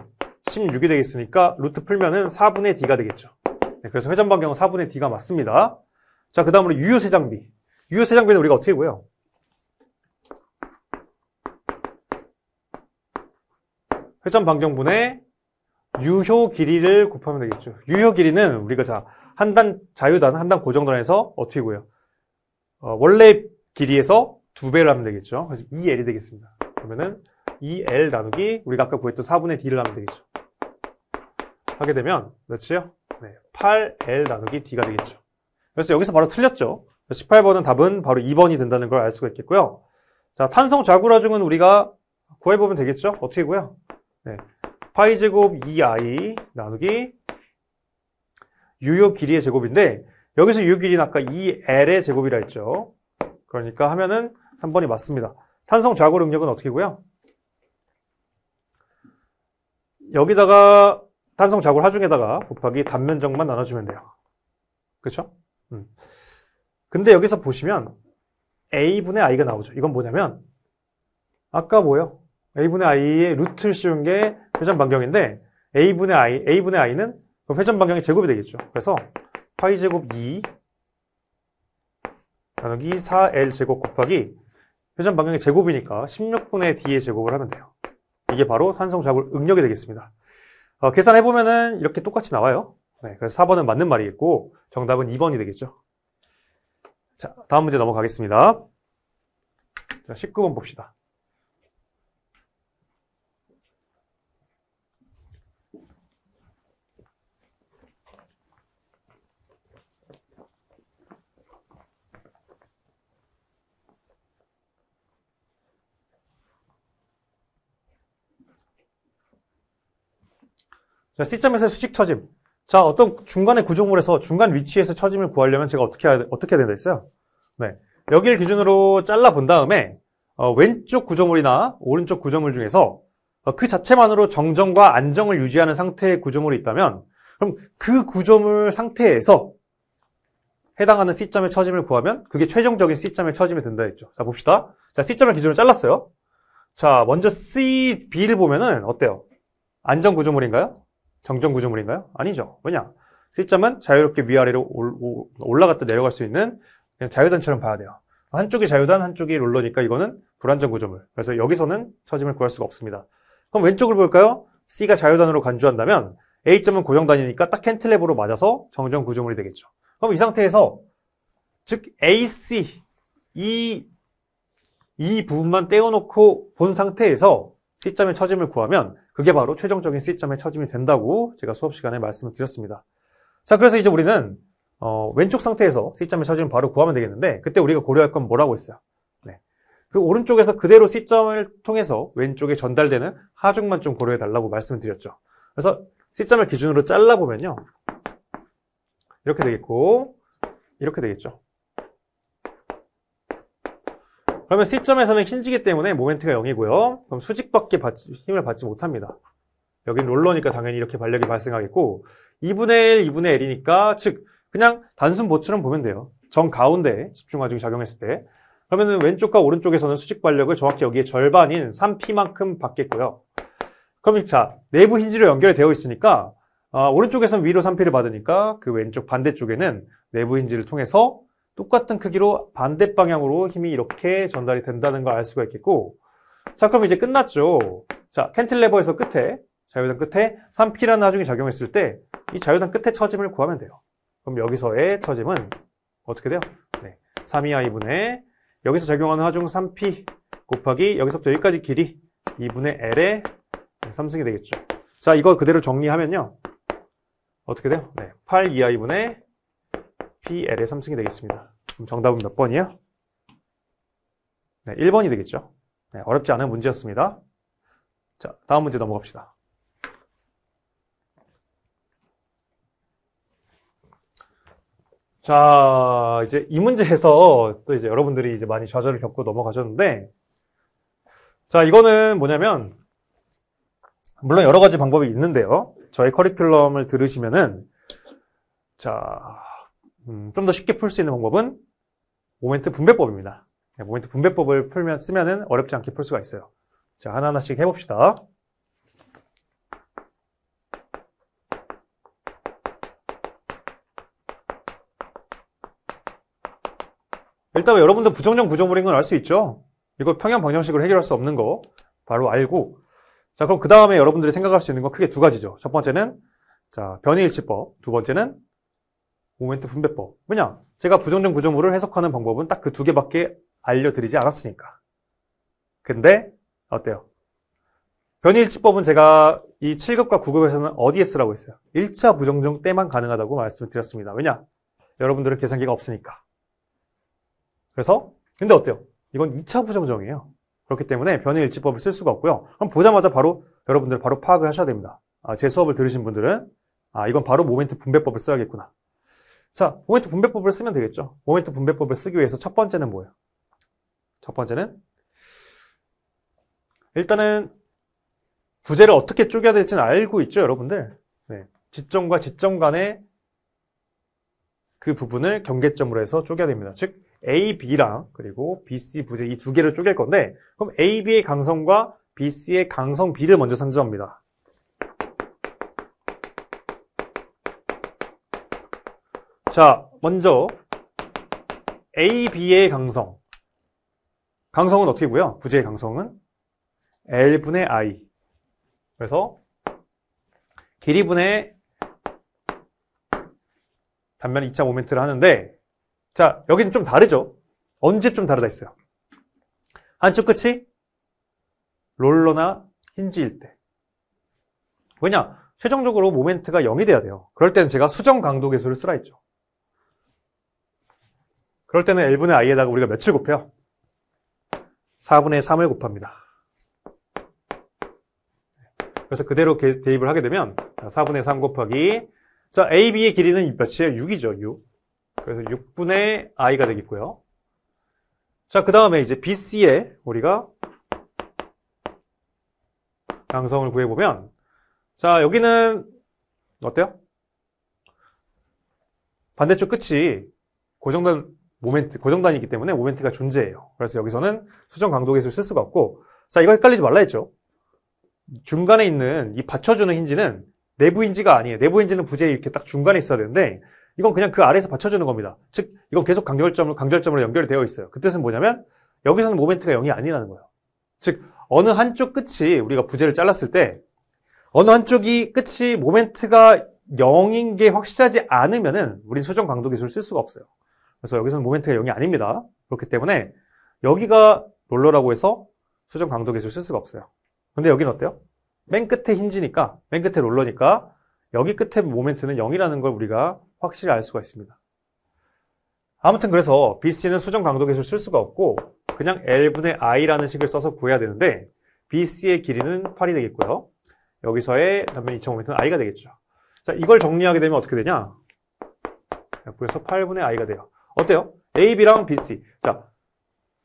16이 되겠으니까, 루트 풀면은 4분의 D가 되겠죠. 네, 그래서 회전 반경은 4분의 D가 맞습니다. 자, 그 다음으로 유효세장비. 유효세장비는 우리가 어떻게 구해요? 회전 반경분의 유효 길이를 곱하면 되겠죠. 유효 길이는 우리가 자, 한 단 자유단, 한 단 고정단에서 어떻게 구해요? 원래 길이에서 2배를 하면 되겠죠. 그래서 2L이 되겠습니다. 그러면은 2L 나누기 우리가 아까 구했던 4분의 D를 하면 되겠죠. 하게 되면 몇이요? 네, 8L 나누기 D가 되겠죠. 그래서 여기서 바로 틀렸죠. 18번은 답은 바로 2번이 된다는 걸 알 수가 있겠고요. 자, 탄성 자구라중은 우리가 구해보면 되겠죠? 어떻게 구해요? 네, 파이 제곱 2i 나누기 유효 길이의 제곱인데 여기서 유효 길이는 아까 2L의 제곱이라 했죠. 그러니까 하면은 3번이 맞습니다. 탄성 자구 능력은 어떻게 구해요? 여기다가 탄성 자구 하중에다가 곱하기 단면적만 나눠주면 돼요. 그렇죠? 근데 여기서 보시면 a분의 i가 나오죠. 이건 뭐냐면 아까 뭐예요? a분의 i의 루트를 씌운 게 회전 반경인데 a분의 i는 회전 반경의 제곱이 되겠죠. 그래서 파이 제곱 2 나누기 4L 제곱 곱하기 회전 반경의 제곱이니까 16분의 D의 제곱을 하면 돼요. 이게 바로 탄성 자구 응력이 되겠습니다. 계산해보면은 이렇게 똑같이 나와요. 네, 그래서 4번은 맞는 말이겠고 정답은 2번이 되겠죠. 자, 다음 문제 넘어가겠습니다. 자, 19번 봅시다. 자, C점에서 수직 처짐. 자, 어떤 중간의 구조물에서 중간 위치에서 처짐을 구하려면 제가 어떻게 해야 된다 했어요? 네. 여기를 기준으로 잘라 본 다음에, 왼쪽 구조물이나 오른쪽 구조물 중에서 그 자체만으로 정정과 안정을 유지하는 상태의 구조물이 있다면, 그럼 그 구조물 상태에서 해당하는 C점의 처짐을 구하면 그게 최종적인 C점의 처짐이 된다 했죠. 자, 봅시다. 자, C점을 기준으로 잘랐어요. 자, 먼저 C, B를 보면은 어때요? 안정 구조물인가요? 정정 구조물인가요? 아니죠. 왜냐? C점은 자유롭게 위아래로 올라갔다 내려갈 수 있는 그냥 자유단처럼 봐야 돼요. 한쪽이 자유단, 한쪽이 롤러니까 이거는 불안정 구조물. 그래서 여기서는 처짐을 구할 수가 없습니다. 그럼 왼쪽을 볼까요? C가 자유단으로 간주한다면 A점은 고정단이니까 딱 캔틀랩으로 맞아서 정정 구조물이 되겠죠. 그럼 이 상태에서 즉 AC 이 부분만 떼어놓고 본 상태에서 C점의 처짐을 구하면 그게 바로 최종적인 C점의 처짐이 된다고 제가 수업 시간에 말씀을 드렸습니다. 자, 그래서 이제 우리는 왼쪽 상태에서 C점의 처짐을 바로 구하면 되겠는데 그때 우리가 고려할 건 뭐라고 했어요? 네. 그 오른쪽에서 그대로 C점을 통해서 왼쪽에 전달되는 하중만 좀 고려해 달라고 말씀을 드렸죠. 그래서 C점을 기준으로 잘라보면요. 이렇게 되겠고 이렇게 되겠죠. 그러면 C점에서는 힌지기 때문에 모멘트가 0이고요. 그럼 수직밖에 힘을 받지 못합니다. 여긴 롤러니까 당연히 이렇게 반력이 발생하겠고 2분의 1, 2분의 L이니까 즉 그냥 단순 보처럼 보면 돼요. 정 가운데에 집중하중이 작용했을 때 그러면 왼쪽과 오른쪽에서는 수직 반력을 정확히 여기에 절반인 3P만큼 받겠고요. 그럼 자, 내부 힌지로 연결되어 있으니까 오른쪽에서는 위로 3P를 받으니까 그 왼쪽 반대쪽에는 내부 힌지를 통해서 똑같은 크기로 반대 방향으로 힘이 이렇게 전달이 된다는 걸 알 수가 있겠고 자, 그럼 이제 끝났죠. 자, 캔틸레버에서 끝에 자유단 끝에 3P라는 하중이 작용했을 때 이 자유단 끝에 처짐을 구하면 돼요. 그럼 여기서의 처짐은 어떻게 돼요? 네, 3EI분의 여기서 작용하는 하중 3P 곱하기 여기서부터 여기까지 길이 2분의 L의 3승이 되겠죠. 자, 이거 그대로 정리하면요. 어떻게 돼요? 네, 8EI분의 PL의 3승이 되겠습니다. 그럼 정답은 몇 번이에요? 네, 1번이 되겠죠. 네, 어렵지 않은 문제였습니다. 자, 다음 문제 넘어갑시다. 자, 이제 이 문제에서 또 이제 여러분들이 이제 많이 좌절을 겪고 넘어가셨는데, 자, 이거는 뭐냐면, 물론 여러 가지 방법이 있는데요. 저희 커리큘럼을 들으시면은, 자, 좀 더 쉽게 풀 수 있는 방법은 모멘트 분배법입니다. 네, 모멘트 분배법을 쓰면은 어렵지 않게 풀 수가 있어요. 자, 하나하나씩 해봅시다. 일단 여러분들 부정정 구조물인 건 알 수 있죠? 이거 평형 방정식으로 해결할 수 없는 거 바로 알고 자, 그럼 그 다음에 여러분들이 생각할 수 있는 건 크게 두 가지죠. 첫 번째는, 자, 변이일치법. 두 번째는, 모멘트 분배법. 왜냐? 제가 부정전 구조물을 해석하는 방법은 딱 그 두 개밖에 알려드리지 않았으니까. 근데, 어때요? 변이일치법은 제가 이 7급과 9급에서는 어디에 쓰라고 했어요? 1차 부정전 때만 가능하다고 말씀을 드렸습니다. 왜냐? 여러분들은 계산기가 없으니까. 그래서, 근데 어때요? 이건 2차 부정전이에요. 그렇기 때문에 변이일치법을 쓸 수가 없고요. 그럼 보자마자 바로 여러분들 바로 파악을 하셔야 됩니다. 제 수업을 들으신 분들은 이건 바로 모멘트 분배법을 써야겠구나. 자, 모멘트 분배법을 쓰면 되겠죠. 모멘트 분배법을 쓰기 위해서 첫 번째는 뭐예요? 첫 번째는 일단은 부재를 어떻게 쪼개야 될지는 알고 있죠, 여러분들. 네. 지점과 지점 간의 그 부분을 경계점으로 해서 쪼개야 됩니다. 즉 A, B랑 그리고 B, C 부재 이 두 개를 쪼갤 건데 그럼 A, B의 강성과 B, C의 강성 B를 먼저 산정합니다. 자, 먼저 A, B의 강성. 강성은 어떻게 구해요? 부재의 강성은 L분의 I. 그래서 길이분의 단면 2차 모멘트를 하는데 자, 여기는 좀 다르죠? 언제 좀 다르다 했어요? 한쪽 끝이 롤러나 힌지일 때. 왜냐? 최종적으로 모멘트가 0이 돼야 돼요. 그럴 때는 제가 수정 강도 계수를 쓰라 했죠. 그럴 때는 L분의 I에다가 우리가 몇을 곱해요? 4분의 3을 곱합니다. 그래서 그대로 대입을 하게 되면 4분의 3 곱하기 자, A, B의 길이는 몇이에요? 6이죠, 6. 그래서 6분의 I가 되겠고요. 자, 그 다음에 이제 BC에 우리가 강성을 구해보면 자, 여기는 어때요? 반대쪽 끝이 고정단 모멘트, 고정단이기 때문에 모멘트가 존재해요. 그래서 여기서는 수정 강도 계수를 쓸 수가 없고 자, 이거 헷갈리지 말라 했죠? 중간에 있는 이 받쳐주는 힌지는 내부 힌지가 아니에요. 내부 힌지는 부재에 이렇게 딱 중간에 있어야 되는데 이건 그냥 그 아래에서 받쳐주는 겁니다. 즉 이건 계속 간결점으로 연결이 되어 있어요. 그 뜻은 뭐냐면 여기서는 모멘트가 0이 아니라는 거예요. 즉 어느 한쪽 끝이 우리가 부재를 잘랐을 때 어느 한쪽이 끝이 모멘트가 0인 게 확실하지 않으면은 우린 수정 강도 기술을 쓸 수가 없어요. 그래서 여기서는 모멘트가 0이 아닙니다. 그렇기 때문에 여기가 롤러라고 해서 수정 강도 기술을 쓸 수가 없어요. 근데 여기는 어때요? 맨 끝에 힌지니까, 맨 끝에 롤러니까 여기 끝에 모멘트는 0이라는 걸 우리가 확실히 알 수가 있습니다. 아무튼 그래서 BC는 수정 강도 계수를 쓸 수가 없고 그냥 L분의 I라는 식을 써서 구해야 되는데 BC의 길이는 8이 되겠고요. 여기서의 단면 2차 모멘트는 I가 되겠죠. 자, 이걸 정리하게 되면 어떻게 되냐? 그래서 8분의 I가 돼요. 어때요? A, B랑 BC. 자,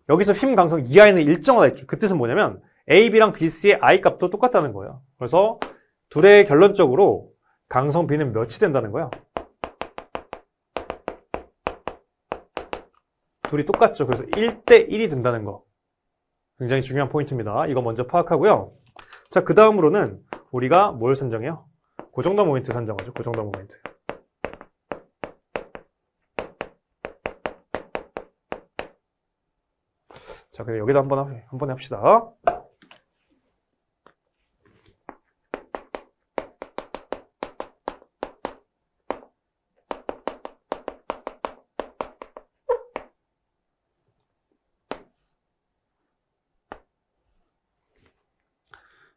여기서 힘 강성 EI는 일정하다 했죠. 그 뜻은 뭐냐면 A, B랑 BC의 I 값도 똑같다는 거예요. 그래서 둘의 결론적으로 강성 B는 몇이 된다는 거야? 둘이 똑같죠. 그래서 1대 1이 된다는 거. 굉장히 중요한 포인트입니다. 이거 먼저 파악하고요. 자, 그 다음으로는 우리가 뭘 산정해요? 고정단 모멘트 산정하죠. 고정단 모멘트. 자, 그럼 여기다 한번 합시다.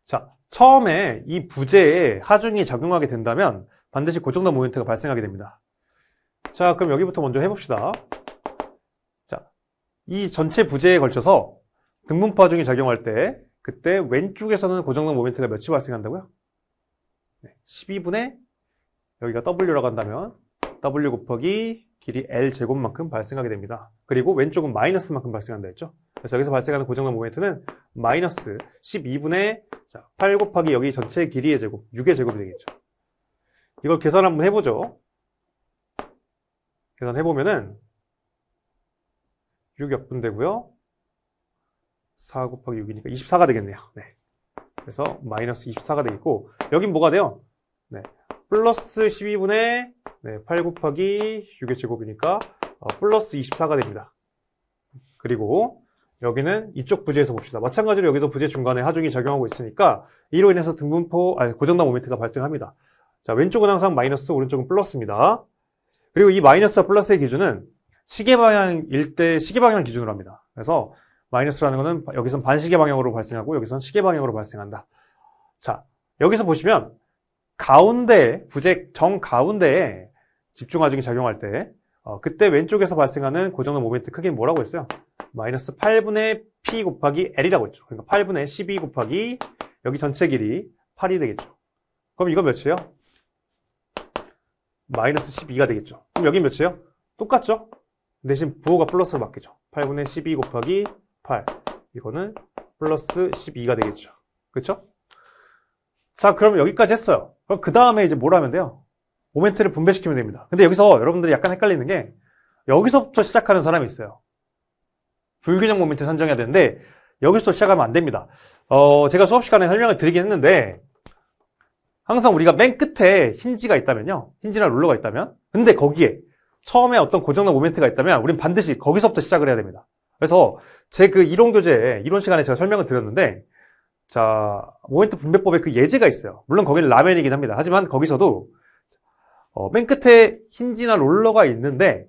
자, 처음에 이 부재에 하중이 작용하게 된다면 반드시 고정단 모멘트가 발생하게 됩니다. 자, 그럼 여기부터 먼저 해봅시다. 자, 이 전체 부재에 걸쳐서 등분포 하중이 작용할 때 그때 왼쪽에서는 고정단 모멘트가 몇이 발생한다고요? 12분의 여기가 W라고 한다면 W 곱하기 길이 L제곱만큼 발생하게 됩니다. 그리고 왼쪽은 마이너스만큼 발생한다 했죠? 그래서 여기서 발생하는 고정단 모멘트는 마이너스 12분의 8 곱하기 여기 전체 길이의 제곱, 6의 제곱이 되겠죠. 이걸 계산 한번 해보죠. 계산해보면은 6 역분되고요. 4 곱하기 6이니까 24가 되겠네요. 네. 그래서 마이너스 24가 되겠고 여긴 뭐가 돼요? 네. 플러스 12분의 8 곱하기 6의 제곱이니까 플러스 24가 됩니다. 그리고 여기는 이쪽 부재에서 봅시다. 마찬가지로 여기도 부재 중간에 하중이 작용하고 있으니까 이로 인해서 고정단 모멘트가 발생합니다. 자, 왼쪽은 항상 마이너스, 오른쪽은 플러스입니다. 그리고 이 마이너스와 플러스의 기준은 시계 방향일 때 시계 방향 기준으로 합니다. 그래서 마이너스라는 거는 여기선 반시계 방향으로 발생하고 여기선 시계 방향으로 발생한다. 자, 여기서 보시면 가운데, 부재 정가운데에 집중하중이 작용할 때 그때 왼쪽에서 발생하는 고정단 모멘트 크기는 뭐라고 했어요? 마이너스 8분의 P 곱하기 L이라고 했죠. 그러니까 8분의 12 곱하기 여기 전체 길이 8이 되겠죠. 그럼 이건 몇이에요? 마이너스 12가 되겠죠. 그럼 여긴 몇이에요? 똑같죠? 대신 부호가 플러스로 바뀌죠. 8분의 12 곱하기 8. 이거는 플러스 12가 되겠죠. 그렇죠? 자, 그럼 여기까지 했어요. 그럼 그 다음에 이제 뭘 하면 돼요? 모멘트를 분배시키면 됩니다. 근데 여기서 여러분들이 약간 헷갈리는 게 여기서부터 시작하는 사람이 있어요. 불균형 모멘트 산정해야 되는데 여기서부터 시작하면 안 됩니다. 제가 수업 시간에 설명을 드리긴 했는데 항상 우리가 맨 끝에 힌지가 있다면요. 힌지나 롤러가 있다면 근데 거기에 처음에 어떤 고정단 모멘트가 있다면 우린 반드시 거기서부터 시작을 해야 됩니다. 그래서 제 그 이론 교재, 이론 시간에 제가 설명을 드렸는데 자, 모멘트 분배법에 그 예제가 있어요. 물론 거기는 라면이긴 합니다. 하지만 거기서도 맨 끝에 힌지나 롤러가 있는데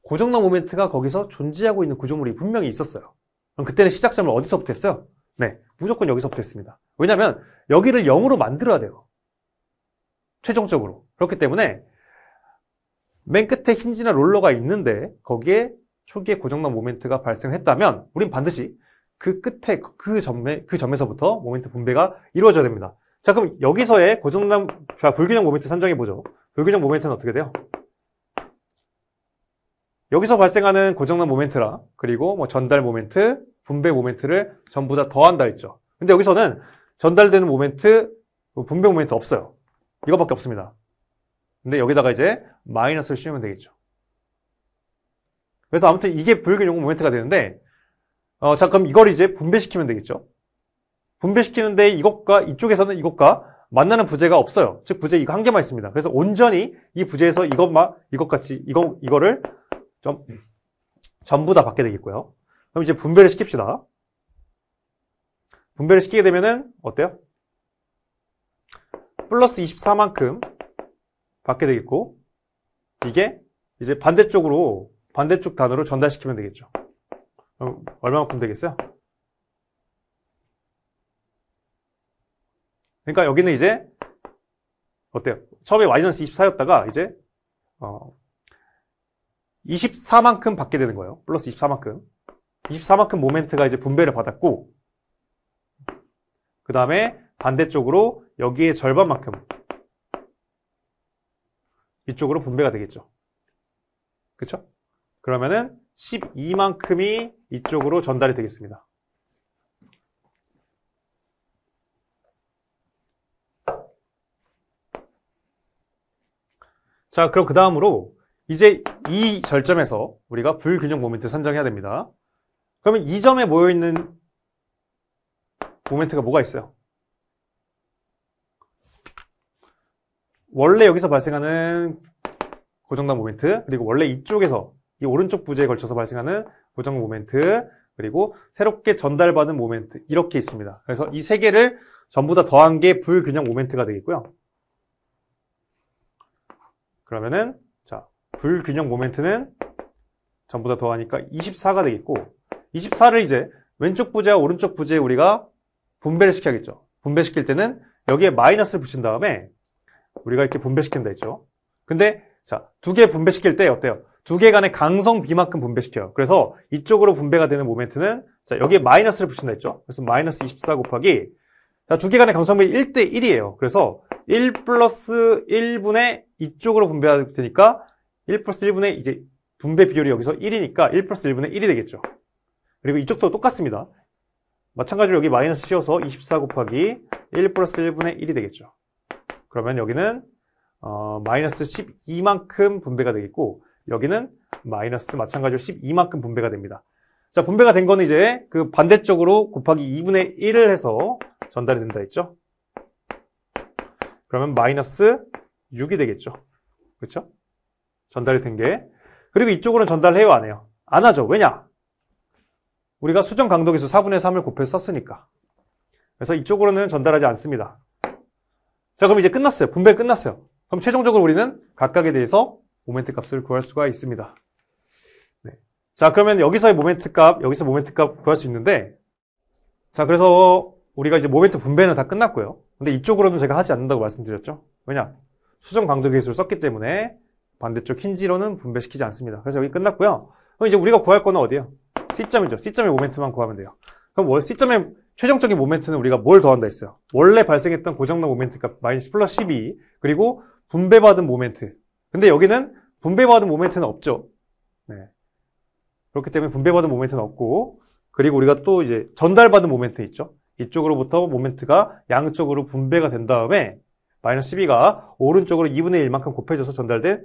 고정단 모멘트가 거기서 존재하고 있는 구조물이 분명히 있었어요. 그럼 그때는 시작점을 어디서부터 했어요? 네, 무조건 여기서부터 했습니다. 왜냐하면 여기를 0으로 만들어야 돼요. 최종적으로. 그렇기 때문에 맨 끝에 힌지나 롤러가 있는데 거기에 초기에 고정단 모멘트가 발생했다면 우린 반드시 그 끝에 그 점에서부터 모멘트 분배가 이루어져야 됩니다. 자, 그럼 여기서의 불균형 모멘트 산정해 보죠. 불균형 모멘트는 어떻게 돼요? 여기서 발생하는 고정단 모멘트랑 그리고 뭐 전달 모멘트, 분배 모멘트를 전부 다 더한다 했죠. 근데 여기서는 전달되는 모멘트, 분배 모멘트 없어요. 이거밖에 없습니다. 근데 여기다가 이제 마이너스를 씌우면 되겠죠. 그래서 아무튼 이게 불균형 모멘트가 되는데 자, 그럼 이걸 이제 분배시키면 되겠죠. 분배시키는데 이것과 이쪽에서는 이것과 만나는 부재가 없어요. 즉 부재 이거 한 개만 있습니다. 그래서 온전히 이 부재에서 이것같이 이거를 전부 다 받게 되겠고요. 그럼 이제 분배를 시킵시다. 분배를 시키게 되면은 어때요? 플러스 24만큼 받게 되겠고 이게 이제 반대쪽 단으로 전달시키면 되겠죠. 그럼 얼마만큼 되겠어요? 그러니까 여기는 이제 어때요? 처음에 마이너스 24였다가 이제 24만큼 받게 되는 거예요. 플러스 24만큼. 24만큼 모멘트가 이제 분배를 받았고 그 다음에 반대쪽으로 여기에 절반만큼 이쪽으로 분배가 되겠죠. 그쵸? 그러면은 12만큼이 이쪽으로 전달이 되겠습니다. 자, 그럼 그 다음으로 이제 이 절점에서 우리가 불균형 모멘트 산정해야 됩니다. 그러면 이 점에 모여있는 모멘트가 뭐가 있어요? 원래 여기서 발생하는 고정단 모멘트, 그리고 원래 이쪽에서 이 오른쪽 부재에 걸쳐서 발생하는 고정 모멘트, 그리고 새롭게 전달받은 모멘트 이렇게 있습니다. 그래서 이 세 개를 전부 다 더한 게 불균형 모멘트가 되겠고요. 그러면은 자, 불균형 모멘트는 전부 다 더하니까 24가 되겠고 24를 이제 왼쪽 부재와 오른쪽 부재에 우리가 분배를 시켜야겠죠. 분배시킬 때는 여기에 마이너스를 붙인 다음에 우리가 이렇게 분배시킨다 했죠. 근데 자, 두 개 분배시킬 때 어때요? 두 개 간의 강성 비만큼 분배시켜요. 그래서 이쪽으로 분배가 되는 모멘트는 자, 여기에 마이너스를 붙인다 했죠. 그래서 마이너스 24 곱하기 자, 두 개 간의 강성비 1대 1이에요. 그래서 1 플러스 1분의 이쪽으로 분배가 되니까 1 플러스 1분의 이제 분배 비율이 여기서 1이니까 1 플러스 1분의 1이 되겠죠. 그리고 이쪽도 똑같습니다. 마찬가지로 여기 마이너스 씌워서 24 곱하기 1 플러스 1분의 1이 되겠죠. 그러면 여기는 마이너스 12만큼 분배가 되겠고 여기는 마이너스 마찬가지로 12만큼 분배가 됩니다. 자, 분배가 된 거는 이제 그 반대쪽으로 곱하기 2분의 1을 해서 전달이 된다 했죠. 그러면 마이너스 6이 되겠죠. 그렇죠? 전달이 된 게. 그리고 이쪽으로는 전달해요, 안 해요? 안 하죠. 왜냐? 우리가 수정 강도계수 4분의 3을 곱해서 썼으니까. 그래서 이쪽으로는 전달하지 않습니다. 자, 그럼 이제 끝났어요. 분배 끝났어요. 그럼 최종적으로 우리는 각각에 대해서 모멘트 값을 구할 수가 있습니다. 네. 자, 그러면 여기서의 모멘트 값, 여기서 모멘트 값 구할 수 있는데, 자, 그래서 우리가 이제 모멘트 분배는 다 끝났고요. 근데 이쪽으로는 제가 하지 않는다고 말씀드렸죠. 왜냐? 수정 강도 계수를 썼기 때문에 반대쪽 힌지로는 분배시키지 않습니다. 그래서 여기 끝났고요. 그럼 이제 우리가 구할 거는 어디예요? C점이죠. C점의 모멘트만 구하면 돼요. 그럼 C점의 최종적인 모멘트는 우리가 뭘 더한다 했어요? 원래 발생했던 고정능 모멘트 값 마이너스 플러스 12 그리고 분배받은 모멘트. 근데 여기는 분배받은 모멘트는 없죠. 네. 그렇기 때문에 분배받은 모멘트는 없고, 그리고 우리가 또 이제 전달받은 모멘트 있죠. 이쪽으로부터 모멘트가 양쪽으로 분배가 된 다음에 마이너스 12가 오른쪽으로 2분의 1만큼 곱해져서 전달된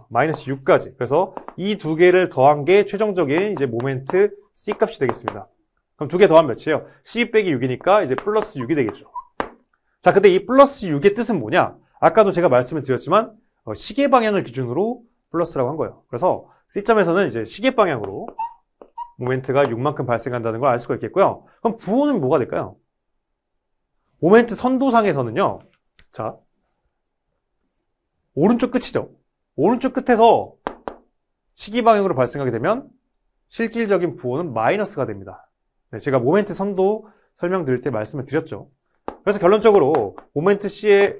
마이너스 6까지. 그래서 이 두 개를 더한 게 최종적인 이제 모멘트 C 값이 되겠습니다. 그럼 두 개 더하면 몇이에요? 12 빼기 6이니까 이제 플러스 6이 되겠죠. 자, 근데 이 플러스 6의 뜻은 뭐냐? 아까도 제가 말씀을 드렸지만 시계 방향을 기준으로 플러스라고 한 거예요. 그래서 C점에서는 이제 시계 방향으로 모멘트가 6만큼 발생한다는 걸 알 수가 있겠고요. 그럼 부호는 뭐가 될까요? 모멘트 선도상에서는요. 자, 오른쪽 끝이죠. 오른쪽 끝에서 시계 방향으로 발생하게 되면 실질적인 부호는 마이너스가 됩니다. 네, 제가 모멘트 선도 설명드릴 때 말씀을 드렸죠. 그래서 결론적으로 모멘트 C의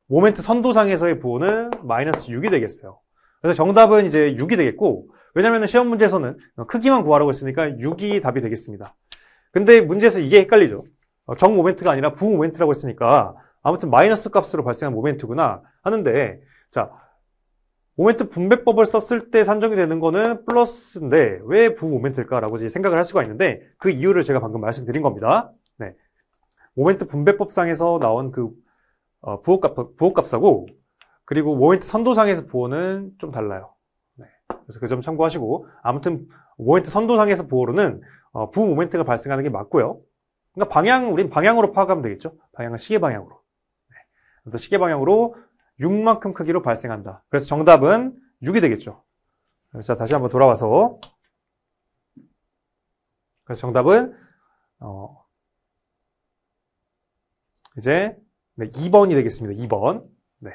모멘트 선도상에서의 부호는 마이너스 6이 되겠어요. 그래서 정답은 이제 6이 되겠고, 왜냐면 시험 문제에서는 크기만 구하라고 했으니까 6이 답이 되겠습니다. 근데 문제에서 이게 헷갈리죠. 정 모멘트가 아니라 부 모멘트라고 했으니까 아무튼 마이너스 값으로 발생한 모멘트구나 하는데, 자, 모멘트 분배법을 썼을 때 산정이 되는 거는 플러스인데 왜 부 모멘트일까라고 생각을 할 수가 있는데, 그 이유를 제가 방금 말씀드린 겁니다. 네. 모멘트 분배법상에서 나온 부호값하고 그리고 모멘트 선도상에서 부호는 좀 달라요. 네. 그래서 그 점 참고하시고, 아무튼 모멘트 선도상에서 부호로는 부 모멘트가 발생하는 게 맞고요. 그러니까 우린 방향으로 파악하면 되겠죠. 방향은 시계 방향으로. 네. 그래서 시계 방향으로 6만큼 크기로 발생한다. 그래서 정답은 6이 되겠죠. 자, 다시 한번 돌아와서. 그래서 정답은 이제 2번이 되겠습니다. 2번. 네.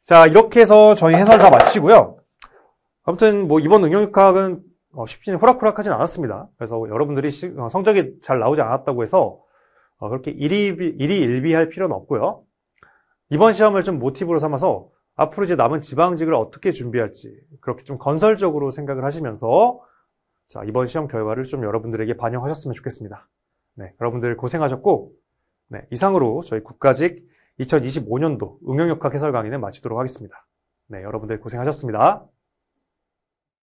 자, 이렇게 해서 저희 해설 다 마치고요. 아무튼 이번 응용육학은 쉽지 호락호락하진 않았습니다. 그래서 여러분들이 성적이 잘 나오지 않았다고 해서 그렇게 일희일비할 필요는 없고요. 이번 시험을 좀 모티브로 삼아서 앞으로 이제 남은 지방직을 어떻게 준비할지 그렇게 좀 건설적으로 생각을 하시면서, 자, 이번 시험 결과를 좀 여러분들에게 반영하셨으면 좋겠습니다. 네, 여러분들 고생하셨고, 네, 이상으로 저희 국가직 2025년도 응용역학 해설 강의는 마치도록 하겠습니다. 네, 여러분들 고생하셨습니다.